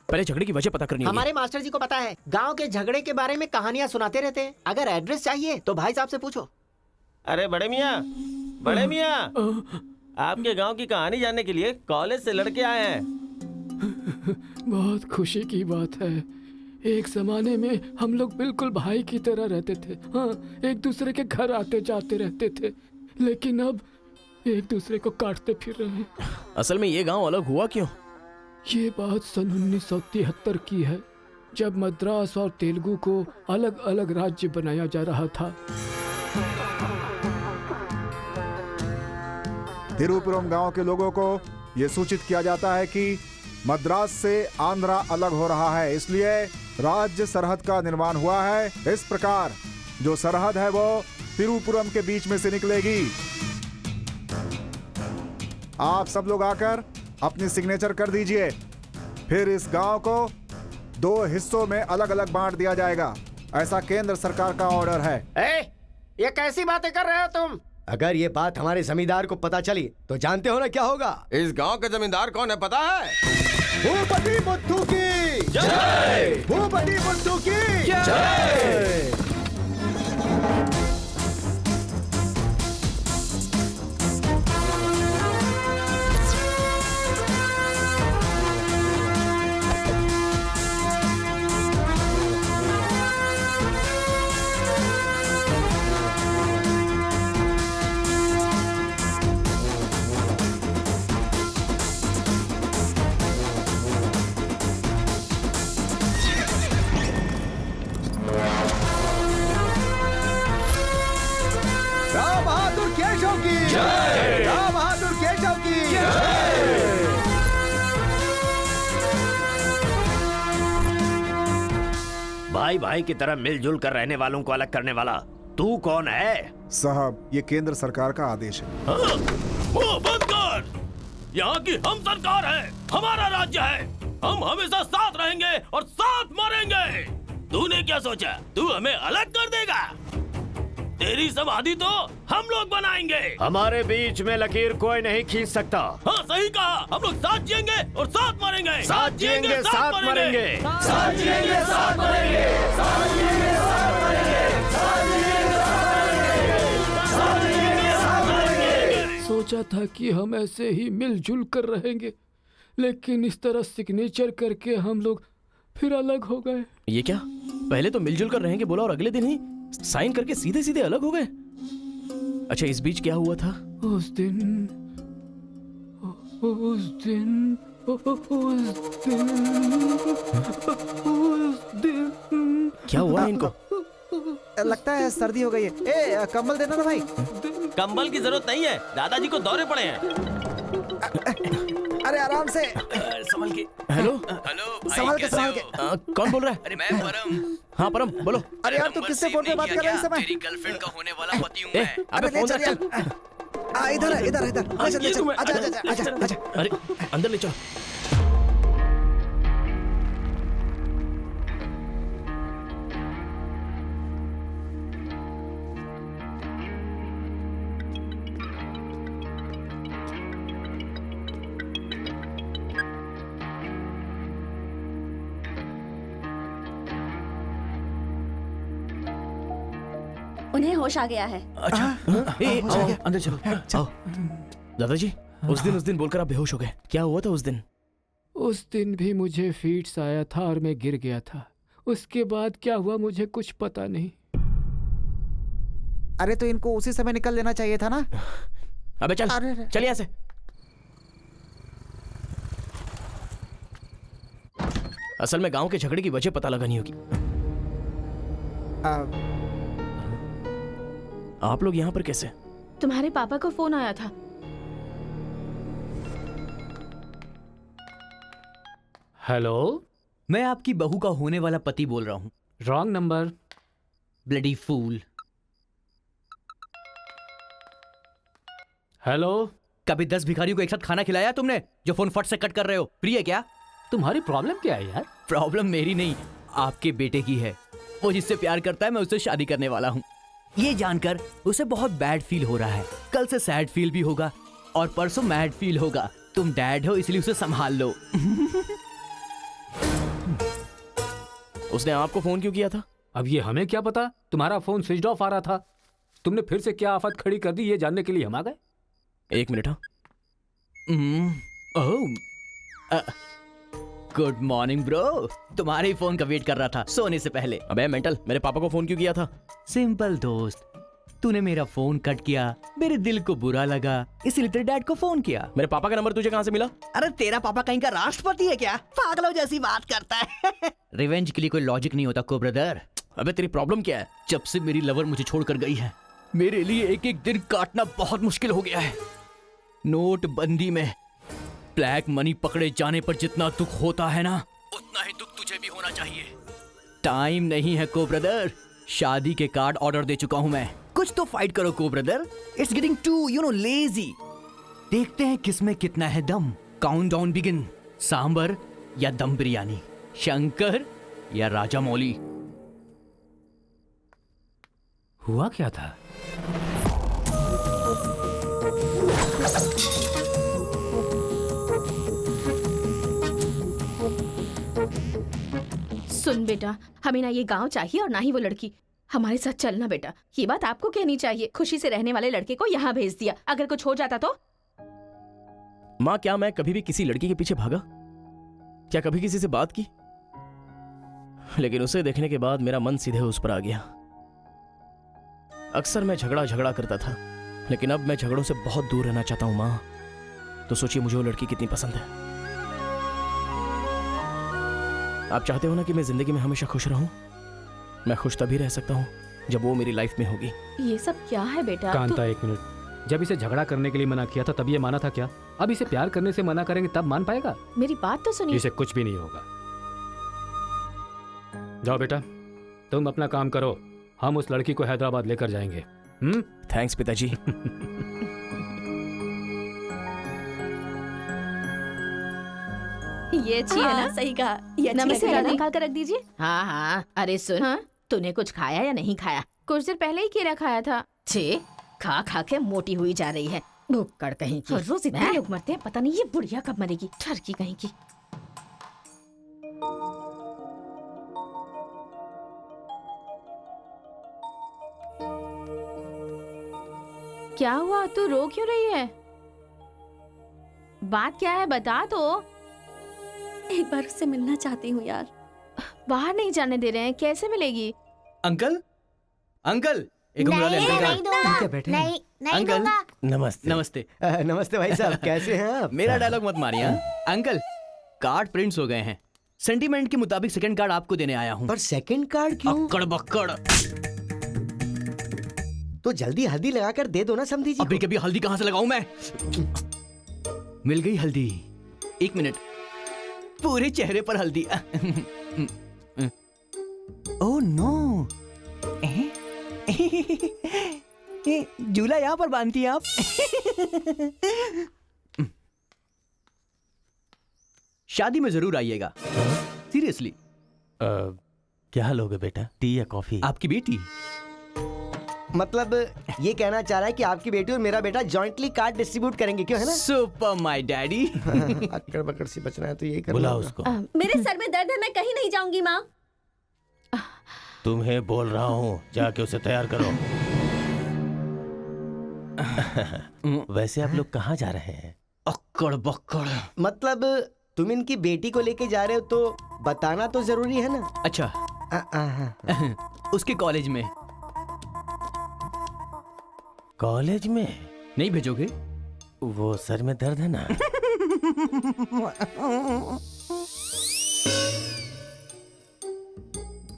पहले झगड़े की वजह पता करनी होगी। हमारे मास्टर जी को पता है, गांव के झगड़े के बारे में कहानियां सुनाते रहते हैं। अगर एड्रेस चाहिए तो भाई साहब से पूछो। अरे बड़े मियाँ, आपके गांव की कहानी जानने के लिए कॉलेज से लड़के आए हैं। बहुत खुशी की बात है। एक जमाने में हम लोग बिल्कुल भाई की तरह रहते थे। हाँ, एक दूसरे के घर आते जाते रहते थे, लेकिन अब एक दूसरे को काटते फिर रहे हैं। असल में ये गांव अलग हुआ क्यों? ये बात सन 1973 की है, जब मद्रास और तेलुगु को अलग अलग राज्य बनाया जा रहा था। तिरुपुरम गांव के लोगों को ये सूचित किया जाता है कि मद्रास से आंध्रा अलग हो रहा है, इसलिए राज्य सरहद का निर्माण हुआ है। इस प्रकार जो सरहद है वो तिरुपुरम के बीच में से निकलेगी। आप सब लोग आकर अपनी सिग्नेचर कर दीजिए, फिर इस गांव को 2 हिस्सों में अलग अलग बांट दिया जाएगा। ऐसा केंद्र सरकार का ऑर्डर है। ये कैसी बातें कर रहे हो तुम? अगर ये बात हमारे जमींदार को पता चली तो जानते हो ना क्या होगा? इस गांव के जमींदार कौन है पता है? भूपति मुत्तू की जय! भूपति मुत्तू की जय! राम बहादुर केशव की जय! राम बहादुर केशव की जय! भाई भाई की तरह मिलजुल कर रहने वालों को अलग करने वाला तू कौन है? साहब, ये केंद्र सरकार का आदेश है। वो बंद कर। यहाँ की हम सरकार है, हमारा राज्य है। हम हमेशा साथ रहेंगे और साथ मरेंगे। तूने क्या सोचा तू हमें अलग कर देगा? तेरी समाधि तो हम लोग बनाएंगे। हमारे बीच में लकीर कोई नहीं खींच सकता। हाँ सही कहा, हम लोग साथ जिएंगे और साथ मरेंगे। साथ जिएंगे, साथ मरेंगे। साथ जिएंगे, साथ मरेंगे। साथ जिएंगे, साथ मरेंगे। साथ जिएंगे, साथ मरेंगे। साथ मरेंगे। सोचा था कि हम ऐसे ही मिलजुल कर रहेंगे, लेकिन इस तरह सिग्नेचर करके हम लोग फिर अलग हो गए। ये क्या? पहले तो मिलजुल कर रहेंगे बोला और अगले दिन ही साइन करके सीधे सीधे अलग हो गए। अच्छा, इस बीच क्या हुआ था? उस दिन क्या हुआ इनको? लगता है सर्दी हो गई है। ए, कंबल देना ना भाई। कंबल की जरूरत नहीं है, दादाजी को दौरे पड़े हैं। अरे आराम से संभल के। हेलो संभाल के। कौन बोल रहा है? अरे मैं परम। हाँ परम बोलो। अरे यार, तू किससे फोन पे बात कर रहा है इस समय? तेरी गर्लफ्रेंड का होने वाला पति हूँ मैं। अबे फोन रख चल। इधर है, इधर इधर। आजा। अरे अंदर ले चलो। उन्हें होश आ गया है। अच्छा आओ, अंदर चलो आओ। दादाजी उस दिन बोलकर आप बेहोश हो गए, क्या हुआ था उस दिन? उस दिन भी मुझे फीट्स आया था और मैं गिर गया था। उसके बाद क्या हुआ मुझे कुछ पता नहीं। अरे तो इनको उसी समय निकल लेना चाहिए था ना। अबे चल चल यहाँ से। असल में गांव के झगड़े की वजह पता लगानी होगी। आप लोग यहाँ पर कैसे? तुम्हारे पापा को फोन आया था। हेलो, मैं आपकी बहू का होने वाला पति बोल रहा हूँ। Wrong number. Bloody fool. Hello, कभी 10 भिखारियों को एक साथ खाना खिलाया तुमने जो फोन फट से कट कर रहे हो? प्रिय क्या? तुम्हारी प्रॉब्लम क्या है यार? प्रॉब्लम मेरी नहीं, आपके बेटे की है। वो जिससे प्यार करता है मैं उससे शादी करने वाला हूँ। ये जानकर उसे बहुत बैड फील हो रहा है। कल से सैड फील भी होगा और परसों मैड फील होगा। तुम डैड हो इसलिए उसे संभाल लो। उसने आपको फोन क्यों किया था? अब ये हमें क्या पता, तुम्हारा फोन स्विच ऑफ आ रहा था। तुमने फिर से क्या आफत खड़ी कर दी ये जानने के लिए हम आ गए। एक मिनट। हाँ गुड मॉर्निंग ब्रो। तुम्हारे ही फोन का वेट कर रहा था सोने से पहले। अबे मेंटल, मेरे पापा को फोन क्यों किया था? सिंपल दोस्त, तूने मेरा फोन कट किया, मेरे दिल को बुरा लगा, इसलिए तेरे डैड को फोन किया। मेरे पापा का नंबर तुझे कहाँ से मिला? अरे तेरा पापा कहीं का राष्ट्रपति है क्या? पागलों जैसी बात करता है। रिवेंज के लिए कोई लॉजिक नहीं होता को ब्रदर। अबे तेरी प्रॉब्लम क्या है? जब से मेरी लवर मुझे छोड़कर गई है, मेरे लिए एक एक दिन काटना बहुत मुश्किल हो गया है। नोटबंदी में ब्लैक मनी पकड़े जाने पर जितना दुख होता है ना, उतना ही दुख तुझे भी होना चाहिए। टाइम नहीं है को ब्रदर। शादी के कार्ड ऑर्डर दे चुका हूं मैं। कुछ तो फाइट करो को brother. It's getting too lazy. देखते हैं किसमें कितना है दम। Countdown begin. सांबर या दम बिरयानी, शंकर या राजा मौली। हुआ क्या था? सुन बेटा, हमें ना ये गांव चाहिए और ना ही वो लड़की। हमारे साथ चलना बेटा। ये बात आपको कहनी चाहिए। खुशी से रहने वाले लड़के को यहाँ भेज दिया, अगर कुछ हो जाता तो? माँ, क्या मैं कभी भी किसी लड़की के पीछे भागा? क्या कभी किसी से बात की? लेकिन उसे देखने के बाद मेरा मन सीधे उस पर आ गया। अक्सर मैं झगड़ा करता था, लेकिन अब मैं झगड़ों से बहुत दूर रहना चाहता हूँ माँ। तो सोचिए मुझे वो लड़की कितनी पसंद है। आप चाहते हो ना कि मैं जिंदगी में हमेशा खुश रहूं? मैं खुश तभी रह सकता हूं जब वो मेरी लाइफ में होगी। ये सब क्या है बेटा? कांता एक मिनट, जब इसे झगड़ा करने के लिए मना किया था तब ये माना था क्या? अब इसे प्यार करने से मना करेंगे तब मान पाएगा? मेरी बात तो सुनिए। इसे कुछ भी नहीं होगा। जाओ बेटा, तुम अपना काम करो, हम उस लड़की को हैदराबाद लेकर जाएंगे। थैंक्स पिताजी। ये अच्छी है ना? सही कहा। ये अच्छी नमस्ते लग रही है। निकाल कर रख दीजिए। हाँ हाँ, अरे सुन, हाँ? तूने कुछ खाया या नहीं खाया? कुछ देर पहले ही केला खाया था। छे, खा खा के मोटी हुई जा रही है, भुक्कड़ कहीं की। रोज इतने लोग मरते हैं, पता नहीं ये बुढ़िया कब मरेगी। ठरकी कहीं की। क्या हुआ? तू रो क्यों रही है? बात क्या है बता तो। एक बार उससे मिलना चाहती हूँ यार। बाहर नहीं जाने दे रहे हैं, कैसे मिलेगी? अंकल, अंकल, एक उंगली वाले अंकल का। नहीं अंकल नमस्ते। नमस्ते। नमस्ते भाई साहब, कैसे हैं आप? मेरा डायलॉग मत मारिए। अंकल, कार्ड प्रिंट्स हो गए हैं। सेंटीमेंट के मुताबिक सेकंड कार्ड आपको देने आया हूँ। पर सेकंड कार्ड क्यों? अक्कड़ बक्कड़। तो जल्दी हल्दी लगाकर दे दो ना समधी जी। अभी कभी हल्दी कहाँ से लगाऊं मैं? मिल गई हल्दी। एक मिनट, पूरे चेहरे पर हल्दी। ओह नो, झूला यहाँ पर बांधती हैं आप? शादी में जरूर आइएगा, सीरियसली। क्या लोगे बेटा, टी या कॉफी? आपकी बेटी। मतलब ये कहना चाह रहा है कि आपकी बेटी और मेरा बेटा जॉइंटली कार्ड डिस्ट्रीब्यूट करेंगे, क्यों है ना? Super my daddy. अक्कड़ बक्कड़ से बचना है तो यही करना। बुला उसको। मेरे सर में दर्द है, मैं कहीं नहीं जाऊंगी माँ। तुम्हें बोल रहा हूँ, जाके उसे तैयार करो। वैसे आप लोग कहाँ जा रहे हैं? अक्कड़ बक्कड़। मतलब तुम इनकी बेटी को लेके जा रहे हो तो बताना तो जरूरी है ना। अच्छा उसके कॉलेज में। कॉलेज में नहीं भेजोगे? वो सर में दर्द है ना।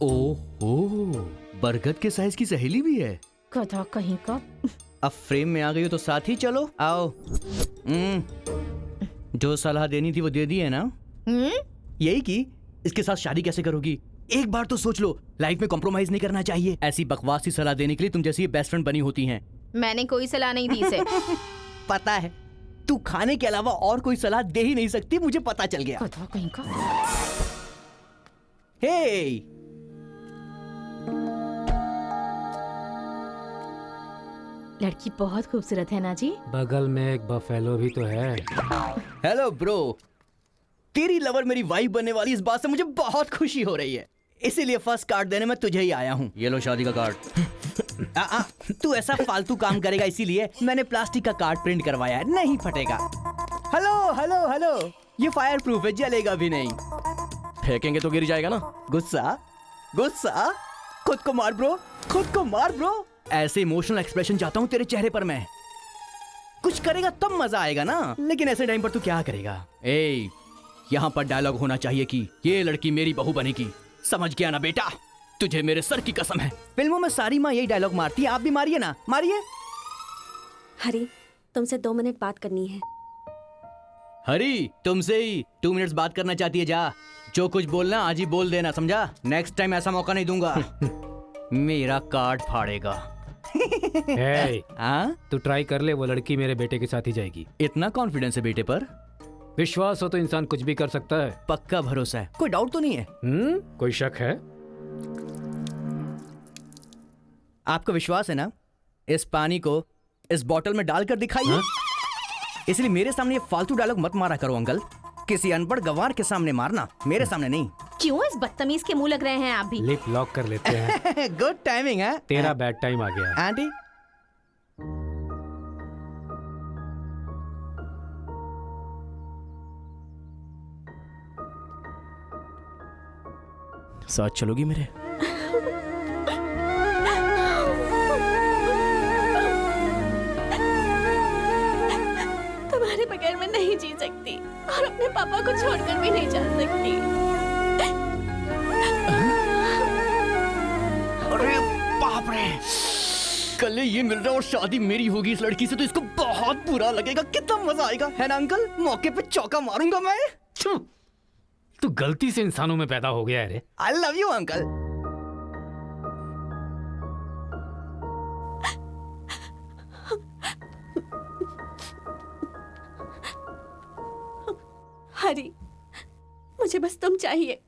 ओहो, बरगद के साइज की सहेली भी है। गधा कहीं का। अब फ्रेम में आ गई हो तो साथ ही चलो। आओ। जो सलाह देनी थी वो दे दी है ना? यही कि इसके साथ शादी कैसे करोगी? एक बार तो सोच लो, लाइफ में कॉम्प्रोमाइज नहीं करना चाहिए। ऐसी बकवास सी सलाह देने के लिए तुम जैसी बेस्ट फ्रेंड बनी होती हैं। मैंने कोई सलाह नहीं दी इसे। पता है, तू खाने के अलावा और कोई सलाह दे ही नहीं सकती, मुझे पता चल गया। गधा कहीं का। हे, लड़की बहुत खूबसूरत है ना जी। बगल में एक बफेलो भी तो है। हेलो ब्रो, तेरी लवर मेरी वाइफ बनने वाली इस बात से मुझे बहुत खुशी हो रही है, इसीलिए फर्स्ट कार्ड देने में तुझे ही आया हूँ। ये लो शादी का कार्ड। तू ऐसा फालतू काम करेगा इसीलिए मैंने प्लास्टिक का कार्ड प्रिंट करवाया है, नहीं फटेगा। हेलो हेलो हेलो, ये फायर प्रूफ है, जलेगा भी नहीं। फेंकेंगे तो गिर जाएगा ना। गुस्सा गुस्सा, खुद को मार ब्रो, खुद को मार ब्रो। ऐसे इमोशनल एक्सप्रेशन चाहता हूँ तेरे चेहरे पर मैं। कुछ करेगा तब मजा आएगा ना, लेकिन ऐसे टाइम पर तू क्या करेगा? ए, यहाँ पर डायलॉग होना चाहिए कि ये लड़की मेरी बहू बनेगी। समझ गया ना बेटा? तुझे मेरे सर की कसम है। फिल्मों में सारी माँ यही डायलॉग मारती है, आप भी मारिए ना, मारिए। हरी, तुमसे 2 मिनट बात करनी है। हरी, तुमसे ही 2 मिनट्स बात करना चाहती है? जा, जो कुछ बोलना आज ही बोल देना, समझा? नेक्स्ट टाइम ऐसा मौका नहीं दूंगा। मेरा कार्ड फाड़ेगा। तू ट्राई कर ले, वो लड़की मेरे बेटे के साथ ही जाएगी। इतना कॉन्फिडेंस है बेटे पर? विश्वास हो तो इंसान कुछ भी कर सकता है। पक्का भरोसा है, कोई डाउट तो नहीं है? कोई शक है? आपको विश्वास है ना? इस पानी को इस बोतल में डालकर दिखाइए। इसलिए मेरे सामने ये फालतू डायलॉग मत मारा करो अंकल। किसी अनपढ़ गवार के सामने मारना, मेरे सामने नहीं। क्यों इस बदतमीज के मुंह लग रहे हैं आप भी? लिप लॉक कर लेते हैं। गुड टाइमिंग है। तेरा बैड टाइम आ गया। आंटी, साथ चलोगी मेरे? तुम्हारे बगैर मैं नहीं जी सकती और अपने पापा को छोड़कर भी नहीं जा सकती। अरे बाप रे, कल ये मिल रहा और शादी मेरी होगी इस लड़की से, तो इसको बहुत बुरा लगेगा। कितना मजा आएगा, है ना अंकल? मौके पे चौका मारूंगा मैं। तू गलती से इंसानों में पैदा हो गया है रे। I love you uncle. Hari, मुझे बस तुम चाहिए।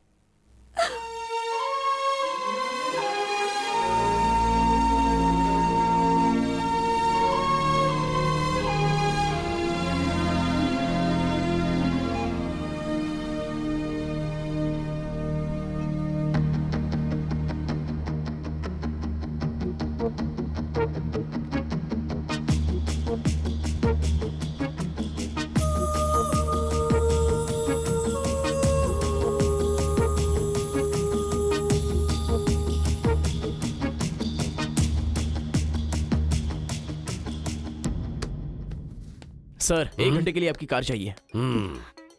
सर, 1 घंटे के लिए आपकी कार चाहिए।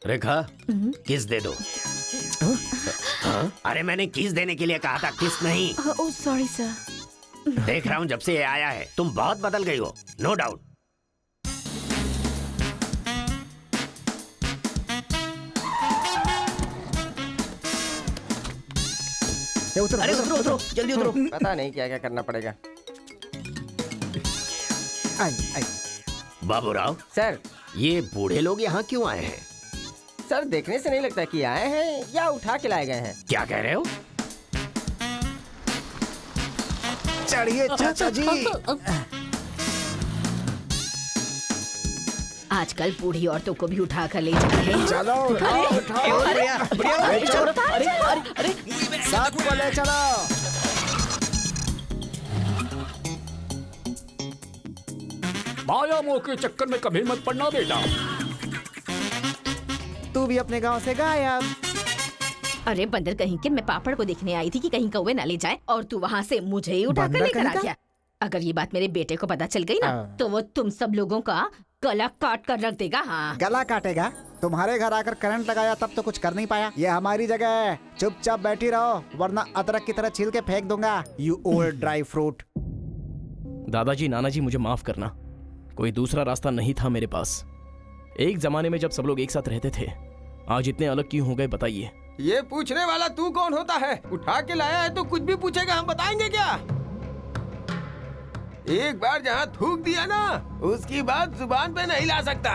रेखा, किस दे दो। अरे मैंने किस देने के लिए कहा था, किस नहीं। Oh sorry sir. देख रहा हूँ जब से ये आया है तुम बहुत बदल गई हो, नो डाउट। अरे उतरो उतरो, जल्दी उतरो। पता नहीं क्या क्या करना पड़ेगा। बाबूराव सर, ये बूढ़े लोग यहाँ क्यों आए हैं? सर, देखने से नहीं लगता कि आए हैं या उठा के लाए गए हैं। क्या कह रहे हो? चढ़िए चाचा जी। आजकल बूढ़ी औरतों को भी उठा कर ले जा रहे हैं। चलो उठाओ उठाओ। अरे साथ को ले चलो। माया मोह के चक्कर में कभी मत पड़ना बेटा। तू भी अपने गांव से गायब। अरे बंदर कहीं के, मैं पापड़ को देखने आई थी कि कहीं कौवे ना ले जाए और तू वहाँ से मुझे ही उठा कर बंदर लेकर आ कहीं का? गया। अगर ये बात मेरे बेटे को पता चल गई ना तो वो तुम सब लोगों का गला काट कर रख देगा। हाँ, गला काटेगा? तुम्हारे घर आकर करंट लगाया तब तो कुछ कर नहीं पाया। ये हमारी जगह है, चुपचाप बैठी रहो वरना अदरक की तरह छील के फेंक दूंगा। You old dry fruit. दादाजी, नाना जी, मुझे माफ करना, कोई दूसरा रास्ता नहीं था मेरे पास। एक जमाने में जब सब लोग एक साथ रहते थे, आज इतने अलग क्यों हो गए बताइए? ये पूछने वाला तू कौन होता है? उठा के लाया है तो कुछ भी पूछेगा, हम बताएंगे क्या? एक बार जहाँ थूक दिया ना, उसकी बात जुबान पे नहीं ला सकता।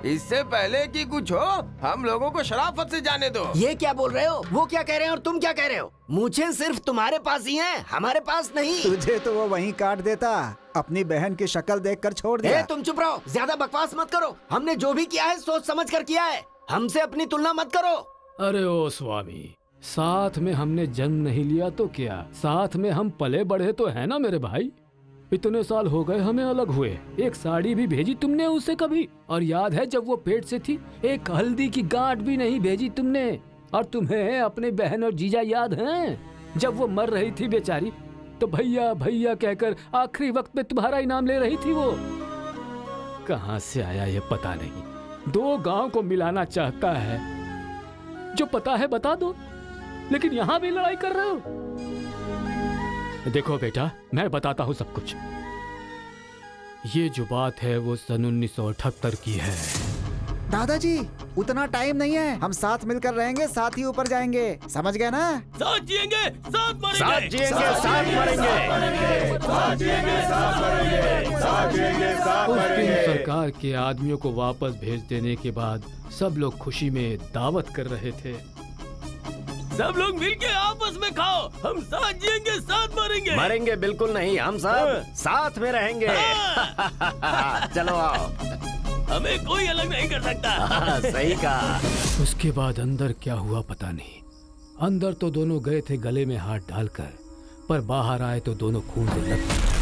इससे पहले कि कुछ हो, हम लोगों को शराफत से जाने दो। ये क्या बोल रहे हो? वो क्या कह रहे हैं और तुम क्या कह रहे हो? मुझे सिर्फ तुम्हारे पास ही है, हमारे पास नहीं। तुझे तो वो वहीं काट देता, अपनी बहन की शक्ल देखकर छोड़ दिया। तुम चुप रहो, ज्यादा बकवास मत करो। हमने जो भी किया है सोच समझ कर किया है, हमसे अपनी तुलना मत करो। अरे ओ स्वामी, साथ में हमने जन्म नहीं लिया तो क्या, साथ में हम पले बढ़े तो है ना मेरे भाई। इतने साल हो गए हमें अलग हुए, एक साड़ी भी भेजी तुमने उसे कभी? और याद है जब वो पेट से थी, एक हल्दी की गांठ भी नहीं भेजी तुमने। और तुम्हें अपने बहन और जीजा याद हैं? जब वो मर रही थी बेचारी, तो भैया भैया कहकर आखिरी वक्त में तुम्हारा इनाम ले रही थी। वो कहाँ से आया ये पता नहीं। दो गांव को मिलाना चाहता है, जो पता है बता दो, लेकिन यहाँ भी लड़ाई कर रहे हो। देखो बेटा, मैं बताता हूँ सब कुछ। ये जो बात है वो सन 1978 की है। दादाजी, उतना टाइम नहीं है, हम साथ मिलकर रहेंगे, साथ ही ऊपर जाएंगे, समझ गए ना? साथ जिएंगे, साथ मरेंगे, साथ जिएंगे, साथ मरेंगे, साथ जिएंगे, साथ मरेंगे, साथ जिएंगे, साथ उस दिन मरेंगे। सरकार के आदमियों को वापस भेज देने के बाद सब लोग खुशी में दावत कर रहे थे। सब लोग मिलके आपस में खाओ, हम साथ जिएंगे, साथ मरेंगे। मरेंगे बिल्कुल नहीं, हम सब साथ में रहेंगे। चलो आओ, हमें कोई अलग नहीं कर सकता। सही कहा। उसके बाद अंदर क्या हुआ पता नहीं। अंदर तो दोनों गए थे गले में हाथ डालकर, पर बाहर आए तो दोनों खून से लथपथ।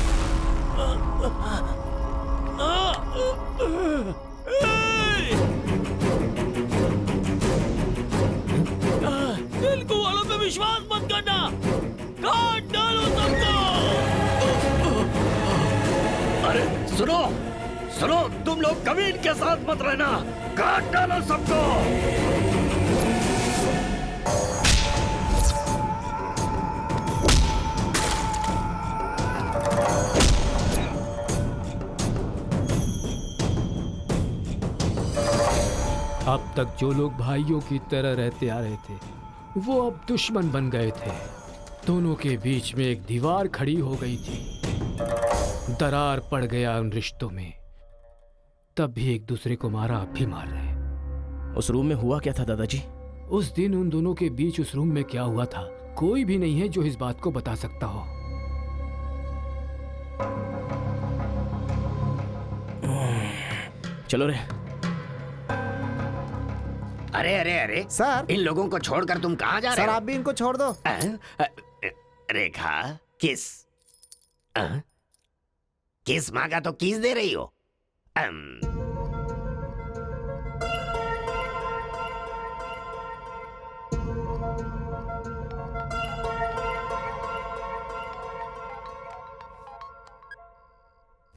तेलुगु वालों पे विश्वास मत करना, काट डालो सबको। अरे सुनो सुनो, तुम लोग कभी इनके साथ मत रहना, काट डालो सबको। अब तक जो लोग भाइयों की तरह रहते आ रहे थे, वो अब दुश्मन बन गए थे। दोनों के बीच में एक दीवार खड़ी हो गई थी, दरार पड़ गया उन रिश्तों में। तब भी एक दूसरे को मारा, अब भी मार रहे। उस रूम में हुआ क्या था दादाजी? उस दिन उन दोनों के बीच उस रूम में क्या हुआ था, कोई भी नहीं है जो इस बात को बता सकता हो। चलो रे। अरे अरे अरे सर, इन लोगों को छोड़कर तुम कहाँ जा रहे सर हो? आप भी इनको छोड़ दो। रेखा, किस किस मांगा तो किस दे रही हो?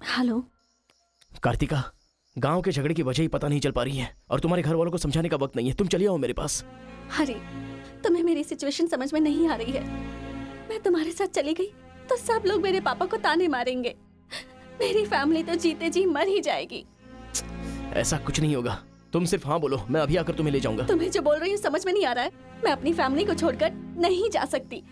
हेलो कार्तिका, गांव के झगड़े की वजह ही पता नहीं चल पा रही है और तुम्हारे घर वालों को समझाने का वक्त नहीं है। तुम चलिए आओ मेरे पास। हरी, तुम्हें मेरी सिचुएशन समझ में नहीं आ रही है। मैं तुम्हारे साथ चली गई तो सब लोग मेरे पापा को ताने मारेंगे, मेरी फैमिली तो जीते जी मर ही जाएगी। ऐसा कुछ नहीं होगा, तुम सिर्फ हाँ बोलो, मैं अभी आकर तुम्हें ले जाऊंगा। तुम्हें जो बोल रही हूँ समझ में नहीं आ रहा है। मैं अपनी फैमिली को छोड़कर नहीं जा सकती।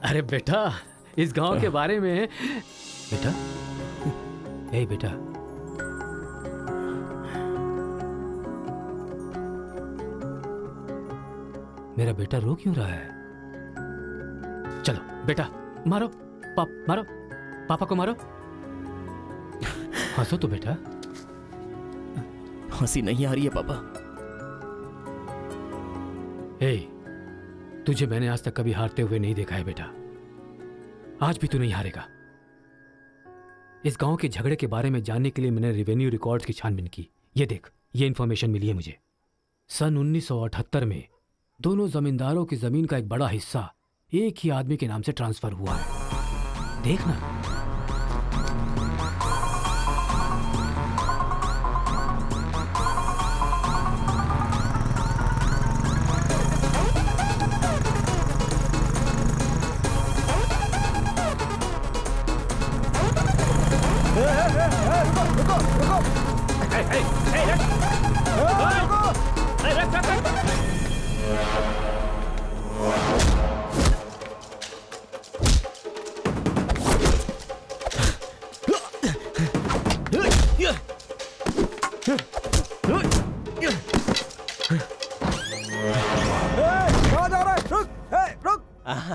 अरे बेटा, इस गांव के बारे में। बेटा, ए बेटा, मेरा बेटा रो क्यों रहा है? चलो बेटा, मारो मारो, पापा को मारो। हंसो तो बेटा। हंसी नहीं आ रही है पापा। हे, तुझे मैंने आज तक कभी हारते हुए नहीं देखा है बेटा। आज भी तू नहीं हारेगा। इस गांव के झगड़े के बारे में जानने के लिए मैंने रेवेन्यू रिकॉर्ड्स की छानबीन की। ये देख, ये इंफॉर्मेशन मिली है मुझे। सन 1978 में दोनों जमींदारों की जमीन का एक बड़ा हिस्सा एक ही आदमी के नाम से ट्रांसफर हुआ है। देखना।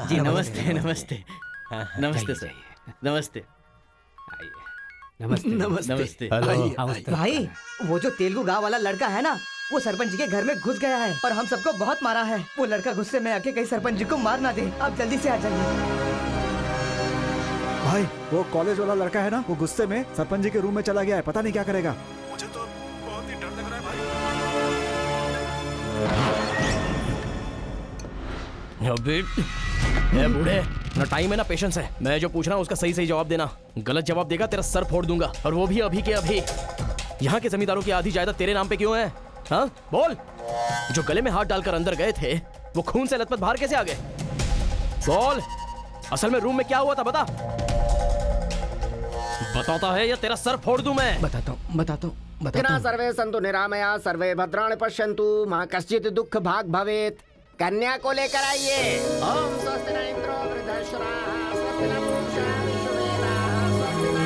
जी नमस्ते नमस्ते नमस्ते सर। नमस्ते नमस्ते नमस्ते। भाई वो जो तेलुगु गांव वाला लड़का है ना, वो सरपंच जी के घर में घुस गया है और हम सबको बहुत मारा है। वो लड़का गुस्से में आके कहीं सरपंच जी को मार ना दे। आप जल्दी से आ जाइए। भाई वो कॉलेज वाला लड़का है ना, वो गुस्से में सरपंच जी के रूम में चला गया है। पता नहीं क्या करेगा। मुझे तो बहुत ही डर लग रहा है अबे ए बूढ़े, ना टाइम है ना पेशेंस है। मैं जो पूछ रहा हूँ उसका सही सही जवाब देना। गलत जवाब देगा तेरा सर फोड़ दूंगा, और वो भी अभी के अभी। यहाँ के जमींदारों की आधी जायदाद तेरे नाम पे क्यों है? हाँ बोल। जो गले में हाथ डालकर अंदर गए थे वो खून से लथपथ बाहर कैसे आ गए? बोल, असल में रूम में क्या हुआ था बता। बताता है या तेरा सर फोड़ दूं मैं? बताता हूँ। सर्वे सन्तु निरामया सर्वे भद्राणि पश्यन्तु मां कश्चित् दुःख भाग भवेत्। कन्या को लेकर आइए। ओम स्वस्ति न इंद्रो वृद्धश्रवाः स्वस्ति न पूषा विश्ववेदाः स्वस्ति न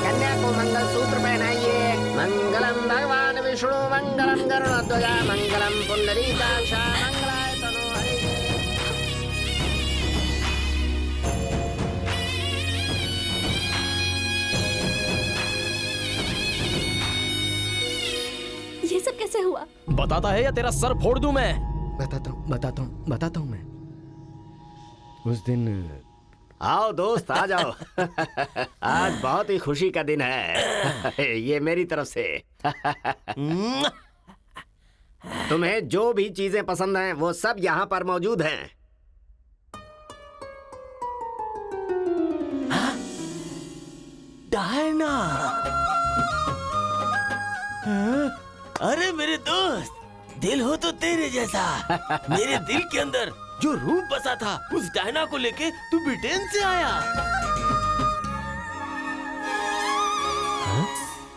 कन्या को मंगल सूत्र पहनाइए। मंगलम भगवान विष्णु मंगलम गरुड़ध्वजा मंगलम पुंडरीकाक्ष मंगलाय तनो हरिः। ये सब कैसे हुआ? बताता है या तेरा सर फोड़ दूं मैं? बताता हूँ मैं। उस दिन आओ दोस्त आ जाओ। आज बहुत ही खुशी का दिन है। ये मेरी तरफ से। तुम्हें जो भी चीजें पसंद हैं वो सब यहाँ पर मौजूद हैं। डायना, अरे मेरे दोस्त, दिल हो तो तेरे जैसा। मेरे दिल के अंदर जो रूप बसा था उस डायना को लेके तू ब्रिटेन से आया।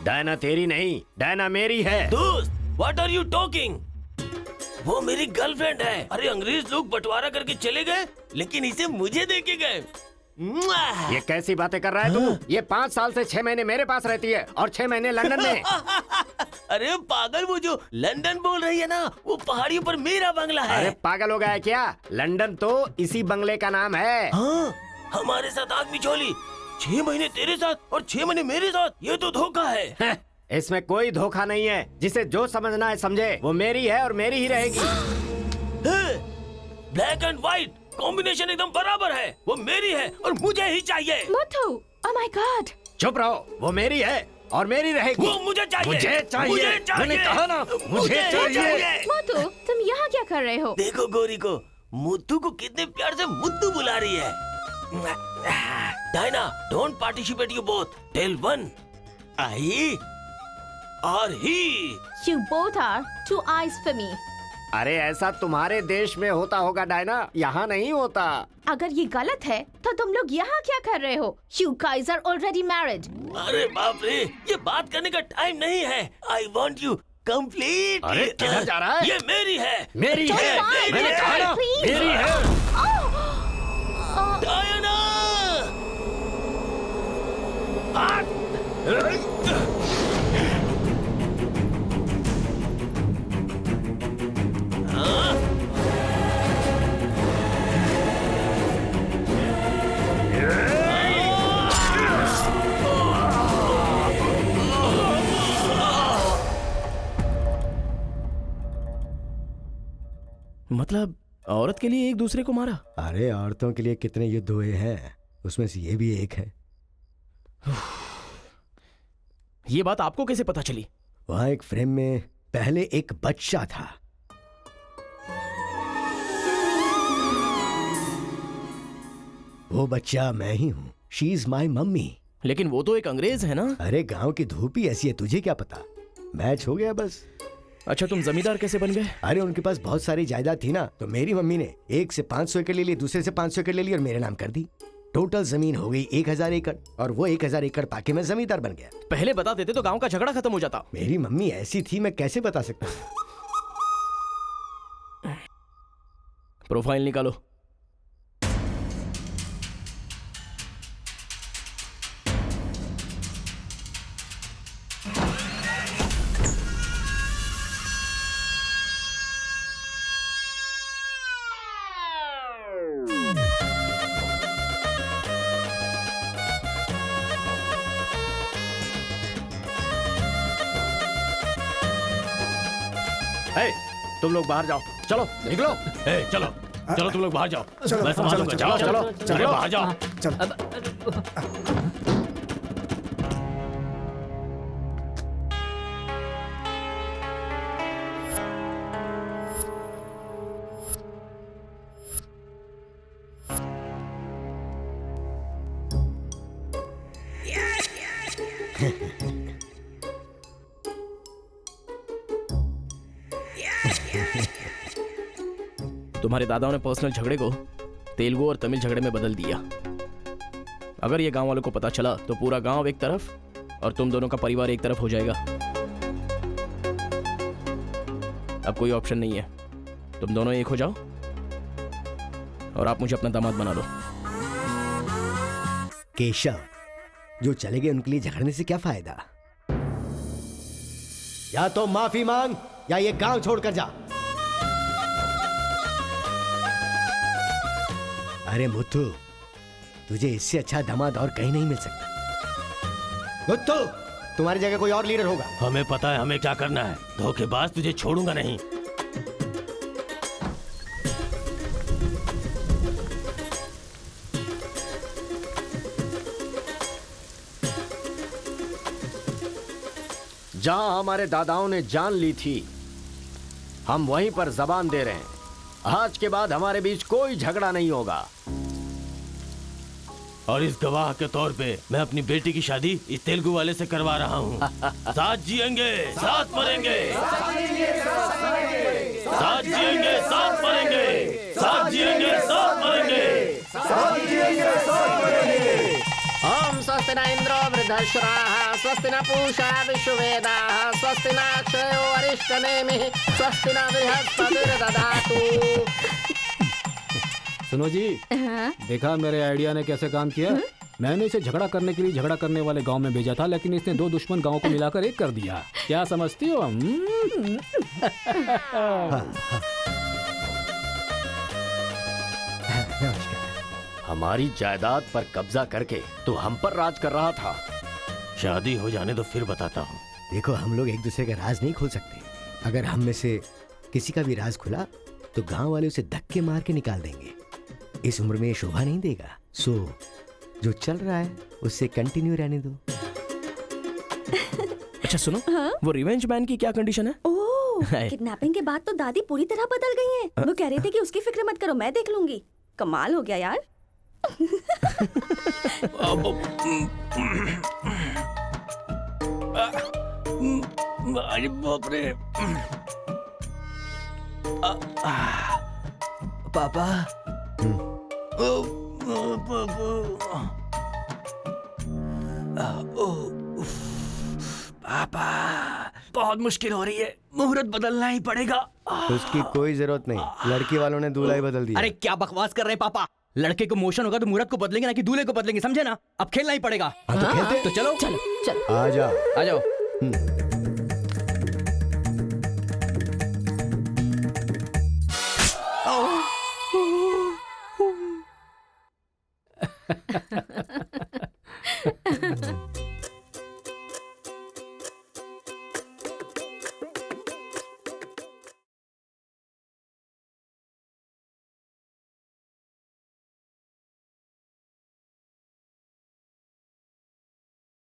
डायना तेरी नहीं, डायना मेरी है। दोस्त, व्हाट आर यू टॉकिंग? वो मेरी गर्लफ्रेंड है। अरे अंग्रेज लोग बंटवारा करके चले गए, लेकिन इसे मुझे देके गए। ये कैसी बातें कर रहा है तू? ये 5 साल से 6 महीने मेरे पास रहती है और 6 महीने लंदन में। अरे पागल, वो जो लंदन बोल रही है ना, वो पहाड़ियों पर मेरा बंगला है। अरे पागल हो गया है क्या? लंदन तो इसी बंगले का नाम है। हाँ, हमारे साथ आग बिछोली। 6 महीने तेरे साथ और 6 महीने मेरे साथ। ये तो धोखा है। इसमें कोई धोखा नहीं है। जिसे जो समझना है समझे। वो मेरी है और मेरी ही रहेगी। ब्लैक एंड व्हाइट कॉम्बिनेशन एकदम बराबर है। वो मेरी है और मुझे ही चाहिए। मोटू, ओह माय गॉड। चुप रहो। वो मेरी है और मेरी रहेगी। वो मुझे चाहिए। मुझे चाहिए। मैंने कहा ना, मुझे चाहिए। मोटू, तुम यहाँ क्या कर रहे हो? देखो गोरी को, मुत्तू को कितने प्यार से मुत्तू बुला रही है। Diana, don't participate you both. Tell one, I और ही। You both are two eyes for me. अरे ऐसा तुम्हारे देश में होता होगा डायना, यहाँ नहीं होता। अगर ये गलत है तो तुम लोग यहाँ क्या कर रहे हो? You guys are already married. अरे बाप रे, ये बात करने का टाइम नहीं है। I want you complete. अरे किधर जा रहा है? ये मेरी है। मेरी है। मैंने कहा ना, मेरी है। डायना! मतलब औरत के लिए एक दूसरे को मारा? अरे औरतों के लिए कितने युद्ध हुए हैं, उसमें से ये भी एक है। ये बात आपको कैसे पता चली? वहां एक फ्रेम में पहले एक बच्चा था। वो बच्चा मैं ही हूँ। She is my mummy. लेकिन वो तो एक अंग्रेज है ना? अरे गांव की धूप ही ऐसी है, तुझे क्या पता। मैच हो गया बस। अच्छा, तुम जमींदार कैसे बन गए? अरे उनके पास बहुत सारी जायदाद थी ना, तो मेरी मम्मी ने एक से 500 एकड़ ले ली, दूसरे से 500 एकड़ ले ली और मेरे नाम कर दी। टोटल जमीन हो गई 1000 एकड़ और वो 1000 एकड़ पाके मैं जमींदार बन गया। पहले बता देते तो गांव का झगड़ा खत्म हो जाता। मेरी मम्मी ऐसी थी, मैं कैसे बता सकता। प्रोफाइल निकालो। तुम लोग बाहर जाओ, चलो निकलो। चलो चलो तुम लोग बाहर जाओ, मैं संभालूंगा। चलो चलो चलो बाहर जाओ। तुम्हारे दादाओं ने पर्सनल झगड़े को तेलुगु और तमिल झगड़े में बदल दिया। अगर ये गांव वालों को पता चला तो पूरा गांव एक तरफ और तुम दोनों का परिवार एक तरफ हो जाएगा। अब कोई ऑप्शन नहीं है, तुम दोनों एक हो जाओ और आप मुझे अपना दामाद बना लो। केशव, जो चले गए उनके लिए झगड़ने से क्या फायदा। या तो माफी मांग या ये गांव छोड़कर जा। अरे मुत्तू, तुझे इससे अच्छा दामाद और कहीं नहीं मिल सकता। मुत्तू, तुम्हारी जगह कोई और लीडर होगा। हमें पता है हमें क्या करना है। धोखेबाज, तुझे छोड़ूंगा नहीं। जहां हमारे दादाओं ने जान ली थी, हम वहीं पर जबान दे रहे हैं। आज के बाद हमारे बीच कोई झगड़ा नहीं होगा। और इस गवाह के तौर पे मैं अपनी बेटी की शादी इस तेलुगु वाले से करवा रहा हूँ। साथ जिएंगे, साथ मरेंगे, साथ जिएंगे, साथ मरेंगे, साथ जिएंगे, साथ मरेंगे। ओम स्वस्ति न इंद्रो वृद्धश्राः, स्वस्ति न पूषा विश्ववेदाः, स्वस्ति न अक्षयो अरिष्टनेमिः, स्वस्ति न बृहस्पतिर्दधातु। सुनो जी, देखा मेरे आइडिया ने कैसे काम किया। मैंने इसे झगड़ा करने के लिए झगड़ा करने वाले गांव में भेजा था, लेकिन इसने दो दुश्मन गांव को मिलाकर एक कर दिया। क्या समझती हो? हमारी जायदाद पर कब्जा करके तो हम पर राज कर रहा था। शादी हो जाने तो फिर बताता हूँ। देखो, हम लोग एक दूसरे का राज नहीं खोल सकते। अगर हम में से किसी का भी राज खुला तो गांव वाले उसे धक्के मार के निकाल देंगे। इस उम्र में शोभा नहीं देगा। सो जो चल रहा है उससे कंटिन्यू रहने दो। अच्छा सुनो, वो रिवेंज मैन की क्या कंडीशन है? किडनैपिंग के बाद तो दादी पूरी तरह बदल गई हैं। वो कह रही थी कि उसकी फिक्र मत करो, मैं देख लूंगी। कमाल हो गया यार। अरे बाप रे। पापा, पापा, बहुत मुश्किल हो रही है। मुहूर्त बदलना ही पड़ेगा। उसकी कोई जरूरत नहीं, लड़की वालों ने दूल्हा ही बदल दिया। अरे क्या बकवास कर रहे हैं पापा। लड़के को मोशन होगा तो मुहूर्त को बदलेंगे ना कि दूल्हे को बदलेंगे, समझे ना। अब खेलना ही पड़ेगा। हाँ, तो खेलते। तो चलो चलो चलो। आ जाओ, आ जाओ।